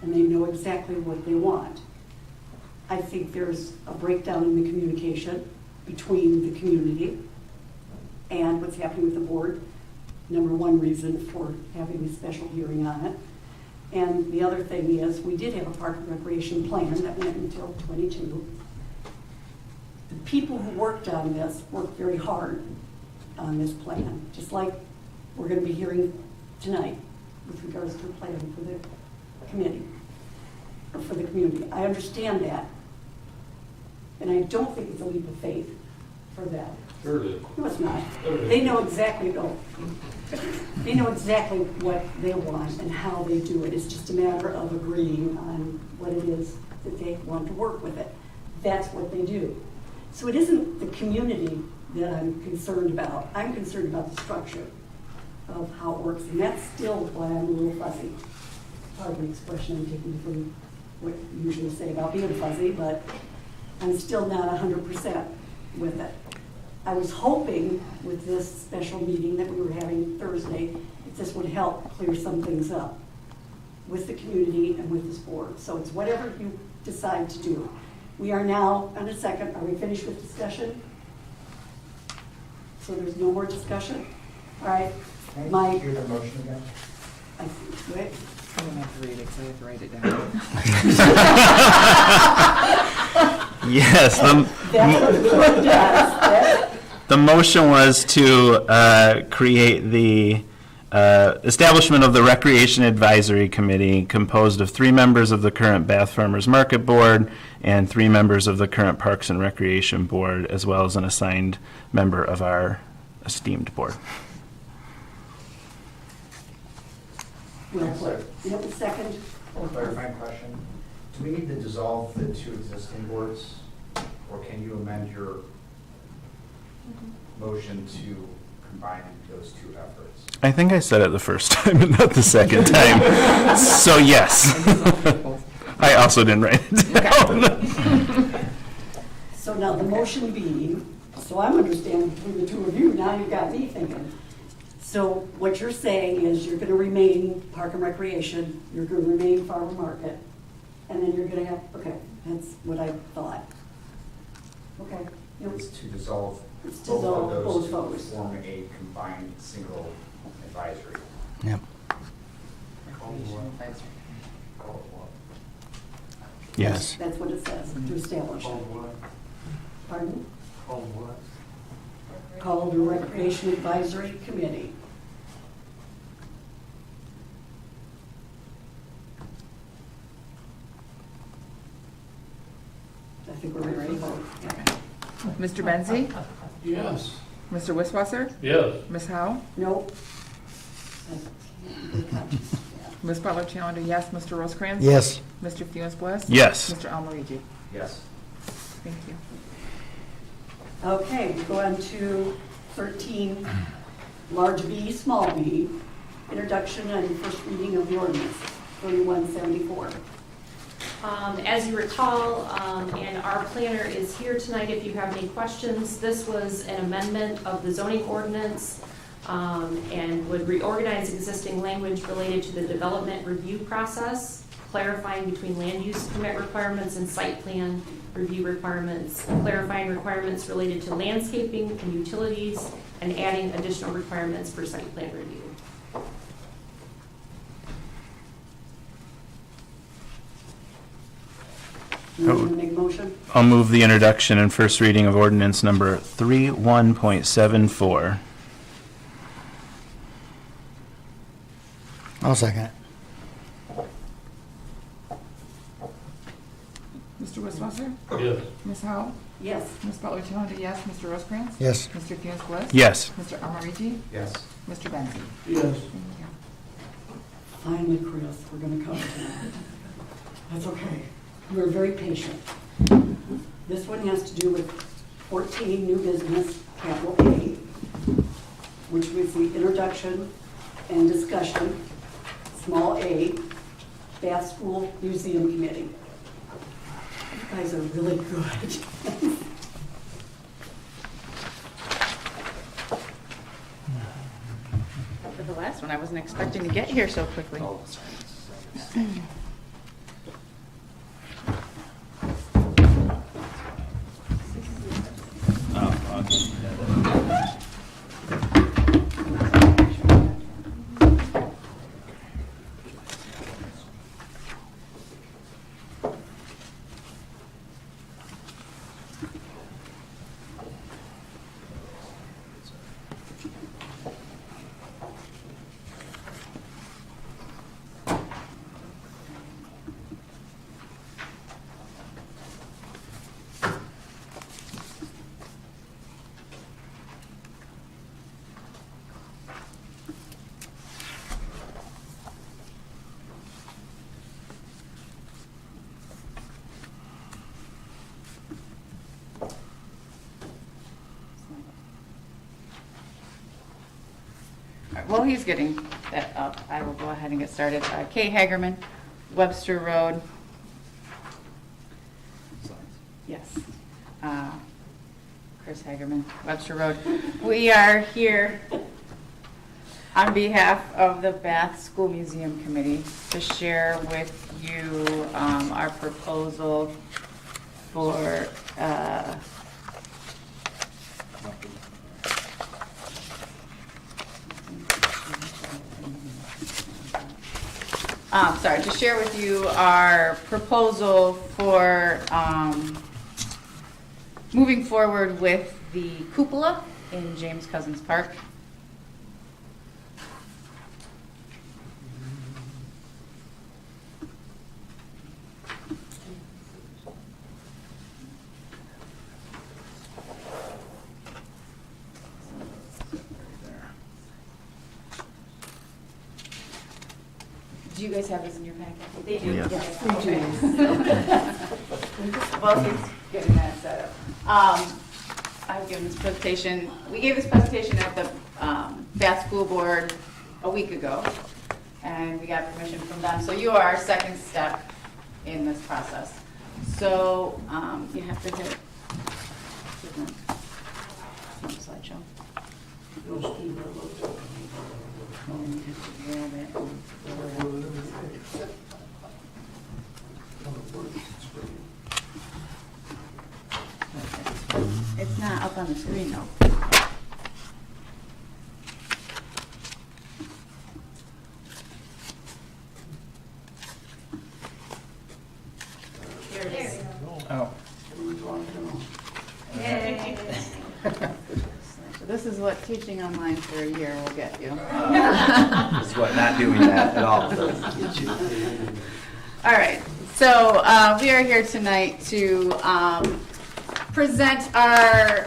and they know exactly what they want. I think there's a breakdown in the communication between the community and what's happening with the board. Number one reason for having a special hearing on it. And the other thing is, we did have a park and recreation plan that went until 22. The people who worked on this worked very hard on this plan, just like we're going to be hearing tonight with regards to a plan for the committee, or for the community. I understand that, and I don't think it's a leap of faith for that. Sure it is. No, it's not. They know exactly, they know exactly what they want and how they do it. It's just a matter of agreeing on what it is that they want to work with it. That's what they do. So it isn't the community that I'm concerned about. I'm concerned about the structure of how it works, and that's still why I'm a little fuzzy. Pardon the expression I'm taking from what you usually say about being fuzzy, but I'm still not 100% with it. I was hoping with this special meeting that we were having Thursday, that this would help clear some things up with the community and with this board. So it's whatever you decide to do. We are now on a second. Are we finished with discussion? So there's no more discussion? All right. Can I hear the motion again? Wait. I don't have to read it because I have to write it down. Yes. That's what the board does. The motion was to create the establishment of the Recreation Advisory Committee composed of 3 members of the current Bath Farmers Market Board and 3 members of the current Parks and Recreation Board, as well as an assigned member of our esteemed board. Well put. Yep, second. Clarifying question. Do we need to dissolve the 2 existing boards, or can you amend your motion to combine those 2 efforts? I think I said it the first time and not the second time. So yes. I also didn't write it down. So now the motion being, so I'm understanding between the 2 of you, now you've got me thinking. So what you're saying is you're going to remain Park and Recreation, you're going to remain Farmer Market, and then you're going to have, okay, that's what I thought. Okay. Yep. It's to dissolve It's to both dissolve of both those those. to form a combined single advisory. Yep. Yes. That's what it says, to establish. Pardon? Called what? Called the Recreation Advisory Committee. I think we're ready to vote. Mr. Benzi? Yes. Mr. Wisswasser? Yes. Ms. Howe? Nope. Ms. Butler Challenger, yes. Mr. Rosecrans? Yes. Mr. Funes Bliss? Yes. Mr. Almarigi? Yes. Thank you. Okay, we go on to 13, large B, small b, introduction and first reading of the ordinance, 3174. As you recall, and our planner is here tonight if you have any questions, this was an amendment of the zoning ordinance and would reorganize existing language related to the development review process, clarifying between land use permit requirements and site plan review requirements, clarifying requirements related to landscaping and utilities, and adding additional requirements for site plan review. You want to make a motion? I'll move the introduction and first reading of ordinance number 31.74. I'll second it. Mr. Wisswasser? Yes. Ms. Howe? Yes. Ms. Butler Challenger, yes. Mr. Rosecrans? Yes. Mr. Funes Bliss? Yes. Mr. Almarigi? Yes. Mr. Benzi? Yes. Thank you. Finally, Chris, we're going to come to that. That's okay. We're very patient. This one has to do with 14 new business, capital A, which was the introduction and discussion, small a, Bath School Museum Committee. You guys are really good. For the last one, I wasn't expecting to get here so quickly. While he's getting that up, I will go ahead and get started. Kay Hagerman, Webster Road. Yes. Chris Hagerman, Webster Road. We are here on behalf of the Bath School Museum Committee to share with you our proposal for to share with you our proposal for moving forward with the cupola in James Cousins Park. Do you guys have this in your packet? They do. Yes. Well, he's getting that set up. I've given this presentation, we gave this presentation at the Bath School Board a week ago, and we got permission from them. So you are our second step in this process. So you have to hit slideshow. It's not up on the screen though. what teaching online for a year will get you. This is what not doing that at all. All right, so we are here tonight to present our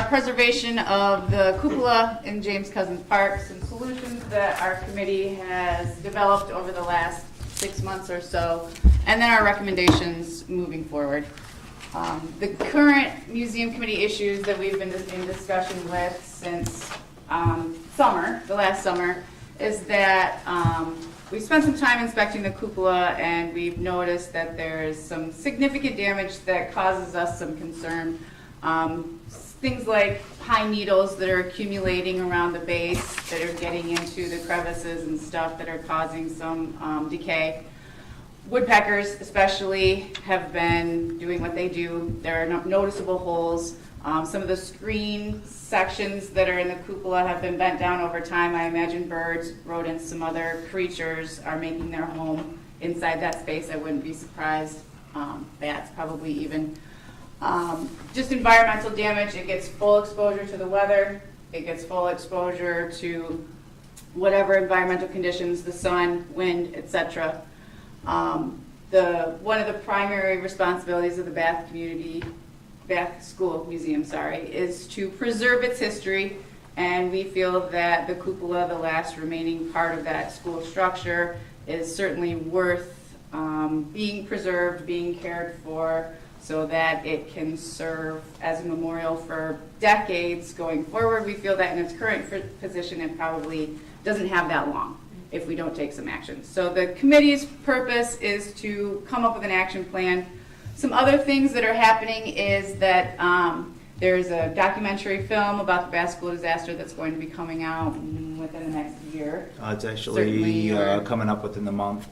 preservation of the cupola in James Cousins Park, some solutions that our committee has developed over the last 6 months or so, and then our recommendations moving forward. The current museum committee issues that we've been in discussion with since the last summer, is that we spent some time inspecting the cupola, and we've noticed that there's some significant damage that causes us some concern. Things like pine needles that are accumulating around the base, that are getting into the crevices and stuff, that are causing some decay. Woodpeckers especially have been doing what they do. There are noticeable holes. Some of the screen sections that are in the cupola have been bent down over time. I imagine birds, rodents, some other creatures are making their home inside that space. I wouldn't be surprised. Bats probably even. Just environmental damage. It gets full exposure to the weather. It gets full exposure to whatever environmental conditions, the sun, wind, etc. One of the primary responsibilities of the Bath School Museum, is to preserve its history, and we feel that the cupola, the last remaining part of that school structure, is certainly worth being preserved, being cared for, so that it can serve as a memorial for decades going forward. We feel that in its current position, it probably doesn't have that long if we don't take some action. So the committee's purpose is to come up with an action plan. Some other things that are happening is that there's a documentary film about the Bath School disaster that's going to be coming out within the next year. It's actually coming up within the month.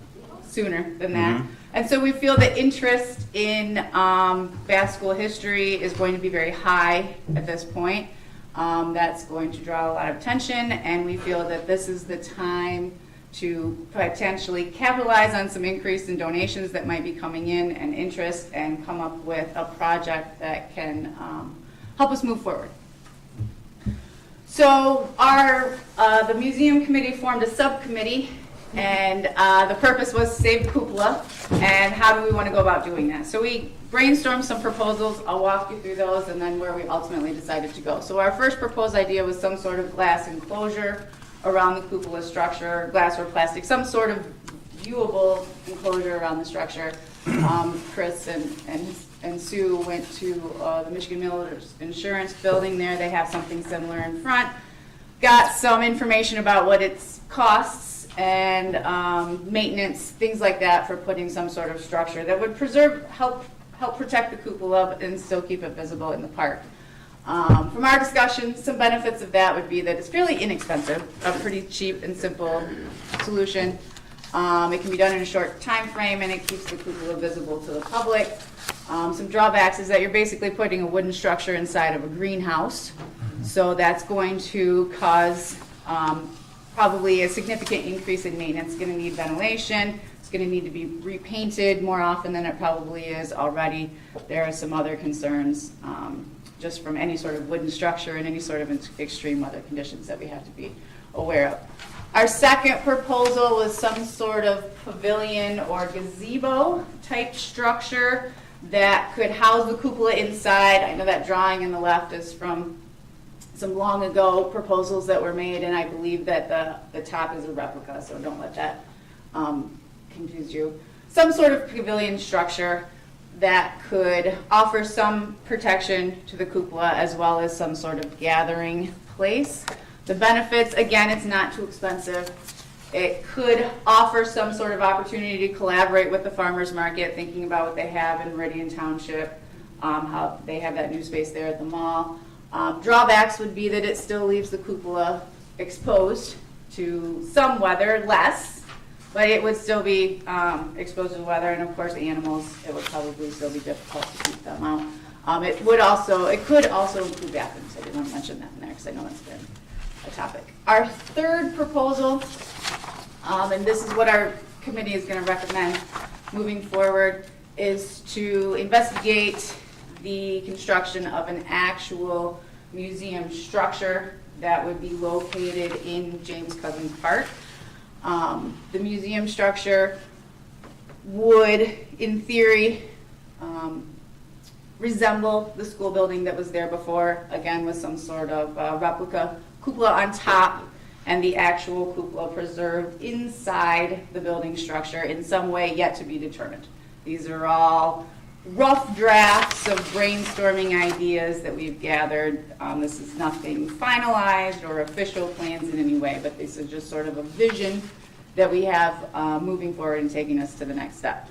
Sooner than that. And so we feel that interest in Bath School history is going to be very high at this point. That's going to draw a lot of attention, and we feel that this is the time to potentially capitalize on some increase in donations that might be coming in and interest, and come up with a project that can help us move forward. So the museum committee formed a subcommittee, and the purpose was save the cupola, and how do we want to go about doing that? So we brainstormed some proposals. I'll walk you through those, and then where we ultimately decided to go. So our first proposed idea was some sort of glass enclosure around the cupola structure, glass or plastic, some sort of viewable enclosure around the structure. Chris and Sue went to the Michigan Miller's Insurance building there. They have something similar in front. Got some information about what it costs and maintenance, things like that, for putting some sort of structure that would help protect the cupola and still keep it visible in the park. From our discussion, some benefits of that would be that it's fairly inexpensive, a pretty cheap and simple solution. It can be done in a short time frame, and it keeps the cupola visible to the public. Some drawbacks is that you're basically putting a wooden structure inside of a greenhouse, so that's going to cause probably a significant increase in maintenance. It's going to need ventilation. It's going to need to be repainted more often than it probably is already. There are some other concerns just from any sort of wooden structure and any sort of extreme weather conditions that we have to be aware of. Our second proposal was some sort of pavilion or gazebo type structure that could house the cupola inside. I know that drawing on the left is from some long ago proposals that were made, and I believe that the top is a replica, so don't let that confuse you. Some sort of pavilion structure that could offer some protection to the cupola, as well as some sort of gathering place. The benefits, again, it's not too expensive. It could offer some sort of opportunity to collaborate with the farmers market, thinking about what they have in Meridian Township, how they have that new space there at the mall. Drawbacks would be that it still leaves the cupola exposed to some weather, less, but it would still be exposed to the weather, and of course animals, it would probably still be difficult to keep them out. It could also include bathrooms. I didn't want to mention that in there because I know that's been a topic. Our third proposal, and this is what our committee is going to recommend moving forward, is to investigate the construction of an actual museum structure that would be located in James Cousins Park. The museum structure would, in theory, resemble the school building that was there before, again with some sort of replica cupola on top and the actual cupola preserved inside the building structure in some way yet to be determined. These are all rough drafts of brainstorming ideas that we've gathered. This is nothing finalized or official plans in any way, but this is just sort of a vision that we have moving forward and taking us to the next step.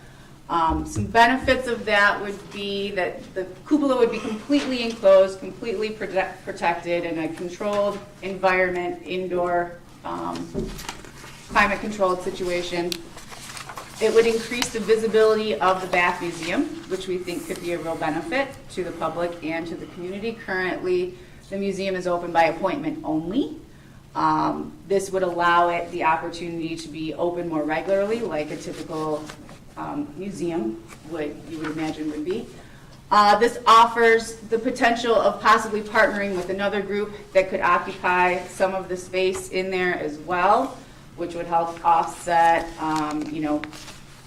Some benefits of that would be that the cupola would be completely enclosed, completely protected in a controlled environment, indoor, climate-controlled situation. It would increase the visibility of the Bath Museum, which we think could be a real benefit to the public and to the community. Currently, the museum is open by appointment only. This would allow it the opportunity to be open more regularly, like a typical museum you would imagine would be. This offers the potential of possibly partnering with another group that could occupy some of the space in there as well, which would help offset,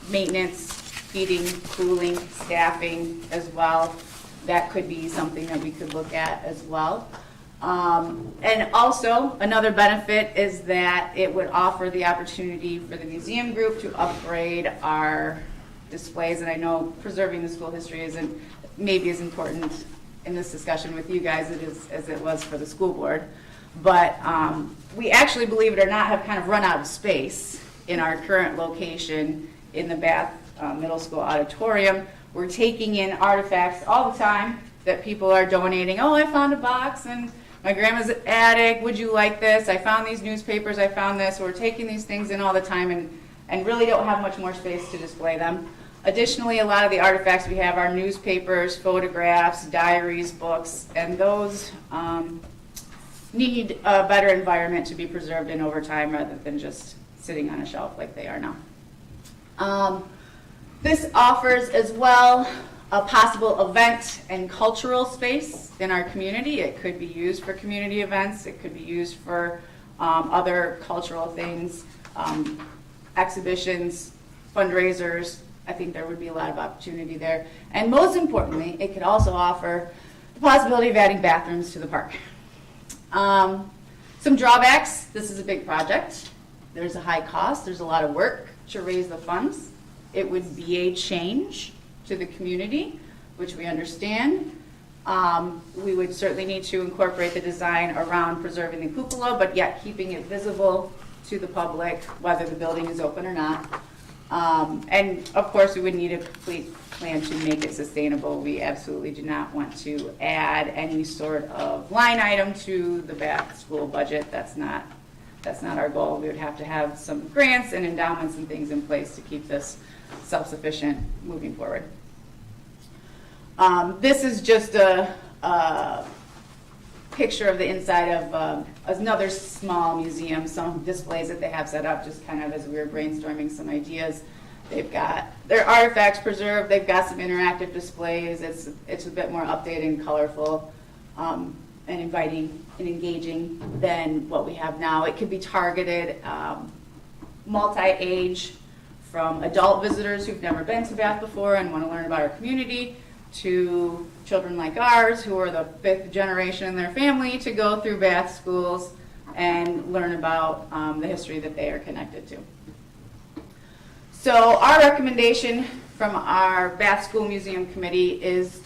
maintenance, heating, cooling, staffing as well. That could be something that we could look at as well. And also, another benefit is that it would offer the opportunity for the museum group to upgrade our displays. And I know preserving the school history isn't maybe as important in this discussion with you guys as it was for the school board. But we actually, believe it or not, have kind of run out of space in our current location in the Bath Middle School auditorium. We're taking in artifacts all the time that people are donating. Oh, I found a box and my grandma's attic, would you like this? I found these newspapers, I found this. We're taking these things in all the time and really don't have much more space to display them. Additionally, a lot of the artifacts we have are newspapers, photographs, diaries, books, and those need a better environment to be preserved in over time rather than just sitting on a shelf like they are now. This offers as well a possible event and cultural space in our community. It could be used for community events. It could be used for other cultural things, exhibitions, fundraisers. I think there would be a lot of opportunity there. And most importantly, it could also offer the possibility of adding bathrooms to the park. Some drawbacks. This is a big project. There's a high cost. There's a lot of work to raise the funds. It would be a change to the community, which we understand. We would certainly need to incorporate the design around preserving the cupola, but yet keeping it visible to the public, whether the building is open or not. And of course, we would need a complete plan to make it sustainable. We absolutely do not want to add any sort of line item to the Bath school budget. That's not our goal. We would have to have some grants and endowments and things in place to keep this self-sufficient moving forward. This is just a picture of the inside of another small museum, some displays that they have set up just kind of as we were brainstorming some ideas. They've got their artifacts preserved, they've got some interactive displays. It's a bit more updated and colorful and inviting and engaging than what we have now. It could be targeted multi-age, from adult visitors who've never been to Bath before and want to learn about our community, to children like ours who are the 5th generation in their family to go through Bath schools and learn about the history that they are connected to. So our recommendation from our Bath School Museum Committee is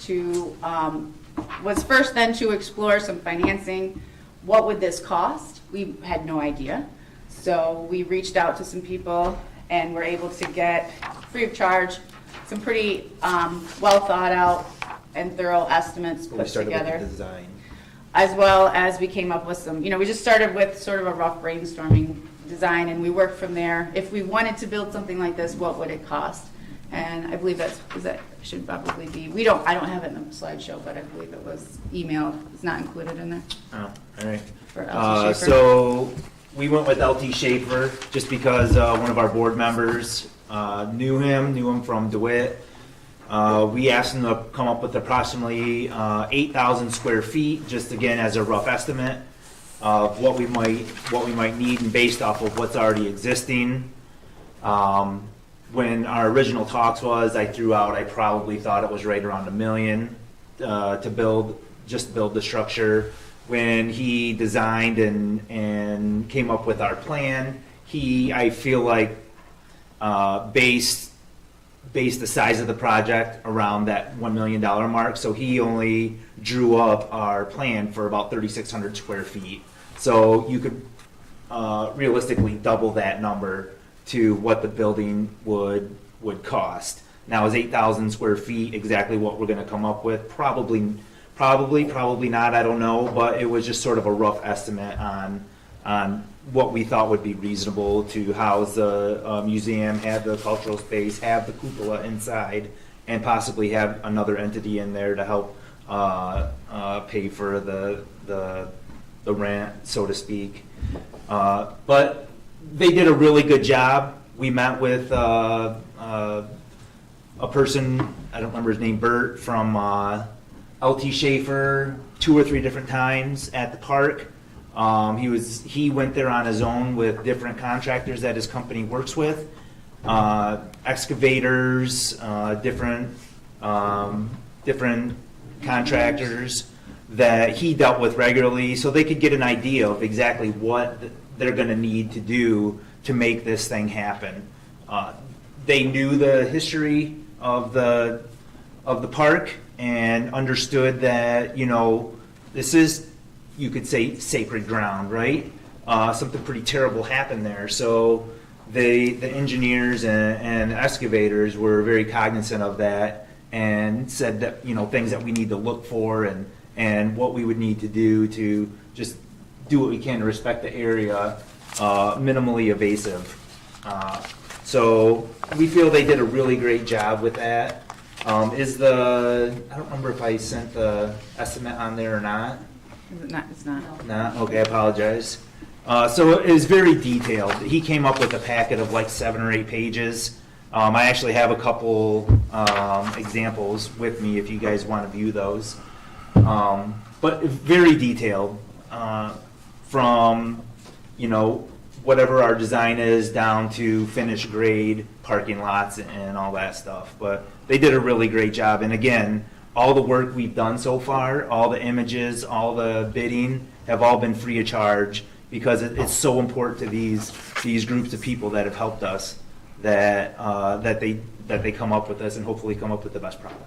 was first then to explore some financing. What would this cost? We had no idea. So we reached out to some people and were able to get, free of charge, some pretty well thought out and thorough estimates put together. With the design. As well as we came up with some, we just started with sort of a rough brainstorming design and we worked from there. If we wanted to build something like this, what would it cost? And I believe that should probably be, I don't have it in the slideshow, but I believe it was emailed. It's not included in there. Oh, all right. For LT Schaefer. So we went with LT Schaefer just because one of our board members knew him from DeWitt. We asked them to come up with approximately 8,000 square feet, just again as a rough estimate of what we might need, and based off of what's already existing. When our original talks was, I threw out, I probably thought it was right around $1 million to build the structure. When he designed and came up with our plan, I feel like based the size of the project around that $1 million mark. So he only drew up our plan for about 3,600 square feet. So you could realistically double that number to what the building would cost. Now, is 8,000 square feet exactly what we're going to come up with? Probably not. I don't know, but it was just sort of a rough estimate on what we thought would be reasonable to house the museum, have the cultural space, have the cupola inside, and possibly have another entity in there to help pay for the rent, so to speak. But they did a really good job. We met with a person, I don't remember his name, Bert, from LT Schaefer 2 or 3 different times at the park. He went there on his own with different contractors that his company works with, excavators, different contractors that he dealt with regularly, so they could get an idea of exactly what they're going to need to do to make this thing happen. They knew the history of the park and understood that, this is, you could say, sacred ground, right? Something pretty terrible happened there. So the engineers and excavators were very cognizant of that and said that, things that we need to look for and what we would need to do to just do what we can to respect the area, minimally invasive. So we feel they did a really great job with that. I don't remember if I sent the estimate on there or not. It's not. Not? Okay, I apologize. So it was very detailed. He came up with a packet of like 7 or 8 pages. I actually have a couple examples with me if you guys want to view those. But very detailed from, whatever our design is down to finished grade parking lots and all that stuff. But they did a really great job. And again, all the work we've done so far, all the images, all the bidding have all been free of charge because it's so important to these groups of people that have helped us that they come up with this and hopefully come up with the best product.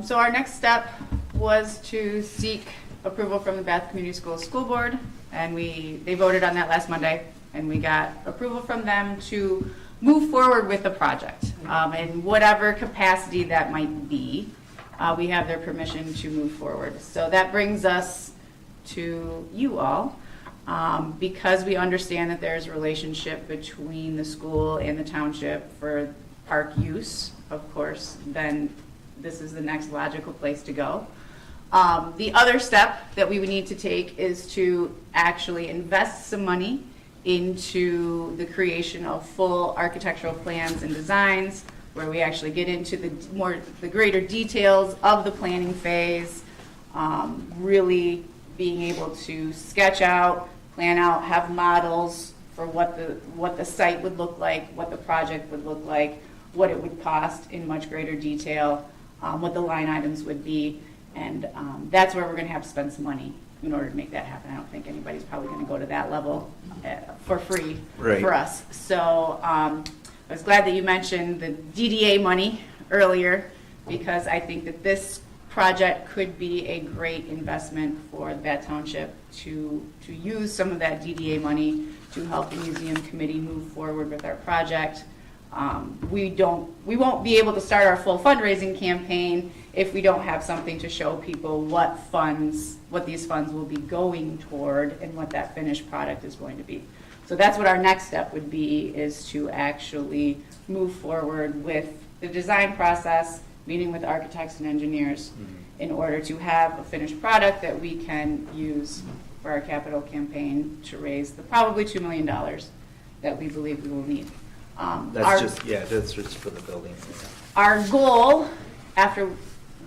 So our next step was to seek approval from the Bath Community Schools School Board, and they voted on that last Monday, and we got approval from them to move forward with the project in whatever capacity that might be. We have their permission to move forward. So that brings us to you all. Because we understand that there's a relationship between the school and the township for park use, of course, then this is the next logical place to go. The other step that we would need to take is to actually invest some money into the creation of full architectural plans and designs, where we actually get into the greater details of the planning phase, really being able to sketch out, plan out, have models for what the site would look like, what the project would look like, what it would cost in much greater detail, what the line items would be, and that's where we're going to have to spend some money in order to make that happen. I don't think anybody's probably going to go to that level for free for us. So I was glad that you mentioned the DDA money earlier, because I think that this project could be a great investment for the Bath Township to use some of that DDA money to help the museum committee move forward with our project. We won't be able to start our full fundraising campaign if we don't have something to show people what these funds will be going toward and what that finished product is going to be. So that's what our next step would be, is to actually move forward with the design process, meeting with architects and engineers in order to have a finished product that we can use for our capital campaign to raise the probably $2 million that we believe we will need. Our- That's just for the building. Our goal, after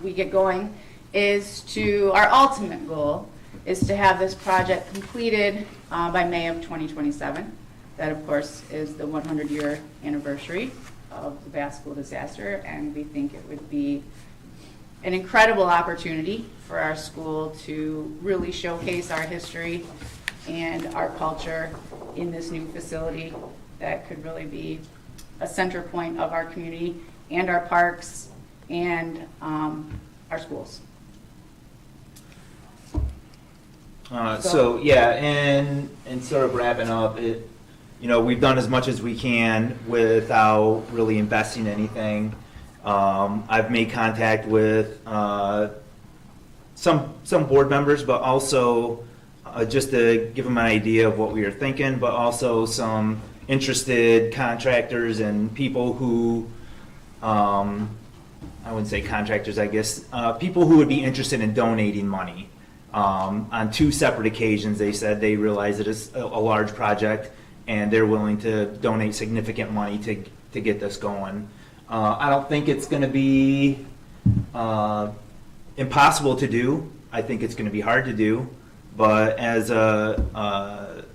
we get going, our ultimate goal is to have this project completed by May of 2027. That, of course, is the 100-year anniversary of the Bath School disaster, and we think it would be an incredible opportunity for our school to really showcase our history and our culture in this new facility that could really be a center point of our community and our parks and our schools. And sort of wrapping up, we've done as much as we can without really investing anything. I've made contact with some board members, but also just to give them an idea of what we are thinking, but also some interested contractors and people who, I wouldn't say contractors, I guess, people who would be interested in donating money. On 2 separate occasions, they said they realize it is a large project and they're willing to donate significant money to get this going. I don't think it's going to be impossible to do. I think it's going to be hard to do. But as a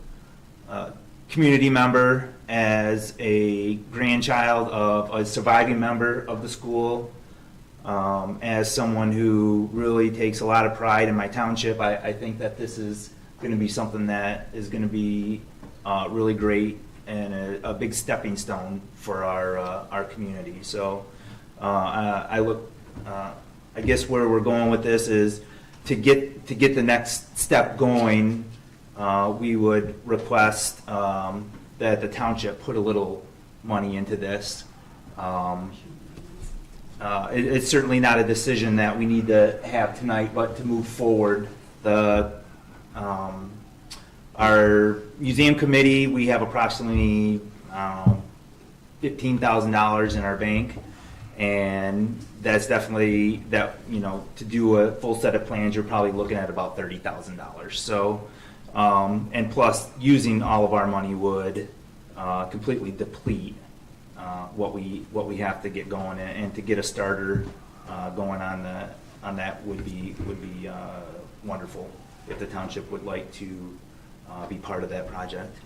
community member, as a grandchild of a surviving member of the school, as someone who really takes a lot of pride in my township, I think that this is going to be something that is going to be really great and a big stepping stone for our community. So I guess where we're going with this is to get the next step going. We would request that the township put a little money into this. It's certainly not a decision that we need to have tonight, but to move forward. Our museum committee, we have approximately $15,000 in our bank, and that's definitely to do a full set of plans, you're probably looking at about $30,000. So, and plus using all of our money would completely deplete what we have to get going, and to get a starter going on that would be wonderful if the township would like to be part of that project.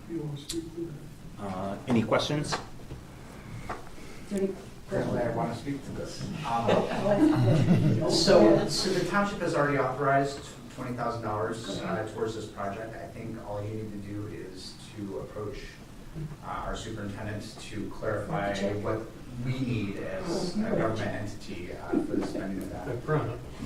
You want to speak to that? Any questions? Apparently, I want to speak to this. So the township has already authorized $20,000 towards this project. I think all you need to do is to approach our superintendent to clarify what we need as a government entity for the spending of that.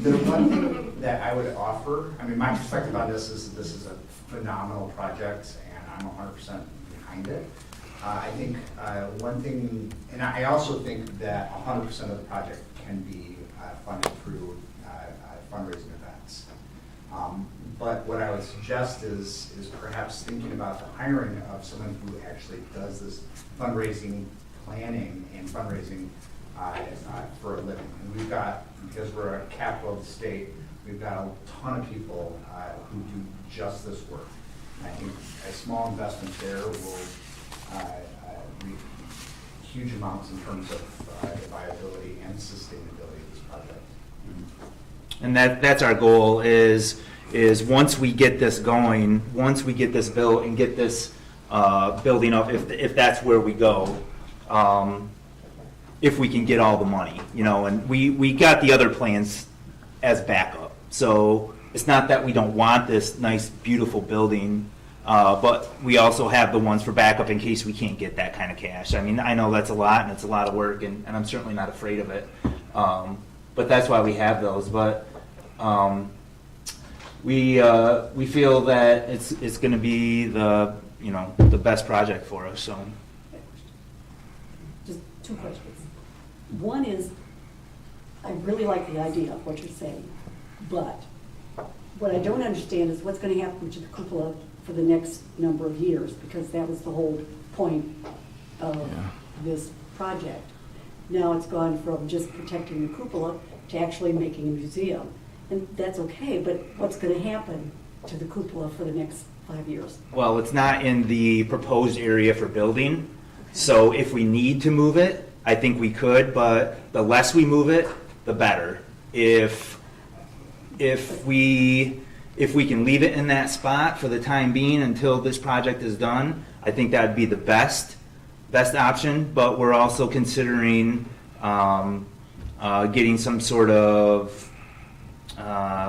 The one thing that I would offer, my perspective on this is a phenomenal project, and I'm 100% behind it. I think one thing, and I also think that 100% of the project can be funded through fundraising events. But what I would suggest is perhaps thinking about the hiring of someone who actually does this fundraising planning and fundraising for a living. And we've got, because we're a capital of the state, we've got a ton of people who do just this work. And I think a small investment there will reap huge amounts in terms of the viability and sustainability of this project. And that's our goal is once we get this going, once we get this built and get this building up, if that's where we go, if we can get all the money, and we got the other plans as backup. So it's not that we don't want this nice, beautiful building, but we also have the ones for backup in case we can't get that kind of cash. I know that's a lot, and it's a lot of work, and I'm certainly not afraid of it. But that's why we have those. But we feel that it's going to be the best project for us. So, just 2 questions. One is, I really like the idea of what you're saying, but what I don't understand is what's going to happen to the cupola for the next number of years, because that was the whole point of this project. Now it's gone from just protecting the cupola to actually making a museum. And that's okay, but what's going to happen to the cupola for the next 5 years? well, it's not in the proposed area for building. So if we need to move it, I think we could, but the less we move it, the better. If we can leave it in that spot for the time being until this project is done, I think that'd be the best option, but we're also considering getting some sort of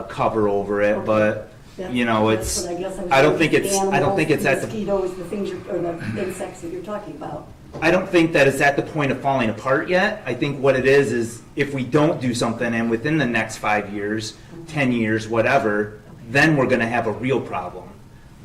cover over it, but you know, it's, I don't think it's at the, Mosquitoes, the things or the insects that you're talking about. I don't think that it's at the point of falling apart yet. I think what it is if we don't do something and within the next 5 years, 10 years, whatever, then we're gonna have a real problem.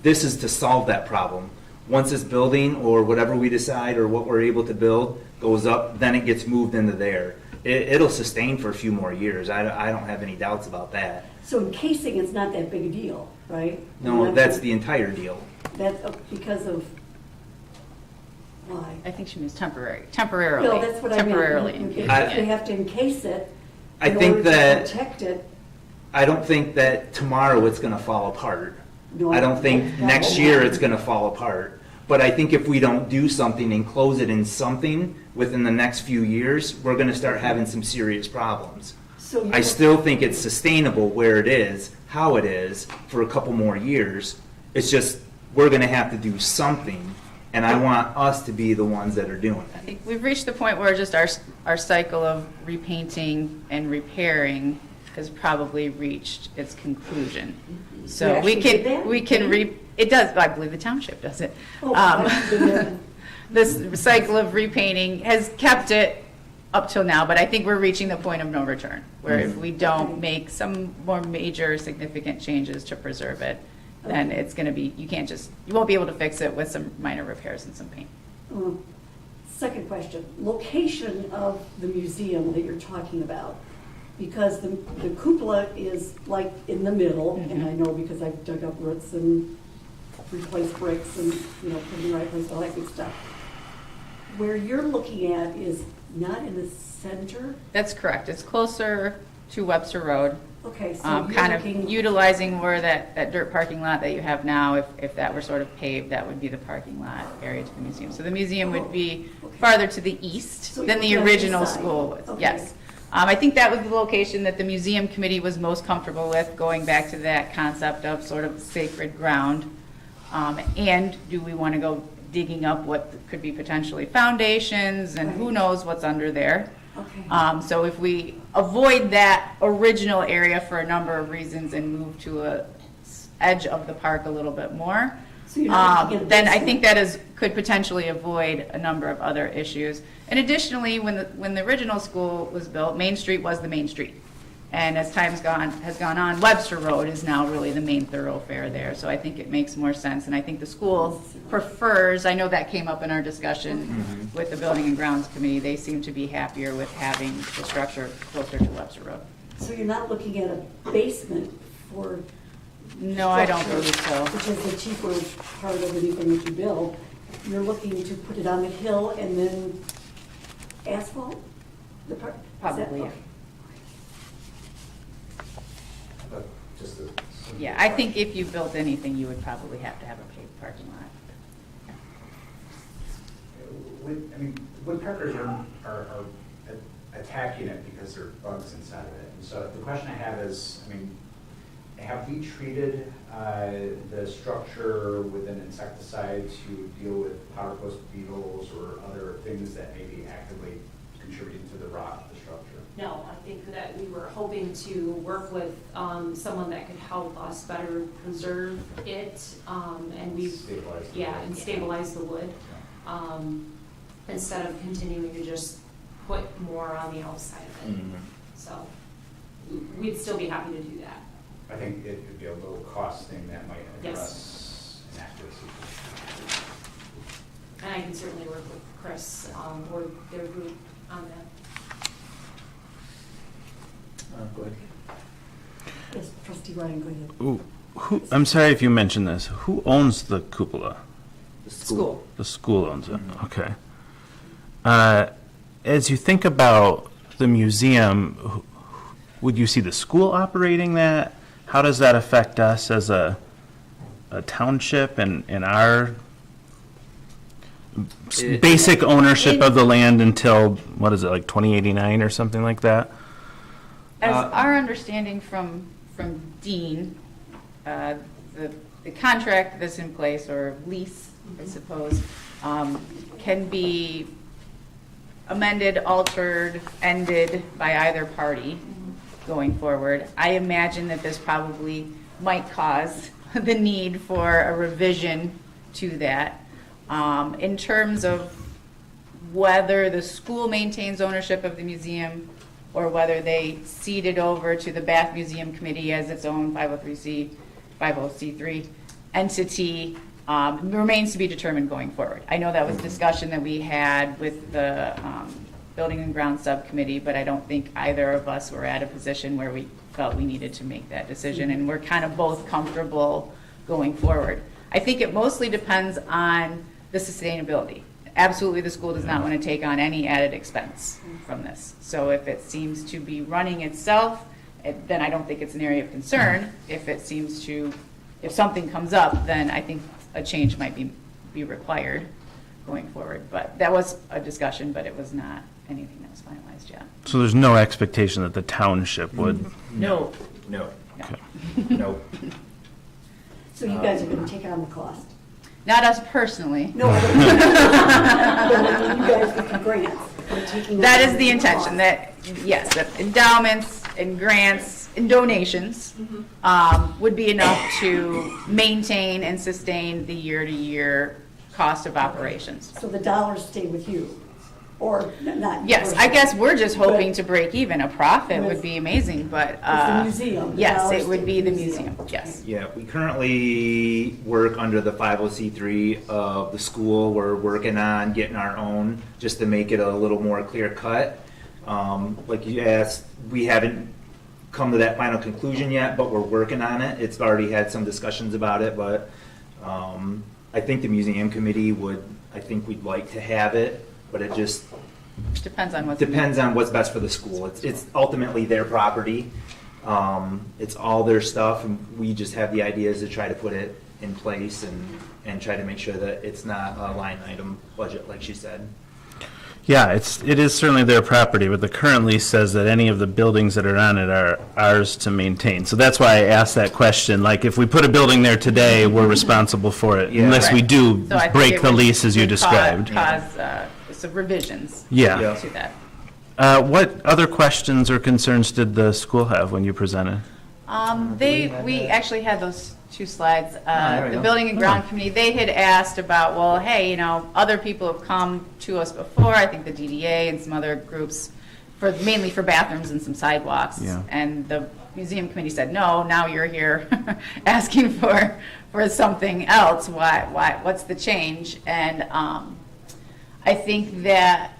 This is to solve that problem. Once this building or whatever we decide or what we're able to build goes up, then it gets moved into there. It'll sustain for a few more years. I don't have any doubts about that. So encasing is not that big a deal, right? No, that's the entire deal. That's because of, why? I think she means temporarily. No, that's what I mean. Temporarily. You have to encase it I in think order that to protect it. I don't think that tomorrow it's going to fall apart. No, I don't think that next won't year happen. it's going to fall apart. But I think if we don't do something and close it in something within the next few years, we're going to start having some serious problems. So I still think it's sustainable where it is, how it is, for a couple more years. It's just, we're going to have to do something, and I want us to be the ones that are doing I it. think we've reached the point where just our cycle of repainting and repairing has probably reached its conclusion. So we can it does, I believe the township does it. This cycle of repainting has kept it up till now, but I think we're reaching the point of no return, where if we don't make some more major significant changes to preserve it, then it's gonna be, you won't be able to fix it with some minor repairs and some paint. Second question, location of the museum that you're talking about. Because the cupola is like in the middle, and I know because I've dug up roots and replaced bricks and, you know, put in the right place, all that good stuff. Where you're looking at is not in the center? That's correct. It's closer to Webster Road. Okay, so Kind of utilizing more that dirt parking lot that you have now. If that were sort of paved, that would be the parking lot area to the museum. So the museum would be farther to the east than the original school was. Okay. Yes. I think that was the location that the museum committee was most comfortable with, going back to that concept of sort of sacred ground. And do we want to go digging up what could be potentially foundations and who knows what's under there? Okay. So if we avoid that original area for a number of reasons and move to a edge of the park a little bit more, So you're not looking at then I this think that could potentially avoid a number of other issues. And additionally, when the original school was built, Main Street was the main street. And as has gone on, Webster Road is now really the main thoroughfare there. So I think it makes more sense. And I think the school prefers, I know that came up in our discussion with the Building and Grounds Committee, they seem to be happier with having the structure closer to Webster Road. So you're not looking at a basement for No, I don't believe so. Which is the cheaper part of anything that you build. You're looking to put it on the hill and then asphalt the park? Probably, yeah. Just Yeah, I think if you built anything, you would probably have to have a paved parking lot. Woodpeckers are attacking it because there are bugs inside of it. And so the question I have is, have we treated the structure with an insecticide to deal with powder post beetles or other things that may be actively contributing to the rot of the structure? No, I think that we were hoping to work with someone that could help us better preserve it, and stabilize the wood, instead of continuing to just put more on the outside of it. So we'd still be happy to do that. I think it would be a low cost thing that might address inaccuracy. And I can certainly work with Chris or their group on that. Go ahead. Yes, Trustee Ryan, go ahead. Ooh, I'm sorry if you mentioned this. Who owns the cupola? The school. The school owns it. Okay. As you think about the museum, would you see the school operating that? How does that affect us as a township and our basic ownership of the land until, what is it, like 2089 or something like that? As our understanding from Dean, the contract that's in place, or lease, I suppose, can be amended, altered, ended by either party going forward. I imagine that this probably might cause the need for a revision to that. In terms of whether the school maintains ownership of the museum or whether they cede it over to the Bath Museum Committee as its own 50C3 entity, remains to be determined going forward. I know that was discussion that we had with the Building and Ground Subcommittee, but I don't think either of us were at a position where we felt we needed to make that decision, and we're kind of both comfortable going forward. I think it mostly depends on the sustainability. Absolutely, the school does not want to take on any added expense from this. So if it seems to be running itself, then I don't think it's an area of concern. If something comes up, then I think a change might be required going forward. But that was a discussion, but it was not anything that was finalized yet. So there's no expectation that the township would? No. No. Okay. No. So you guys are gonna take on the cost? Not us personally. No, I don't. You guys get the grants. You're taking That on is the intention, that, yes, that endowments and grants and donations would be enough to maintain and sustain the year-to-year cost of operations. So the dollars stay with you, or not? Yes, I guess we're just hoping to break even. A profit would be amazing, but, It's the museum. The yes, dollars it would stay be with the the museum, yes. Yeah, we currently work under the 50C3 of the school. We're working on getting our own, just to make it a little more clear cut. Like you asked, we haven't come to that final conclusion yet, but we're working on it. It's already had some discussions about it, but I think the museum committee we'd like to have it, but it just depends on what's best for the school. It's ultimately their property. It's all their stuff, and we just have the ideas to try to put it in place and try to make sure that it's not a line item budget, like she said. Yeah, it is certainly their property, but the current lease says that any of the buildings that are on it are ours to maintain. So that's why I asked that question. Like, if we put a building there today, we're responsible for it, unless we do So I think break it the would- lease as you would described. Cause some revisions Yeah. to that. What other questions or concerns did the school have when you presented? We actually had those two slides. there we The go. Building and Ground Committee, they had asked about, well, hey, other people have come to us before, I think the DDA and some other groups, mainly for bathrooms and some sidewalks. Yeah. And the Museum Committee said, no, now you're here asking for something else. What's the change? And I think that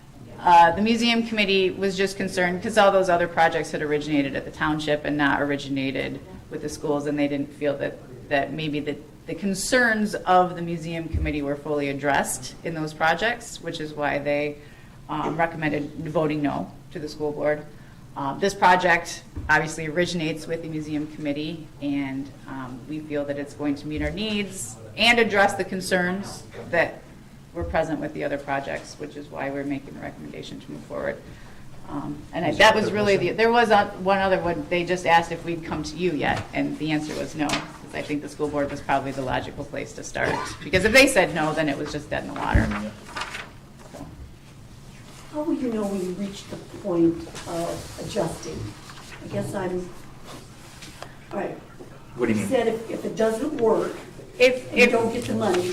the Museum Committee was just concerned because all those other projects had originated at the township and not originated with the schools, and they didn't feel that maybe the concerns of the Museum Committee were fully addressed in those projects, which is why they recommended voting no to the school board. This project obviously originates with the Museum Committee, and we feel that it's going to meet our needs and address the concerns that were present with the other projects, which is why we're making the recommendation to move forward. That was really there was one other one. They just asked if we'd come to you yet, and the answer was no, because I think the school board was probably the logical place to start. Because if they said no, then it was just dead in the water. So. How will you know when you reach the point of adjusting? I guess all right. What do you You mean? said if it doesn't work, if you don't get the money,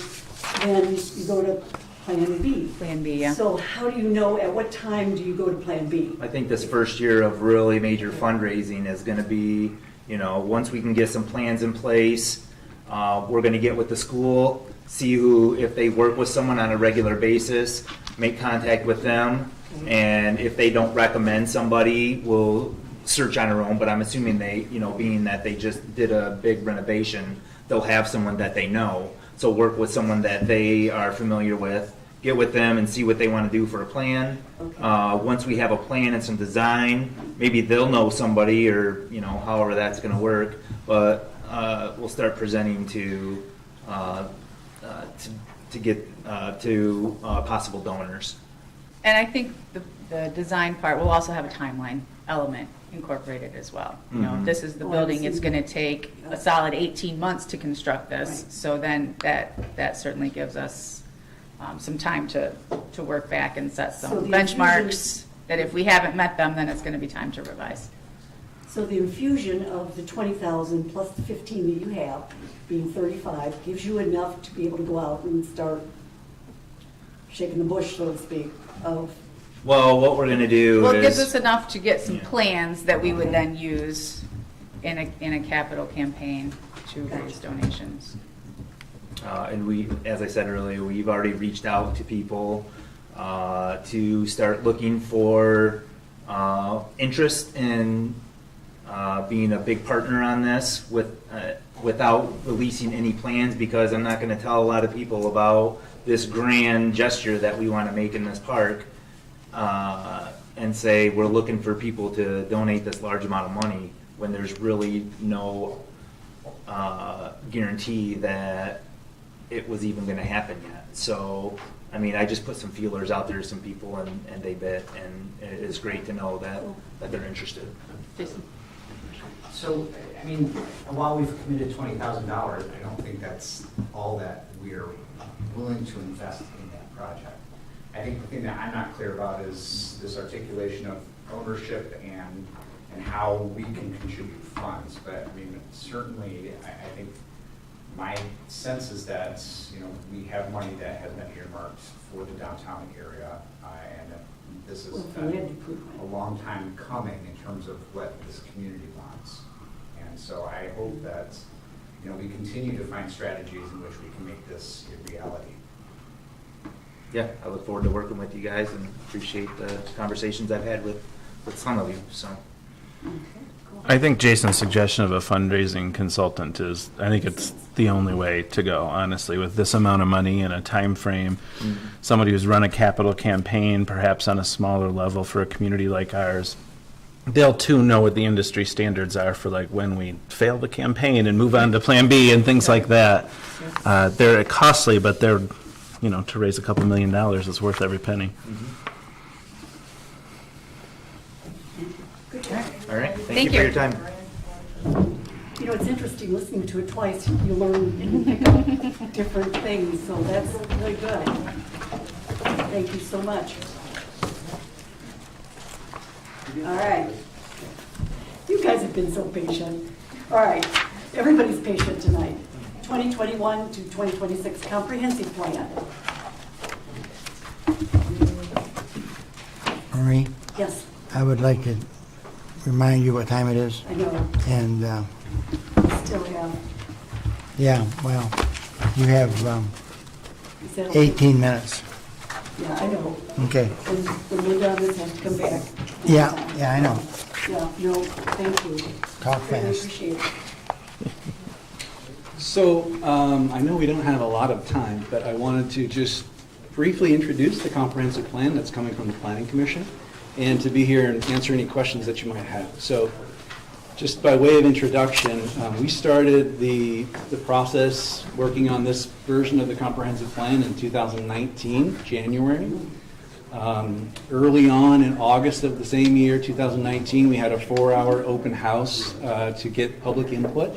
then you go to Plan B. Plan B, yeah. So how do you know, at what time do you go to Plan B? I think this first year of really major fundraising is going to be, once we can get some plans in place, we're going to get with the school, see if they work with someone on a regular basis, make contact with them, and if they don't recommend somebody, we'll search on our own. But I'm assuming they, being that they just did a big renovation, they'll have someone that they know. So work with someone that they are familiar with, get with them and see what they want to do for a plan. Once we have a plan and some design, maybe they'll know somebody or, however that's going to work. But we'll start presenting to to get to possible donors. And I think the design part will also have a timeline element incorporated as well. You know, if this is the building, it's going to take a solid 18 months to construct this. So then that certainly gives us some time to work back and set some So the benchmarks that if we haven't met them, then it's going to be time to revise. So the infusion of the 20,000 plus the 15 that you have, being 35, gives you enough to be able to go out and start shaking the bush, so to speak, of. Well, what we're going to do Well, it is... gives us enough to get some plans that we would then use in a capital campaign to raise donations. And we, as I said earlier, we've already reached out to people to start looking for interest in being a big partner on this without releasing any plans, because I'm not going to tell a lot of people about this grand gesture that we want to make in this park and say we're looking for people to donate this large amount of money when there's really no guarantee that it was even going to happen yet. So, I mean, I just put some feelers out there to some people, and they bit, and it is great to know that they're interested. Jason? So, I mean, while we've committed $20,000, I don't think that's all that we're willing to invest in that project. I think the thing that I'm not clear about is this articulation of ownership and how we can contribute funds. But I mean, certainly, I think my sense is that, you know, we have money that has been earmarked for the downtown area, and that this has been a long time coming in terms of what this community wants. And so I hope that, you know, we continue to find strategies in which we can make this a reality. Yeah, I look forward to working with you guys and appreciate the conversations I've had with some of you. So, I think Jason's suggestion of a fundraising consultant I think it's the only way to go, honestly, with this amount of money and a time frame. Somebody who's run a capital campaign, perhaps on a smaller level for a community like ours, they'll too know what the industry standards are for like when we fail the campaign and move on to Plan B and things like that. They're costly, but they're, you know, to raise a couple $1 million is worth every penny. All right, thank you for your time. You know, it's interesting listening to it twice. You learn and pick up different things, so that's really good. Thank you so much. All right. You guys have been so patient. All right, everybody's patient tonight. 2021 to 2026 comprehensive plan. Marie, Yes, I would like to remind you what time it is. I know. And, Still have. yeah, well, you have Is that okay? 18 minutes. Yeah, I know. Okay. And when we're done, this has to come back. Yeah, I know. Yeah, no, thank you. Talk Really fast. appreciate it. So I know we don't have a lot of time, but I wanted to just briefly introduce the comprehensive plan that's coming from the Planning Commission and to be here and answer any questions that you might have. So just by way of introduction, we started the process working on this version of the comprehensive plan in 2019, January. Early on in August of the same year, 2019, we had a 4-hour open house to get public input.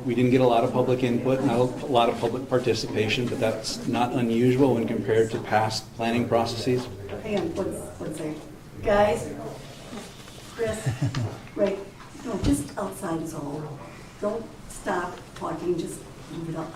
We didn't get a lot of public input, not a lot of public participation, but that's not unusual when compared to past planning processes. Hang on, one second. Guys, Chris, right, no, just outside is all. Don't stop talking, just move it up.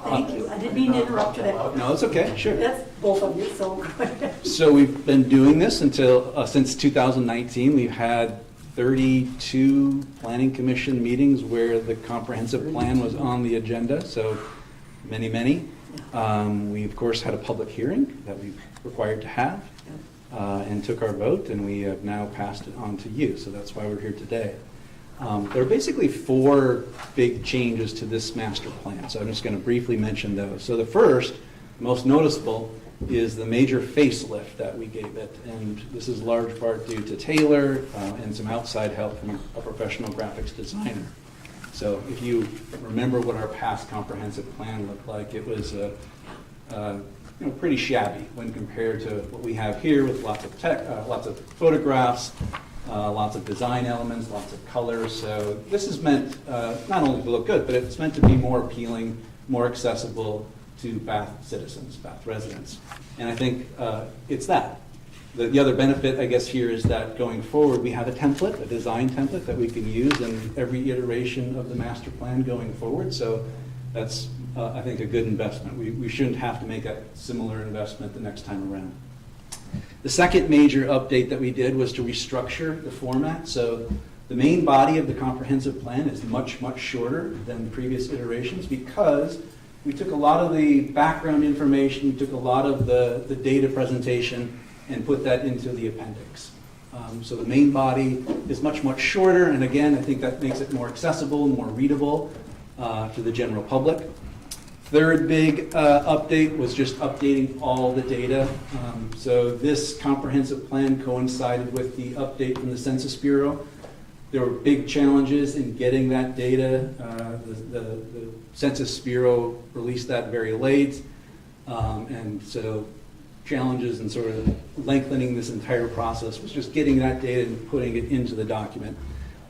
Thank you. I didn't mean to interrupt you. No, it's okay, sure. That's both of you, so go ahead. So we've been doing this since 2019. We've had 32 Planning Commission meetings where the comprehensive plan was on the agenda, so many. We, of course, had a public hearing that we required to have and took our vote, and we have now passed it on to you, so that's why we're here today. There are basically 4 big changes to this master plan, so I'm just going to briefly mention those. So the first, most noticeable, is the major facelift that we gave it, and this is large part due to Taylor and some outside help from a professional graphics designer. So if you remember what our past comprehensive plan looked like, it was pretty shabby when compared to what we have here with lots of lots of photographs, lots of design elements, lots of colors. So this is meant not only to look good, but it's meant to be more appealing, more accessible to Bath citizens, Bath residents. And I think it's that. The other benefit, I guess, here is that going forward, we have a template, a design template that we can use in every iteration of the master plan going forward. So that's, I think, a good investment. We shouldn't have to make a similar investment the next time around. The second major update that we did was to restructure the format. So the main body of the comprehensive plan is much, much shorter than previous iterations because we took a lot of the background information, we took a lot of the data presentation and put that into the appendix. So the main body is much, much shorter, and again, I think that makes it more accessible, more readable to the general public. Third big update was just updating all the data. So this comprehensive plan coincided with the update from the Census Bureau. There were big challenges in getting that data. The Census Bureau released that very late, and so challenges in sort of lengthening this entire process was just getting that data and putting it into the document.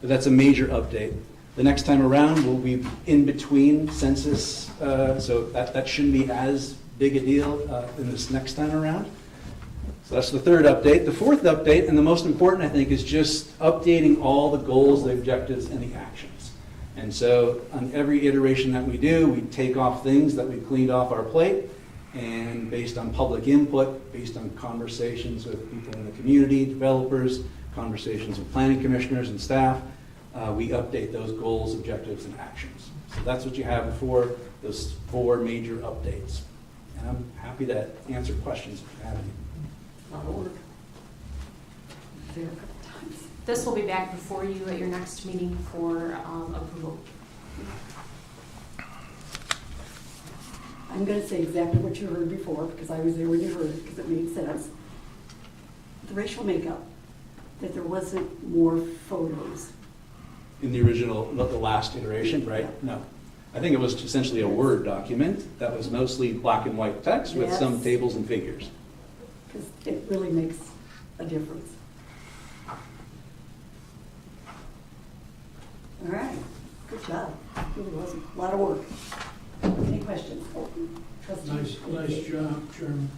But that's a major update. The next time around, we'll be in between census, so that shouldn't be as big a deal in this next time around. So that's the third update. The fourth update, and the most important, I think, is just updating all the goals, the objectives, and the actions. And so on every iteration that we do, we take off things that we cleaned off our plate, and based on public input, based on conversations with people in the community, developers, conversations with planning commissioners and staff, we update those goals, objectives, and actions. So that's what you have before those four major updates. And I'm happy to answer questions if you have any. A lot of work. There a couple times. This will be back before you at your next meeting for approval. I'm going to say exactly what you heard before, because I was there when you heard it, because it made sense. The racial makeup, that there wasn't more photos. In the original, not the last iteration, right? No. I think it was essentially a Word document that was mostly black and white text with some tables and figures. Because it really makes a difference. All right, good job. It really was a lot of work. Any questions? Trustee? Nice job, Chairman.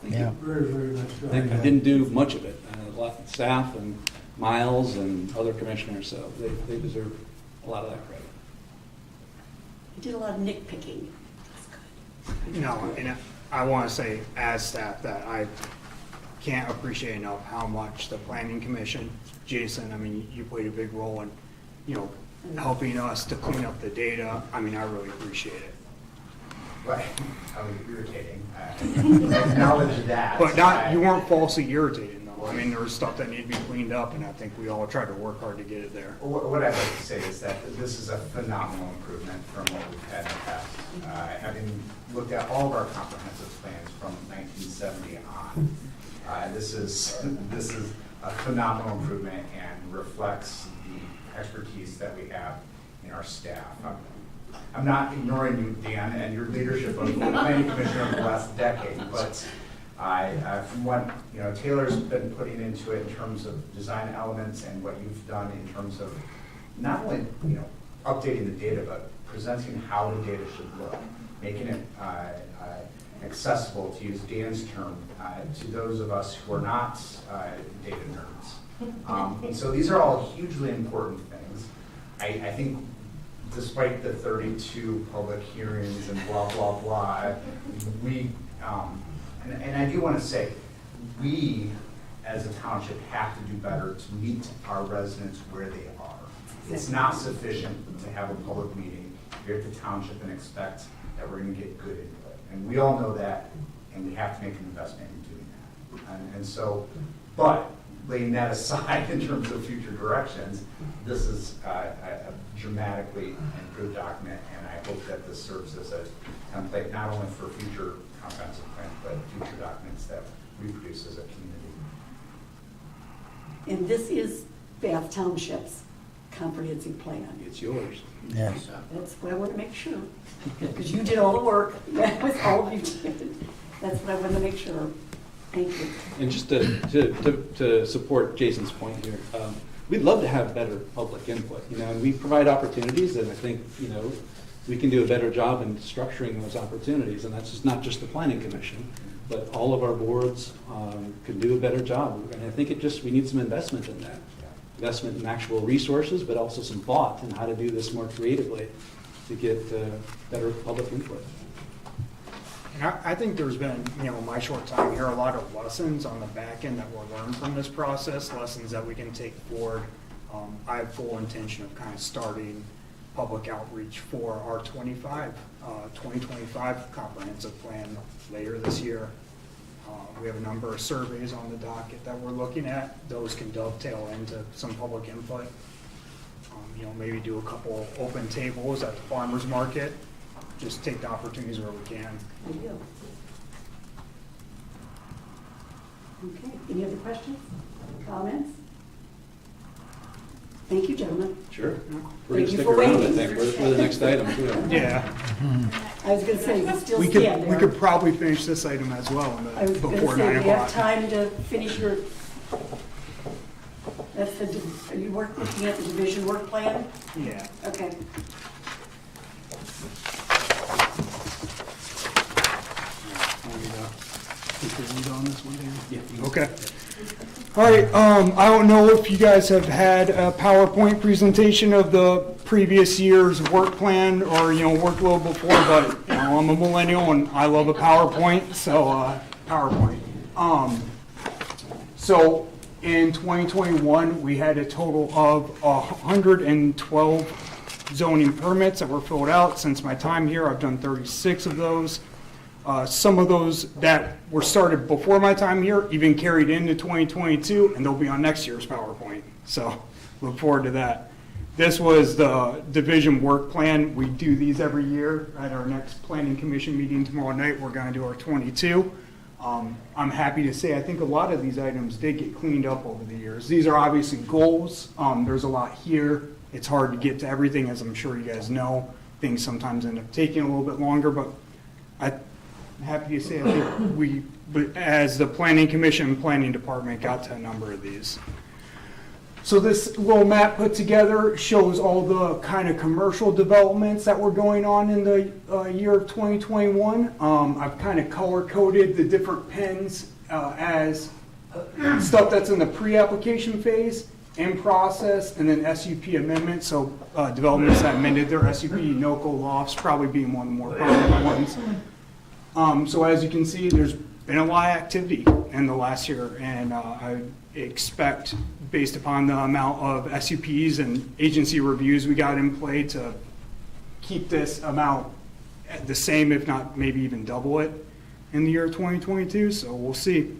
Yeah. Very, very nice job. I didn't do much of it. A lot of staff and Miles and other commissioners, so they deserve a lot of that credit. You did a lot of nitpicking. No, and I want to say as staff that I can't appreciate enough how much the planning commission, Jason, I mean, you played a big role in, helping us to clean up the data. I mean, I really appreciate it. Right, I was irritating. I acknowledge that. But you weren't falsely irritated, though. I mean, there was stuff that needed to be cleaned up, and I think we all tried to work hard to get it there. What I'd like to say is that this is a phenomenal improvement from what we've had in the past. Having looked at all of our comprehensive plans from 1970 on, this is a phenomenal improvement and reflects the expertise that we have in our staff. I'm not ignoring you, Dan, and your leadership of the planning commission over the last decade, but from what Taylor's been putting into it in terms of design elements and what you've done in terms of not only updating the data, but presenting how the data should look, making it accessible, to use Dan's term, to those of us who are not data nerds. And so these are all hugely important things. I think despite the 32 public hearings and blah, blah, blah, we, and I do want to say, we as a township have to do better to meet our residents where they are. It's not sufficient to have a public meeting here at the township and expect that we're going to get good input. And we all know that, and we have to make an investment in doing that. And so, but laying that aside in terms of future directions, this is a dramatically improved document, and I hope that this serves as a template not only for future comprehensive plans, but future documents that we produce as a community. And this is Bath Township's comprehensive plan. It's yours. Yes. That's what I want to make sure, because you did all the work, that was all you did. That's what I wanted to make sure. Thank you. And just to support Jason's point here, we'd love to have better public input, and we provide opportunities, and I think, we can do a better job in structuring those opportunities, and that's just not just the planning commission, but all of our boards can do a better job. And I think we need some investment in that. Investment in actual resources, but also some thought in how to do this more creatively to get better public input. And I think there's been, my short time here, a lot of lessons on the back end that we'll learn from this process, lessons that we can take forward. I have full intention of kind of starting public outreach for our 2025 comprehensive plan later this year. We have a number of surveys on the docket that we're looking at. Those can dovetail into some public input. Maybe do a couple open tables at the farmer's market. Just take the opportunities where we can. Ideal. Okay, any other questions, comments? Thank you, gentlemen. Sure. We're going Thank to you stick for around, I waiting. think, for the next item, too. Yeah. I was gonna say, you still We stand could, there. we could probably finish this item as well I was gonna before say, 9 do you have o'clock. time to finish your, that's are you looking at the division work plan? Yeah. Okay. On this one, Dan? Yeah. Okay. All right, I don't know if you guys have had a PowerPoint presentation of the previous year's work plan or, workload before, but, I'm a millennial and I love a PowerPoint, so, PowerPoint. So in 2021, we had a total of 112 zoning permits that were filled out. Since my time here, I've done 36 of those. Some of those that were started before my time here even carried into 2022, and they'll be on next year's PowerPoint. So look forward to that. This was the division work plan. We do these every year. At our next planning commission meeting tomorrow night, we're going to do our 22. I'm happy to say I think a lot of these items did get cleaned up over the years. These are obviously goals. There's a lot here. It's hard to get to everything, as I'm sure you guys know. Things sometimes end up taking a little bit longer, but I'm happy to say I think but as the planning commission and planning department, got to a number of these. So this little map put together shows all the kind of commercial developments that were going on in the year of 2021. I've kind of color-coded the different pens as stuff that's in the pre-application phase, in process, and then SUP amendments. So developments that amended their SUP, NOCO lofts probably being one of the more prominent ones. So as you can see, there's been a lot of activity in the last year, and I expect, based upon the amount of SUPs and agency reviews we got in play, to keep this amount the same, if not maybe even double it in the year 2022, so we'll see.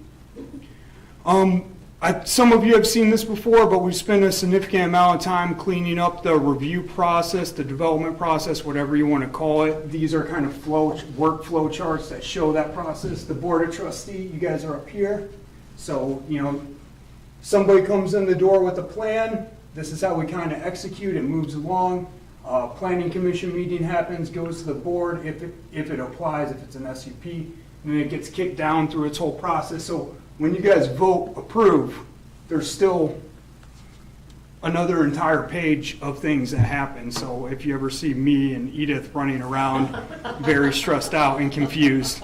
Some of you have seen this before, but we've spent a significant amount of time cleaning up the review process, the development process, whatever you want to call it. These are kind of workflow charts that show that process. The Board of Trustees, you guys are up here. So, somebody comes in the door with a plan. This is how we kind of execute. It moves along. Planning commission meeting happens, goes to the board if it applies, if it's an SUP, and then it gets kicked down through its whole process. So when you guys vote approve, there's still another entire page of things that happen. So if you ever see me and Edith running around very stressed out and confused,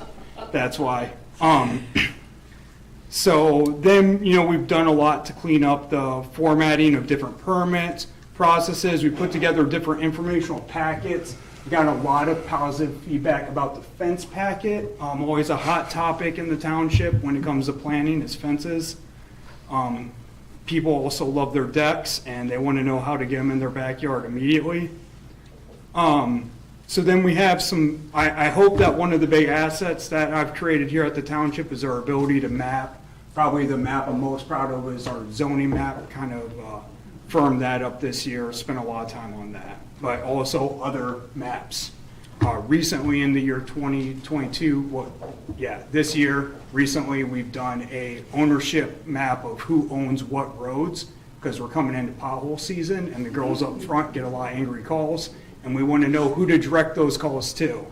that's why. So then, we've done a lot to clean up the formatting of different permits, processes. We put together different informational packets. We got a lot of positive feedback about the fence packet. Always a hot topic in the township when it comes to planning is fences. People also love their decks, and they want to know how to get them in their backyard immediately. So then we have some, I hope that one of the big assets that I've created here at the township is our ability to map. Probably the map I'm most proud of is our zoning map. Kind of firmed that up this year, spent a lot of time on that. But also other maps. Recently in the year 2022, this year, recently we've done a ownership map of who owns what roads. because we're coming into pothole season, and the girls up front get a lot of angry calls, and we want to know who to direct those calls to.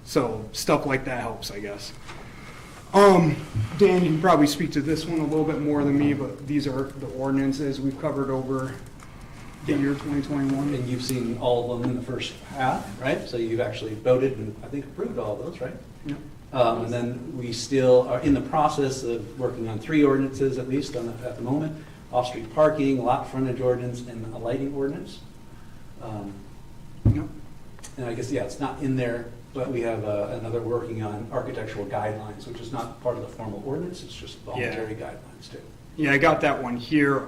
So stuff like that helps, I guess. Dan, you can probably speak to this one a little bit more than me, but these are the ordinances we've covered over the year 2021. And you've seen all of them in the first half, right? So you've actually voted and I think approved all of those, right? Yep. And then we still are in the process of working on 3 ordinances at least at the moment. Off-street parking, lot frontage ordinance, and a lighting ordinance. Yep. And I guess, yeah, it's not in there, but we have another working on architectural guidelines, which is not part of the formal ordinance, it's just voluntary guidelines too. Yeah, I got that one here.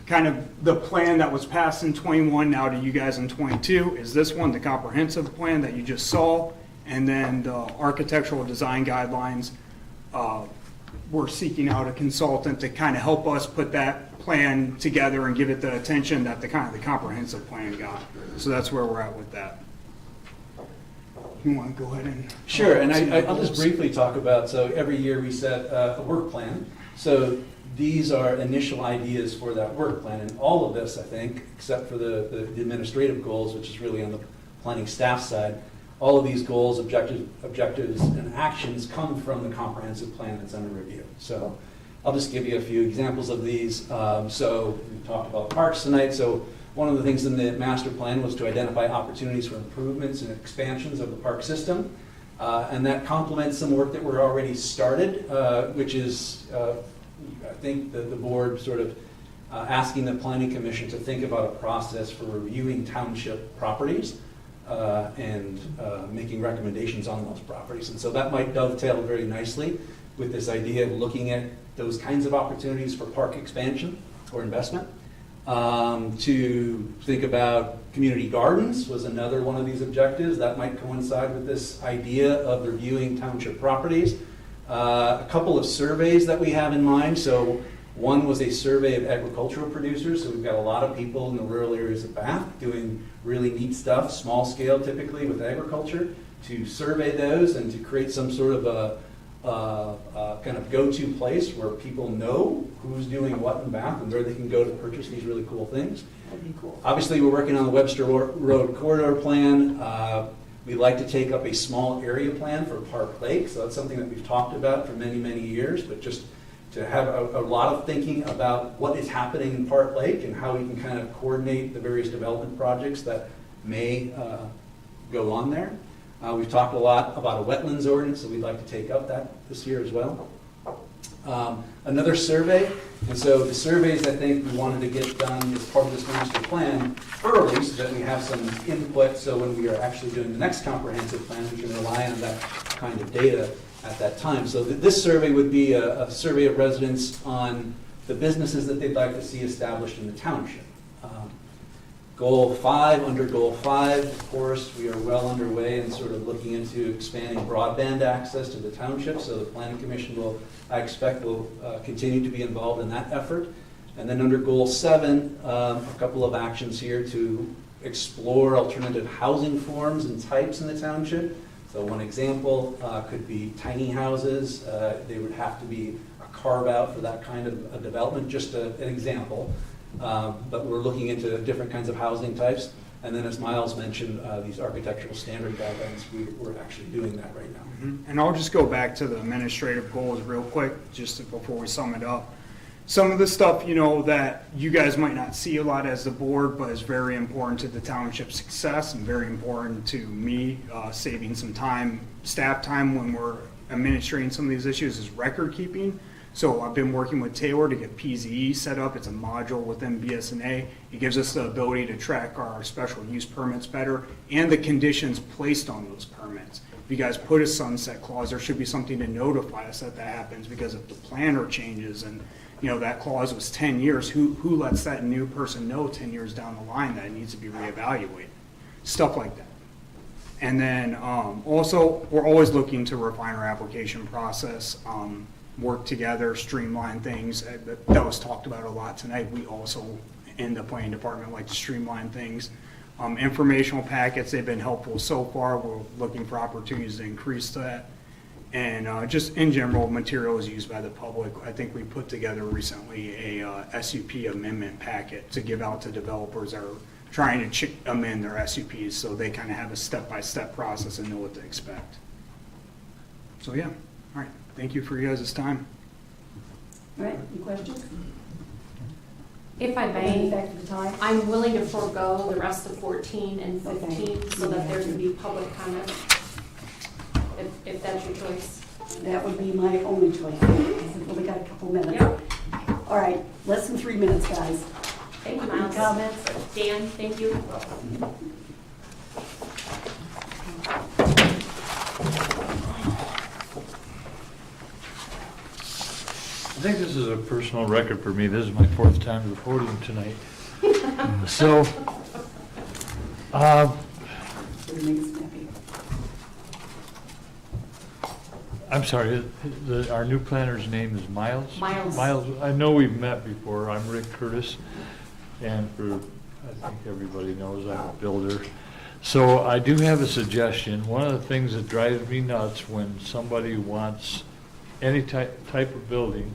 Kind of the plan that was passed in 21 now to you guys in 22 is this one, the comprehensive plan that you just saw, and then the architectural design guidelines. We're seeking out a consultant to kind of help us put that plan together and give it the attention that the comprehensive plan got. So that's where we're at with that. You want to go ahead and... Sure, and I'll just briefly talk about, so every year we set a work plan. So these are initial ideas for that work plan, and all of this, I think, except for the administrative goals, which is really on the planning staff side, all of these goals, objectives, and actions come from the comprehensive plan that's under review. So I'll just give you a few examples of these. So we talked about parks tonight. So one of the things in the master plan was to identify opportunities for improvements and expansions of the park system. And that complements some work that we're already started, which is, I think, the board sort of asking the Planning Commission to think about a process for reviewing township properties and making recommendations on those properties. And so that might dovetail very nicely with this idea of looking at those kinds of opportunities for park expansion or investment. To think about community gardens was another one of these objectives. That might coincide with this idea of reviewing township properties. A couple of surveys that we have in mind. So one was a survey of agricultural producers. So we've got a lot of people in the rural areas of Bath doing really neat stuff, small scale typically with agriculture, to survey those and to create some sort of a kind of go-to place where people know who's doing what in Bath and where they can go to purchase these really cool things. That'd be cool. Obviously, we're working on the Webster Road Corridor Plan. We'd like to take up a small area plan for Park Lake, so that's something that we've talked about for many, many years, but just to have a lot of thinking about what is happening in Park Lake and how we can kind of coordinate the various development projects that may go on there. We've talked a lot about a wetlands ordinance, so we'd like to take up that this year as well. Another survey, and so the surveys I think we wanted to get done as part of this master plan early so that we have some input, so when we are actually doing the next comprehensive plan, we can rely on that kind of data at that time. So this survey would be a survey of residents on the businesses that they'd like to see established in the township. Goal 5, under Goal 5, of course, we are well underway in sort of looking into expanding broadband access to the township, so the Planning Commission will, I expect, will continue to be involved in that effort. And then under Goal 7, a couple of actions here to explore alternative housing forms and types in the township. So one example could be tiny houses. They would have to be a carve-out for that kind of a development, just an example. But we're looking into different kinds of housing types. And then as Miles mentioned, these architectural standard guidelines, we're actually doing that right now. Mm-hmm. And I'll just go back to the administrative goals real quick, just before we sum it up. Some of the stuff, that you guys might not see a lot as the board, but is very important to the township's success and very important to me, saving some time, staff time when we're administrating some of these issues, is record keeping. So I've been working with Taylor to get PZE set up. It's a module within BSNA. It gives us the ability to track our special use permits better and the conditions placed on those permits. If you guys put a sunset clause, there should be something to notify us that happens, because if the planner changes and that clause was 10 years, who lets that new person know 10 years down the line that it needs to be reevaluated? Stuff like that. And then also, we're always looking to refine our application process, work together, streamline things. That was talked about a lot tonight. We also, in the planning department, like to streamline things. Informational packets, they've been helpful so far. We're looking for opportunities to increase that. And just in general, materials used by the public. I think we put together recently a SUP amendment packet to give out to developers that are trying to amend their SUPs so they kind of have a step-by-step process and know what to expect. So yeah, all right. Thank you for you guys' time. All right, any questions? If I Back may, to the time. I'm willing to forego the rest of 14 and 15 so that there can be public comment, if that's your choice. That would be my only choice. We've only got a couple minutes. All right, less than 3 minutes, guys. Thank you, Any Miles. comments? Dan, thank you. I think this is a personal record for me. This is my 4th time to the podium tonight. So, I'm sorry, our new planner's name is Miles? Miles. Miles, I know we've met before. I'm Rick Curtis, and I think everybody knows I'm a builder. So I do have a suggestion. One of the things that drives me nuts when somebody wants any type of building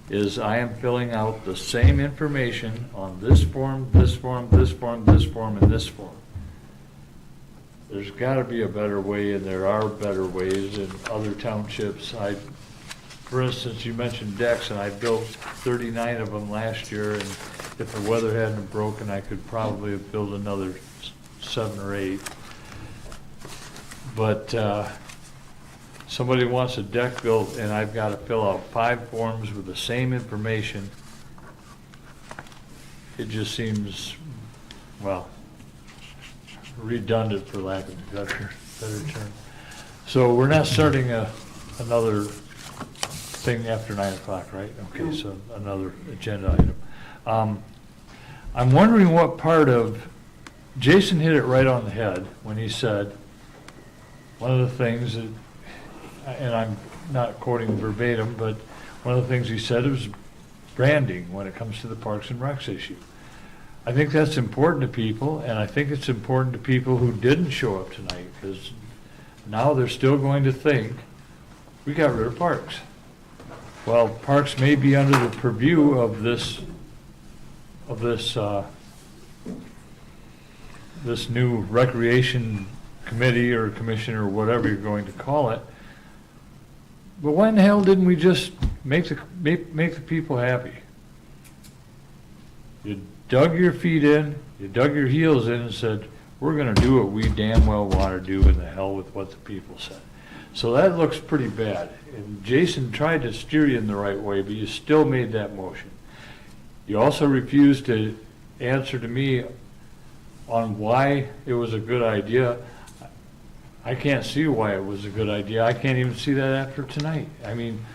is I am filling out the same information on this form, this form, this form, this form, and this form. There's got to be a better way, and there are better ways in other townships. For instance, you mentioned decks, and I built 39 of them last year, and if the weather hadn't broken, I could probably have built another 7 or 8. But somebody wants a deck built, and I've got to fill out 5 forms with the same information. It just seems, well, redundant, for lack of a better term. So we're not starting another thing after 9 o'clock, right? Okay, so another agenda item. I'm wondering what part of, Jason hit it right on the head when he said, one of the things that, and I'm not quoting verbatim, but one of the things he said was branding when it comes to the Parks and Recs issue. I think that's important to people, and I think it's important to people who didn't show up tonight, because now they're still going to think, we got rid of parks. Well, parks may be under the purview of this new recreation committee or commission or whatever you're going to call it. But why in the hell didn't we just make the people happy? You dug your feet in, you dug your heels in and said, we're going to do what we damn well want to do, and the hell with what the people said. So that looks pretty bad. And Jason tried to steer you in the right way, but you still made that motion. You also refused to answer to me on why it was a good idea. I can't see why it was a good idea. I can't even see that after tonight. I mean,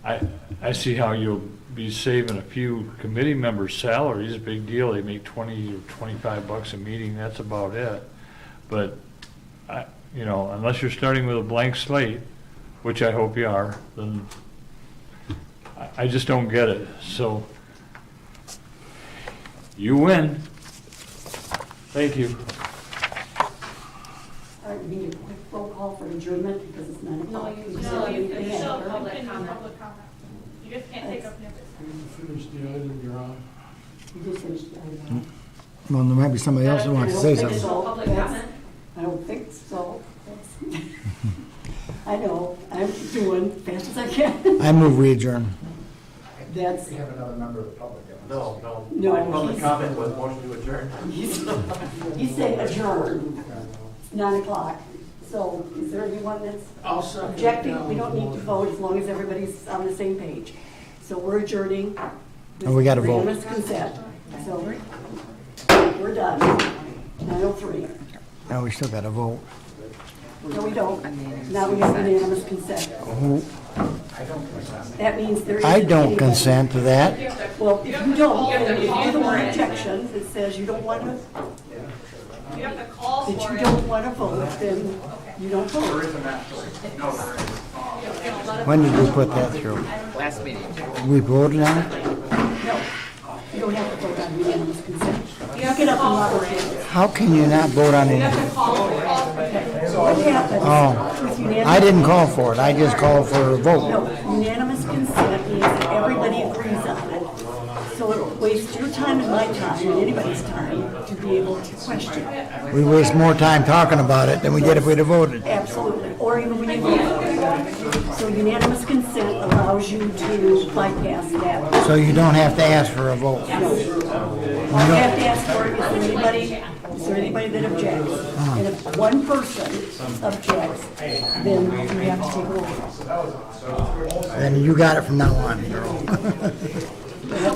I see how you'll be saving a few committee members' salaries, big deal. They make $20 or $25 a meeting, that's about it. But, unless you're starting with a blank slate, which I hope you are, then I just don't get it. So, you win. Thank you. All right, we need a quick roll call for adjournment because it's 9 o'clock. You still have public comment. You just can't take up minutes. You finish the item you're on. You just finished the item. Well, there might be somebody else who wants to say something. Public comment? I don't think so. I know, I'm doing fast as I can. I move we adjourn. That's. We have another member of the public. No, My public he's- comment was motion to adjourn. He's saying adjourn, 9 o'clock. So is there anyone that's I'll second it objecting? down We don't the need to vote. vote as long as everybody's on the same page. So we're adjourning. And we gotta vote. Unanimous consent. So we're done. 9:03. Now we still got to vote. No, we don't. Now we have unanimous consent. That means there is. I don't consent to that. Well, if you don't, then if you're the one objection that says you don't want to, You have to call that for you it. don't want to vote, then you don't vote. When did we put that through? Last meeting. We voted on it? No, you don't have to vote on unanimous consent. You get up and walk around. How can you not vote on it? So what happens Oh. with I didn't call for it, I just called for a vote. No, unanimous consent means that everybody agrees on it. So it wastes your time and my time and anybody's time to be able to question it. We waste more time talking about it than we did if we'd have voted. Absolutely, or even when you vote. So unanimous consent allows you to bypass that. So you don't have to ask for a vote. No. All you have to ask for is there anybody that objects? And if one person objects, then you have to take it over. Then you got it from now on, Earl.